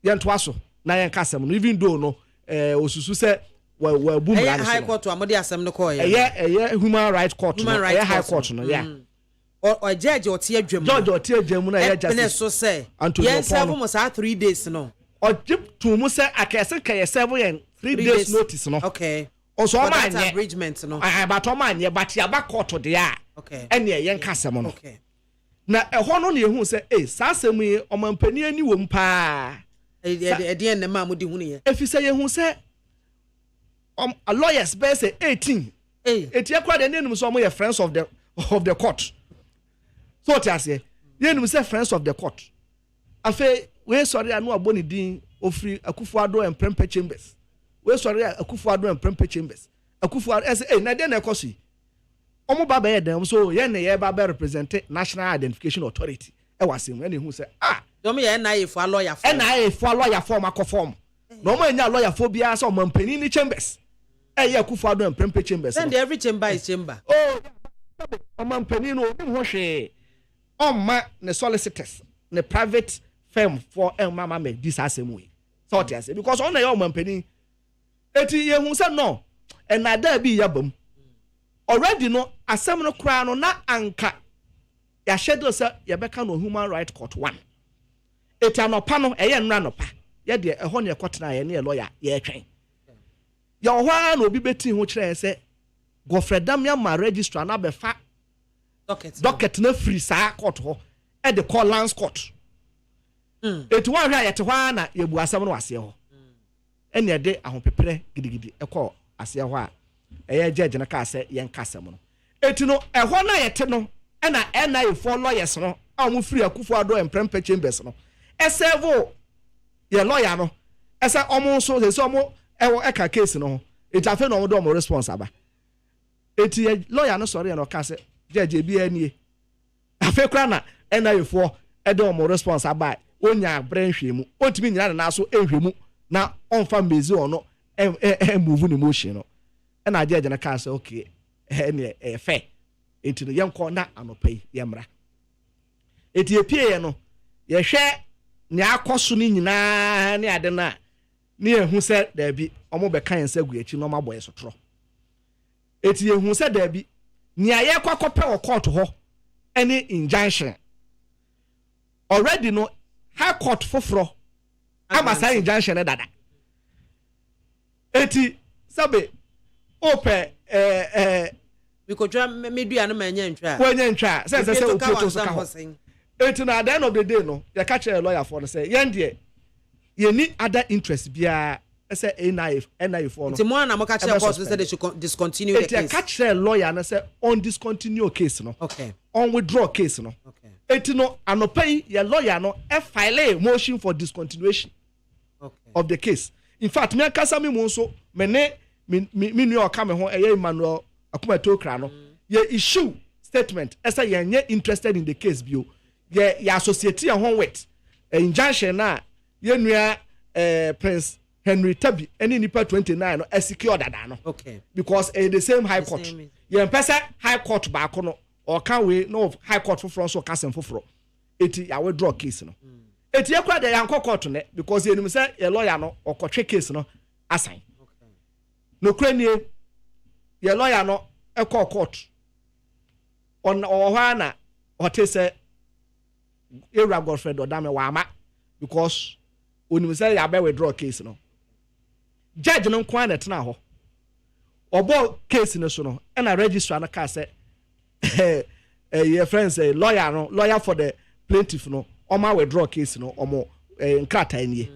yentwaso na yen kasem no even though no osusu say we boom ran high court amode asem no call human right court no high court no or judge or tie adwam na justice so say yes serve mo say 3 days no or jip to mo say akese kay serve yen 3 days notice no okay also man abridgment no but o man but ya ba court there okay ene yen kasem no okay na ehọ no na ehu say sasem yi omampani ani wom pa e na ma mudi hu ne efi say yehu say a lawyers be say 18 etie kwa de nenum so mo friends of the court so ti ase yenum say friends of the court afa we sorry anu aboni din ofri Akufo-Addo and Prempeh Chambers we sorry Akufo-Addo and Prempeh Chambers Akufo-Addo say na de na ekosi omo ba be dem so ye na ye ba be represent National Identification Authority e wasem na hu say do me ye na ye for lawyer for makoform no mo nya lawyer for bia so mampani ni Chambers ye Akufo-Addo and Prempeh Chambers then every chamber is chamber mampani no obi ho hwe ma ne solicitors ne private firm for MAAME this asem so what I say because on your mampani eti ye hu say no and na da bi yabam already no asem no kra no na anka ya schedule say ye beka no human right court 1 eti anopa no eye nra nopa ye de ehọ ne court na ye ne lawyer ye twen ya ohwa na obi beti ho kire say Godfrey Damiama registrar na befa docket na free sa court ho e de call Lance court eti wa hwa ye te hwa na ye bu asem no ase ho ene de ahopepere gidigidi e call ase ho a eye judge na ka say yen kasem no eti no ehọ na ye te no na for lawyers no amu free Akufo-Addo and Prempeh Chambers no esevo ye lawyer no esa omo so se omo ewo eka case no eti afa no omo do omo response aba eti lawyer no sorry no ka say judge bi anie afa kra na for edo omo response aba onya branhwe mu otimi nyina na so ehwemu na onfa mezi ono move ni motion no na judge na ka say okay ene fair enti no yenko na anopai yemra eti epie no ye hwe ne akoso ni nyina ne ade na ne ehu se da bi omo be kan se gu echi no maboye sotro eti ehu se da bi ne aye kwakope wo court ho any injunction already no high court foforo ama sa injunction e dada eti sabe ope because medua no manya ntwa wanya ntwa say opoto so ka ho eti na at the end of the day no you catch a lawyer for say yen de you need other interest bia say NIF for no eti mo na mo catch a court say they should discontinue the case eti catch a lawyer na say on discontinue case no okay on withdraw case no okay eti no anopai your lawyer no file a motion for discontinuation of the case in fact me akasa me mo so me nu o ka me ho Emmanuel Akumato kra no ye issue statement esa ye interested in the case bio ye associate your home with injunction na ye nua Prince Henry Tabi any nipa 29 no secure dada no okay because the same high court ye mpesa high court ba ko no or can we no high court for so kasem foforo eti ya withdraw case no eti ekwa de yanko court ne because ye nim say ye lawyer no okotwe case no assign no kranie ye lawyer no e call court on ohana hote say era Godfrey Dodame wama because onim say ya be withdraw case no judge no kwa na tena ho obo case no so no e na registrar na ka say your friends say lawyer for the plaintiff no oma withdraw case no omo nkrata anie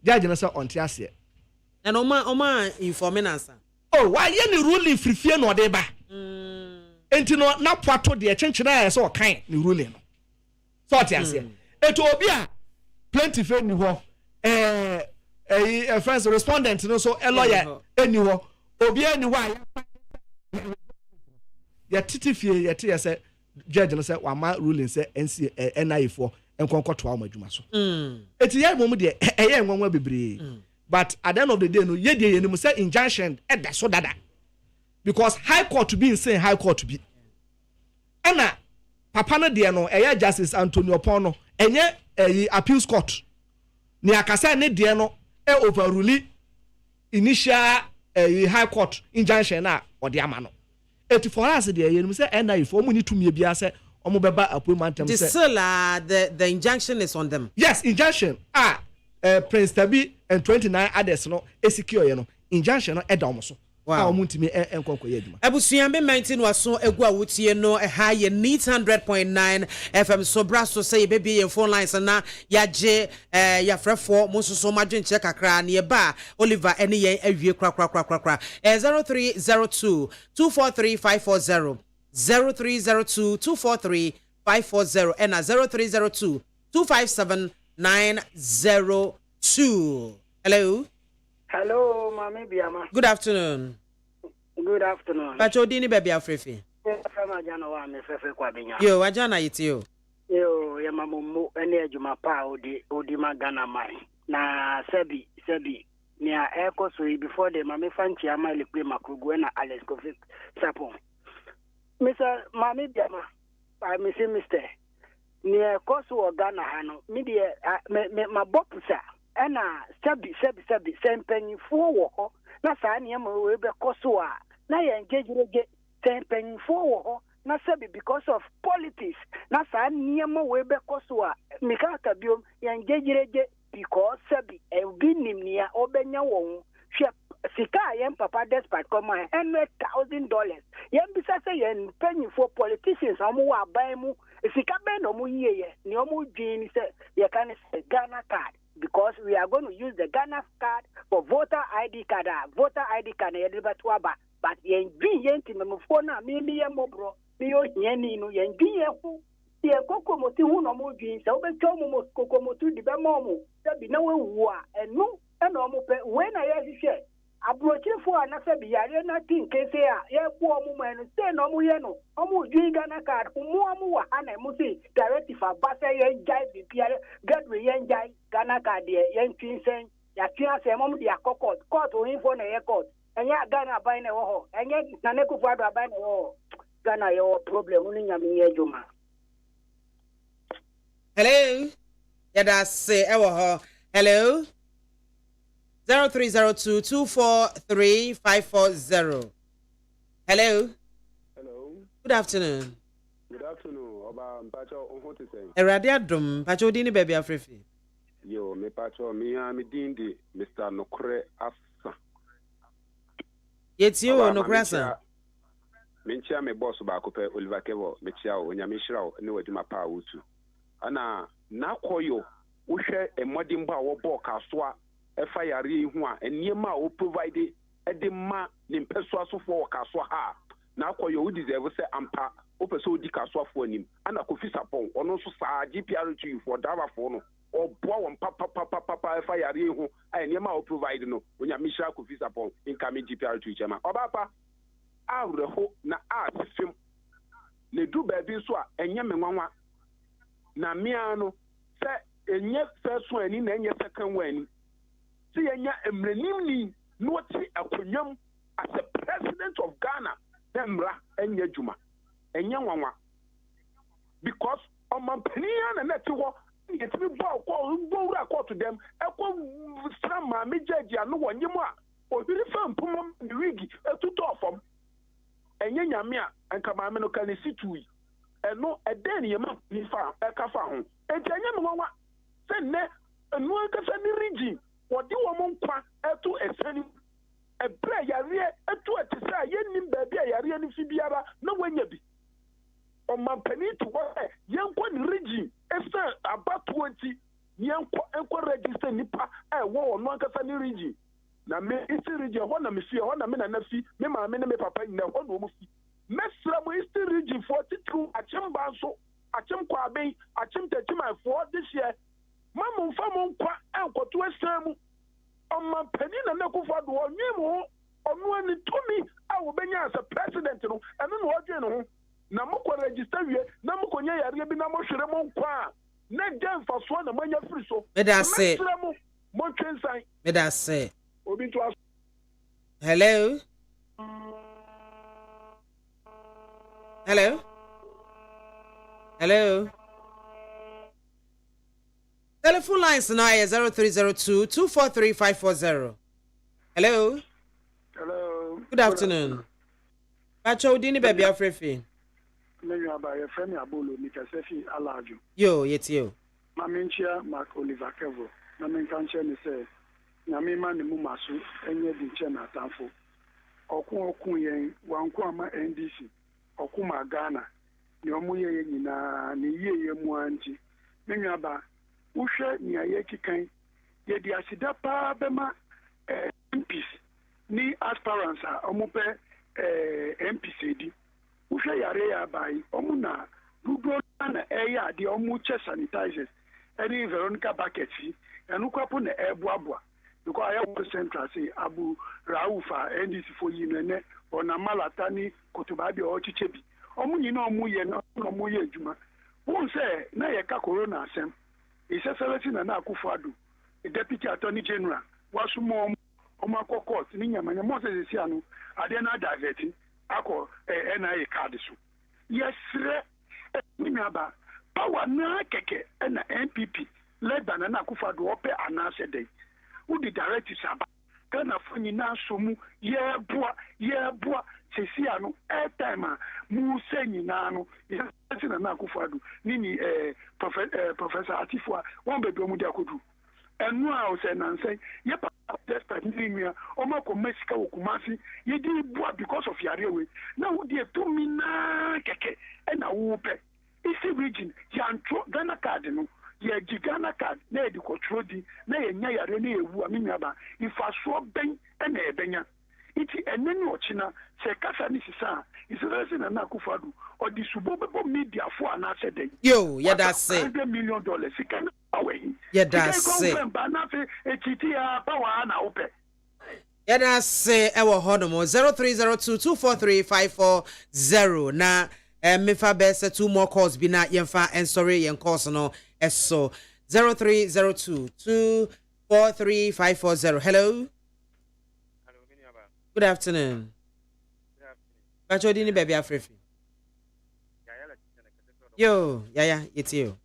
judge no say on tiase and oma informing answer oh why ye ni ruling frifie no de ba enti no na poato de chenchena ya so kan ni ruling no so tiase eto obi a plaintiff ni ho friends respondent no so a lawyer eni ho obi eni ho ya titifie ya tie say judge no say wa ma ruling say NC NIF for enkonkoto wa madwuma so eti ye mom de eye enwanwa bebre but at the end of the day no ye de ye nim say injunction da so dada because high court to be insane high court to be ana papa no de no eya Justice Antonio Pono enye appeals court ni akasa ne de no overrule initial high court injunction na odi ama no eti for us de ye no say NI for mu ni tumi bia say omo beba appointment them say the injunction is on them. Yes, injunction Prince Tabi and 29 others no secure ye no injunction no edom so. Wow. Ebusuan be 19 waso egu awutie no ha ye neat 100.9 FM so braso say baby ye phone lines na yaje ya frefo mo so madwenche kakra na ye ba Oliver ene ye awie kra 0302 243 540 0302 243 540 and 0302 257 902. Hello. Hello, Mami Biama. Good afternoon. Good afternoon. Pacho dini baby afrefi. Yo, wajana yitio. Yo, ya mamumu ene ejuma pa odi magana mai. Na sebi ni a eko so before the mami fanchi ama ilikwe makrugu na Alex Kofi Sapon. Mr. Mami Biama, I miss Mr. Ni eko so Ghana hano. Mi de ma bopusa. Ena sebi sempenyifu wo ho na saa niam we be koso a na ye engage sempenyifu wo ho na sebi because of politics na saa niam we be koso a mikaka biom ye engage because sebi e bi nimnia obenya won hwe sika yen papa despite come $100,000 yen bisa say yen penyifu politicians amu wa ban mu sika ben no mu yeye ni omu dwin say ye kan say Ghana card. Because we are going to use the Ghana card for voter ID card. Voter ID card but yen yenti memofona mi mobro mi yo yeni no yen yefu ye kokomoti hu no mo dwin se obecho mo kokomotu di be mo se na we wu a enu e na mo pe we na ye hwehwe abrochifo a na se bi yare na tin kese a ye ku omo mo enu se na omo ye no omo dwin Ghana card mu omo wa ha na mo se directive abase ye jai bi piare get we ye jai Ghana card ye twin sen ya twin se mom dia court o info na ye court enya Ghana ban na wo ho enya na ne kufu ado ban na wo Ghana ye problem ni nyame ye juma. Hello. Yada say e wo ho. Hello. 0302 243 540. Hello. Hello. Good afternoon. Good afternoon. Oba mpacho onhote say. Erade adom mpacho dini baby afrefi. Yo, me pacho mi dindi Mr. Nokre Asa. Yeti o Nokre Asa. Menchia me boss ba ko pe Oliver Kevo mechia o nyame hira o ne waduma pa wutu. Ana na koyo wo hwe emodin ba wo ball kasoa efa yare hu a eniema o provide ede ma ne mpeso asofo wo kasoa ha. Na koyo wo deserve say ampa o pese odi kasoa fo anim. Ana Kofi Sapon ono so saa GPR2 for dava fo no. Or boy papa if I are who I never provide no when you Misha Kofi Sapon incoming GPR to Chama. Obapa, I would hope na art film. Le do baby so and Yamma na miano say and yet first one in and yet second one. See and yet emrenimni noti a kunyum as a president of Ghana, Demra and Yajuma and Yamwa. Because on my opinion and that's what. It's me go to them. I go some me judge no one you or you refer pum the wig to talk from and yamia and come no can see to it. And no a den you must be found a cafa. And Tanyama send ne and no can send the region. What you want to a sending a prayer to a say yen baby a Fibiara no one you be. On my penny to what young one region, after about 20 young register nipa, war no casani region. Now, me is the region, one of me see, one of me and see, me, my men, me papa in the one woman. Mesra, we is the region 42, a chimbanso, a chimquabe, a chimtachima for this year. Mamma, famon, and what to a sermon. On my penny and no for the one name, on one to me, I will be as a president, and then what you know. Na moko register wie na moko nya yare bi na mo hwere mo kwa na dem fa so na manya free so me da say mo twensan me da say obi to hello Hello. Telephone lines now is 0302-243-540. Hello. Hello. Good afternoon. Pacho dini baby afrefi. Menu abaye Femi Abolo Mikasefi Alaju. Yo, yet you. Maminchia Mark Oliver Kevo. Mamin kanche ni se nyamima ni mumasu enye dinche na tanfo. Okun yen wanku ama NDC. Okuma Ghana. Ni omuye ye nyina ni ye mu anti. Menu aba uhwe ni aye kikan ye di asida pa bema MPs ni aspirants a omupe MPC di. Uhwe yare ya bai omuna rudo na eya di omu che sanitizers any Veronica buckets enu kwapo na ebuabua because I have central say Abu Raufa NDC for yinene ona malata ni kotubabi ochichebi omu nyina omu ye no omu ye adwuma won say na ye ka corona asem ise seleti na akufado the deputy attorney general wasumo omu akokot ni nyamanya mo se si anu ade na diverting ako NIA card so yesre nimaba power na keke na NPP led by na akufado ope anase dey who the directors aba kana fanyi na somu yeboa sesi anu airtime mu senyi na anu yesi na akufado nini professor Atifua won be do mu dia kodu enu a o se na nse ye pa despite nimia o ma ko mesika okumasi ye di bua because of yarewe na wo die to mi na keke na wo pe isi region yantro Ghana card no ye Ghana card na e di control di na ye nya yare na ewu amimi ba ifaso ben na ebenya iti eneni ochina se kasa ni sisa isiresi na akufado o di subobo media fo ana se den yo ya da say $100 million sikana away ya da say ya da say ewo hodomo 0302243540 na mefa best two more calls bi na yemfa and sorry yen calls no eso 0302243540 hello. Good afternoon. Pacho dini baby afrefi. Yo, yeah, it's you.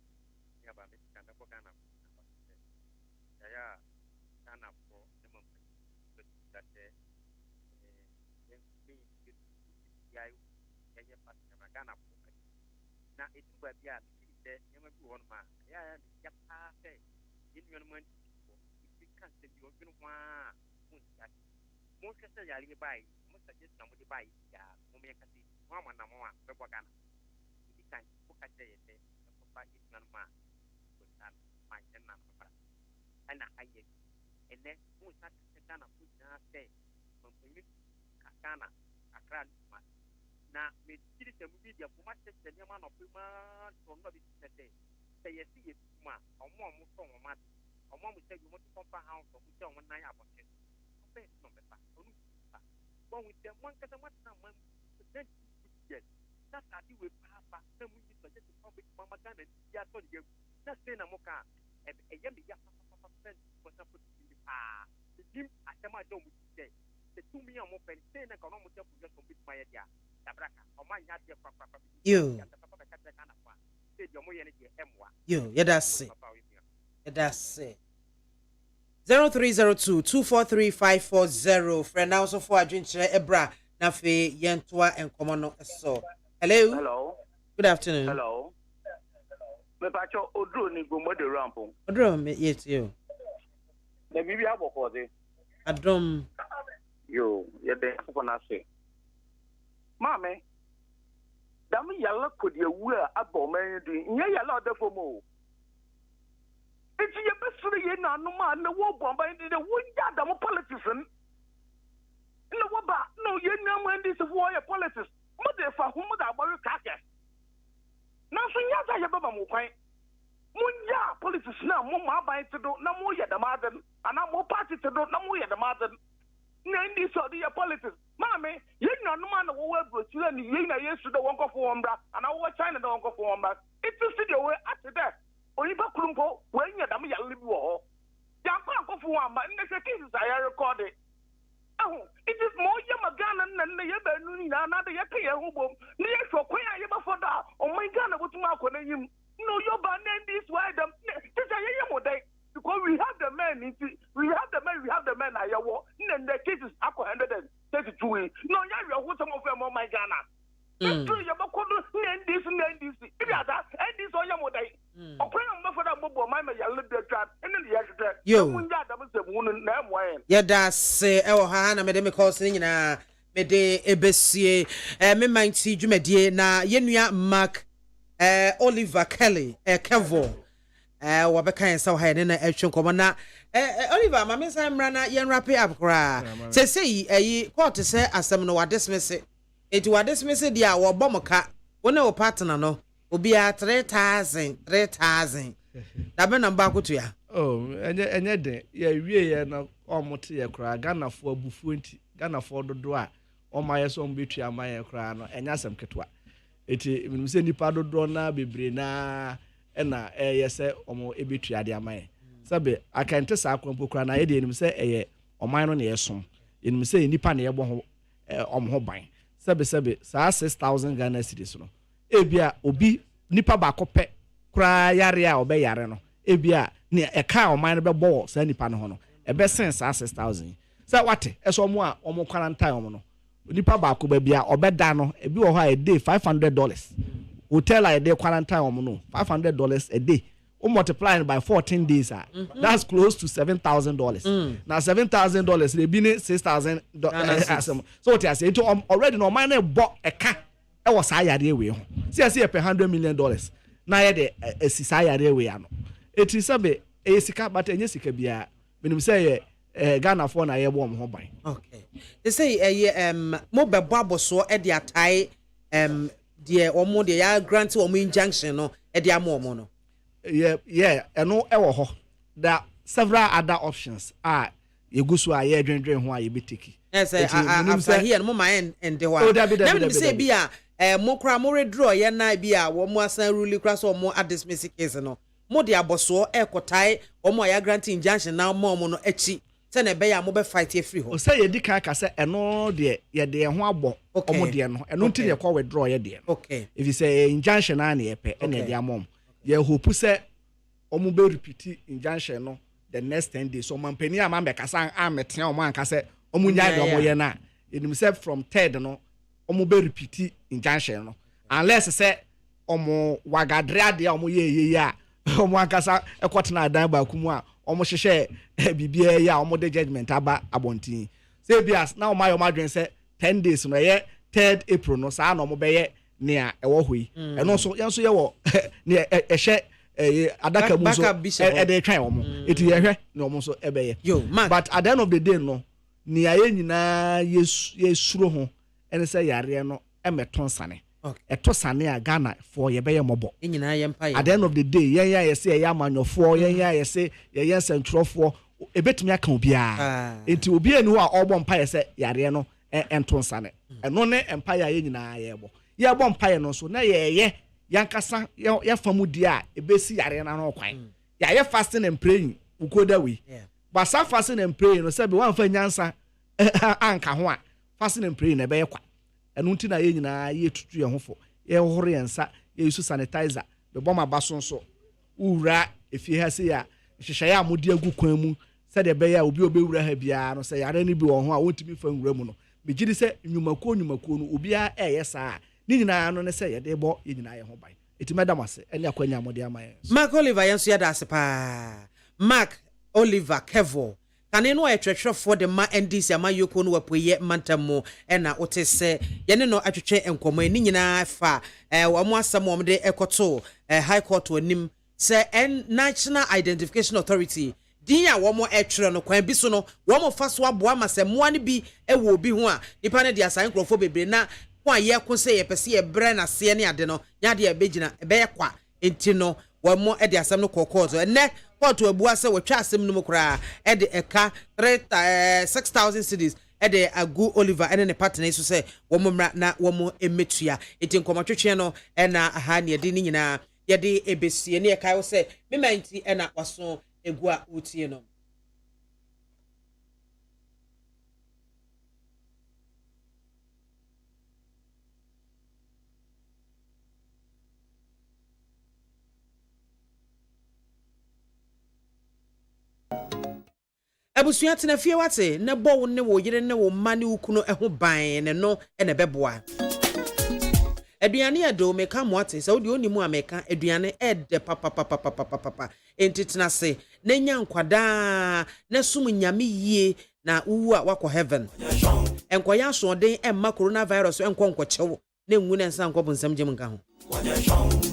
na me tiri se mu media ko ma tete ne ma no pe ma so no bi tete se ye si ye kuma omo so mo ma omo mo se mo to pampa house mo se mo nan ya boke o pe no be pa onu pa bon we dem one kata ma na man then yes na sa di we pa na mu ni so je to be mama Ghana ya to ye na se na mo ka e ye me ya pa ko sa put ni pa dim atema do mu se to me am open say na kono mo te pu just bit my dia tabraka o ma nya de papa yo yo yeah that's it 0302243540 friend now so for adwenche ebra na fe yentoa enkomo no so hello good afternoon hello me pacho odro ni gomo de rampo odro me yet you na bibi aboko de adom yo ye de ko na se mame dam yalla ko de wu a aboman di nya yalla odefo mo enti ye besure ye na no ma na wo bomban di de wo ya dam politics no wo ba no ye na man di se wo ye politics mo de fa hu mo da agbaru kake na so nya za ye baba mo kwan mo ya politics na mo ma ban ti do na mo ye dam aden ana mo party ti do na mo ye dam aden na ndi so the politics mame ye na no man wo we brochure ni ye na yesu do won kofo wombra ana wo China do won kofo wombra it is the way at there oni ba kurumpo we nya dam ya libi wo ho ya pa kofo wombra nne se kisi sa ya record It is more Yamagana than the Yabanuna, another Yaka Hobom, near Shokoya Yabafoda, or my Ghana with Marco. No, your banana this why the because we have the men, we have the men. I war, and the case is up 132. No, you're what some of them on my Ghana. This and this. If you are that, and this on your mother. Yo, that's Hana made me call singing me de ebesie me mind see dwumedie na yenua Mark Oliver Kelly Kevo wabeka yen saw ha ne na atwe nkomo na Oliver ma me san mra na yen wrap up kra say eyi court say asem no wadesmese eti wadesmese dia wo bomoka wona wo partner no obi a 3000 da be number akoto ya enye de ya wie ye na omote ye kra Ghana fo abufu nti Ghana fo dodo a omaye so mbetu amaye kra no enya asem ketwa eti minum se nipa dodo na bebre na na yese omo ebetu ade amaye sabe akante sa akwampo kra na ye de enim se eye oman no na yesom enim se nipa na ye bo ho omho ban sabe sa 6000 Ghana cedis no ebia obi nipa ba kope kra yare a obe yare no ebia ne eka oman no be bo sa nipa no ho no ebe sense 6000 sa wate eso mo a omo quarantine omo no nipa ba ko ba bia obeda no ebi wo ho a day $500 hotel a day quarantine omo no $500 a day o multiply by 14 days that's close to $7,000 now $7,000 they be $6,000 so what I say it already no man bought eka e was ayare we ho see per $100 million na ye de esisa ayare we ano it is sabe e sika but enye sika bia menim say Ghana for na ye bo ho ban okay they say mo be boaboso e de atai de omo de ya grant omo injunction no e de amomo no yeah eno e wo ho there several other options yegusu a ye dwendwen ho a ye betiki yes after here no ma end de wa dem say bia mo kra mo redraw ye na bia wo mo asan rule kra so mo adismiss case no mo de aboso ekotai omo ya grant injunction na mo no echi se na be ya mo be fight e free ho o say ye dika ka se eno de ye de ho abo omo de no eno nti ye kwa withdraw ye de okay if you say injunction na ye pe ene de amom ye hope say omo be repeat injunction no the next 10 days so man pani am be kasa ametia omo anka se omo nya de omo ye na enim say from 3rd no omo be repeat injunction no unless say omo wagadre ade omo ye ya omo ankasa ekotena adan ba kumu a omo hwehwe bibia ya omo de judgment aba abontin say bias na omo ayo madwen say 10 days no ye 3rd April no sa na omo be ye nea ewo hoi eno so yenso ye wo ne ehye adaka mu so e de twan omo eti ye hwe na omo so ebe ye but at the end of the day no nea ye nyina yesuro ho ene say yare no emeton sane eto sane a Ghana for ye be ye mobo nyina ye mpa ye at the end of the day yen ya ye say ye amanyofo yen ya ye say ye sentropho ebetumi aka obi a enti obi enu a ogbo mpa ye say yare no enton sane eno ne mpa ye nyina ye bo ye bo mpa ye no so na ye yankasa ye famu dia ebesi yare na no kwan ye fasting and praying ukoda we but sa fasting and praying no say be wan fa nyansa anka ho a fasting and praying na be ye kwa enu nti na ye nyina ye tutu ye hofo ye hore yensa ye use sanitizer be bom abaso so ura efie ha se ya hwehwe ya amodi agu kwan mu se de be ya obi obewura ha bia no se yare ni bi wo ho a wontimi fa nwura mu no be gidi se nwumako no obi a eye saa ni nyina no ne se ye de bo ye nyina ye ho ban eti medamase ene akwanya amodi amaye Mark Oliver yenso ya da sepa Mark Oliver Kevo kane no etwetwe for the ma NDC amayoko no wapoye mantamo na otese yene no atwetwe enkomo ni nyina fa wo mo asam wo de ekoto high court onim se National Identification Authority din ya wo mo etwere no kwan bi so no wo mo fa so aboa ma se moa ne bi ewo obi ho a nipa ne de asan krofo bebre na kwa ye ko se ye pese ye bre na se ne ade no nya de ebegina ebe ye kwa enti no wo mo e de asam no kokko ene court abua se wo twa asem no mukra e de eka 6,000 cedis e de agu Oliver ene ne partner so se wo mo mra na wo mo emetua enti nkomatwetwe no e na aha ne de ni nyina ye de ebesie ne ye kai wo se memanti e na waso egu a utie no abusua tena fie wate ne bo wo ne wo yire ne wo ma ne ukuno eho ban ne no ene beboa aduane edo meka moate se wodi oni mu ameka aduane ede papa entitena se na nya nkwada na sum nyame yie na uwu a wakọ heaven enkoya so den emma coronavirus enko nkochewo na enwu ne nsa nkọ bu nsam gem nka ho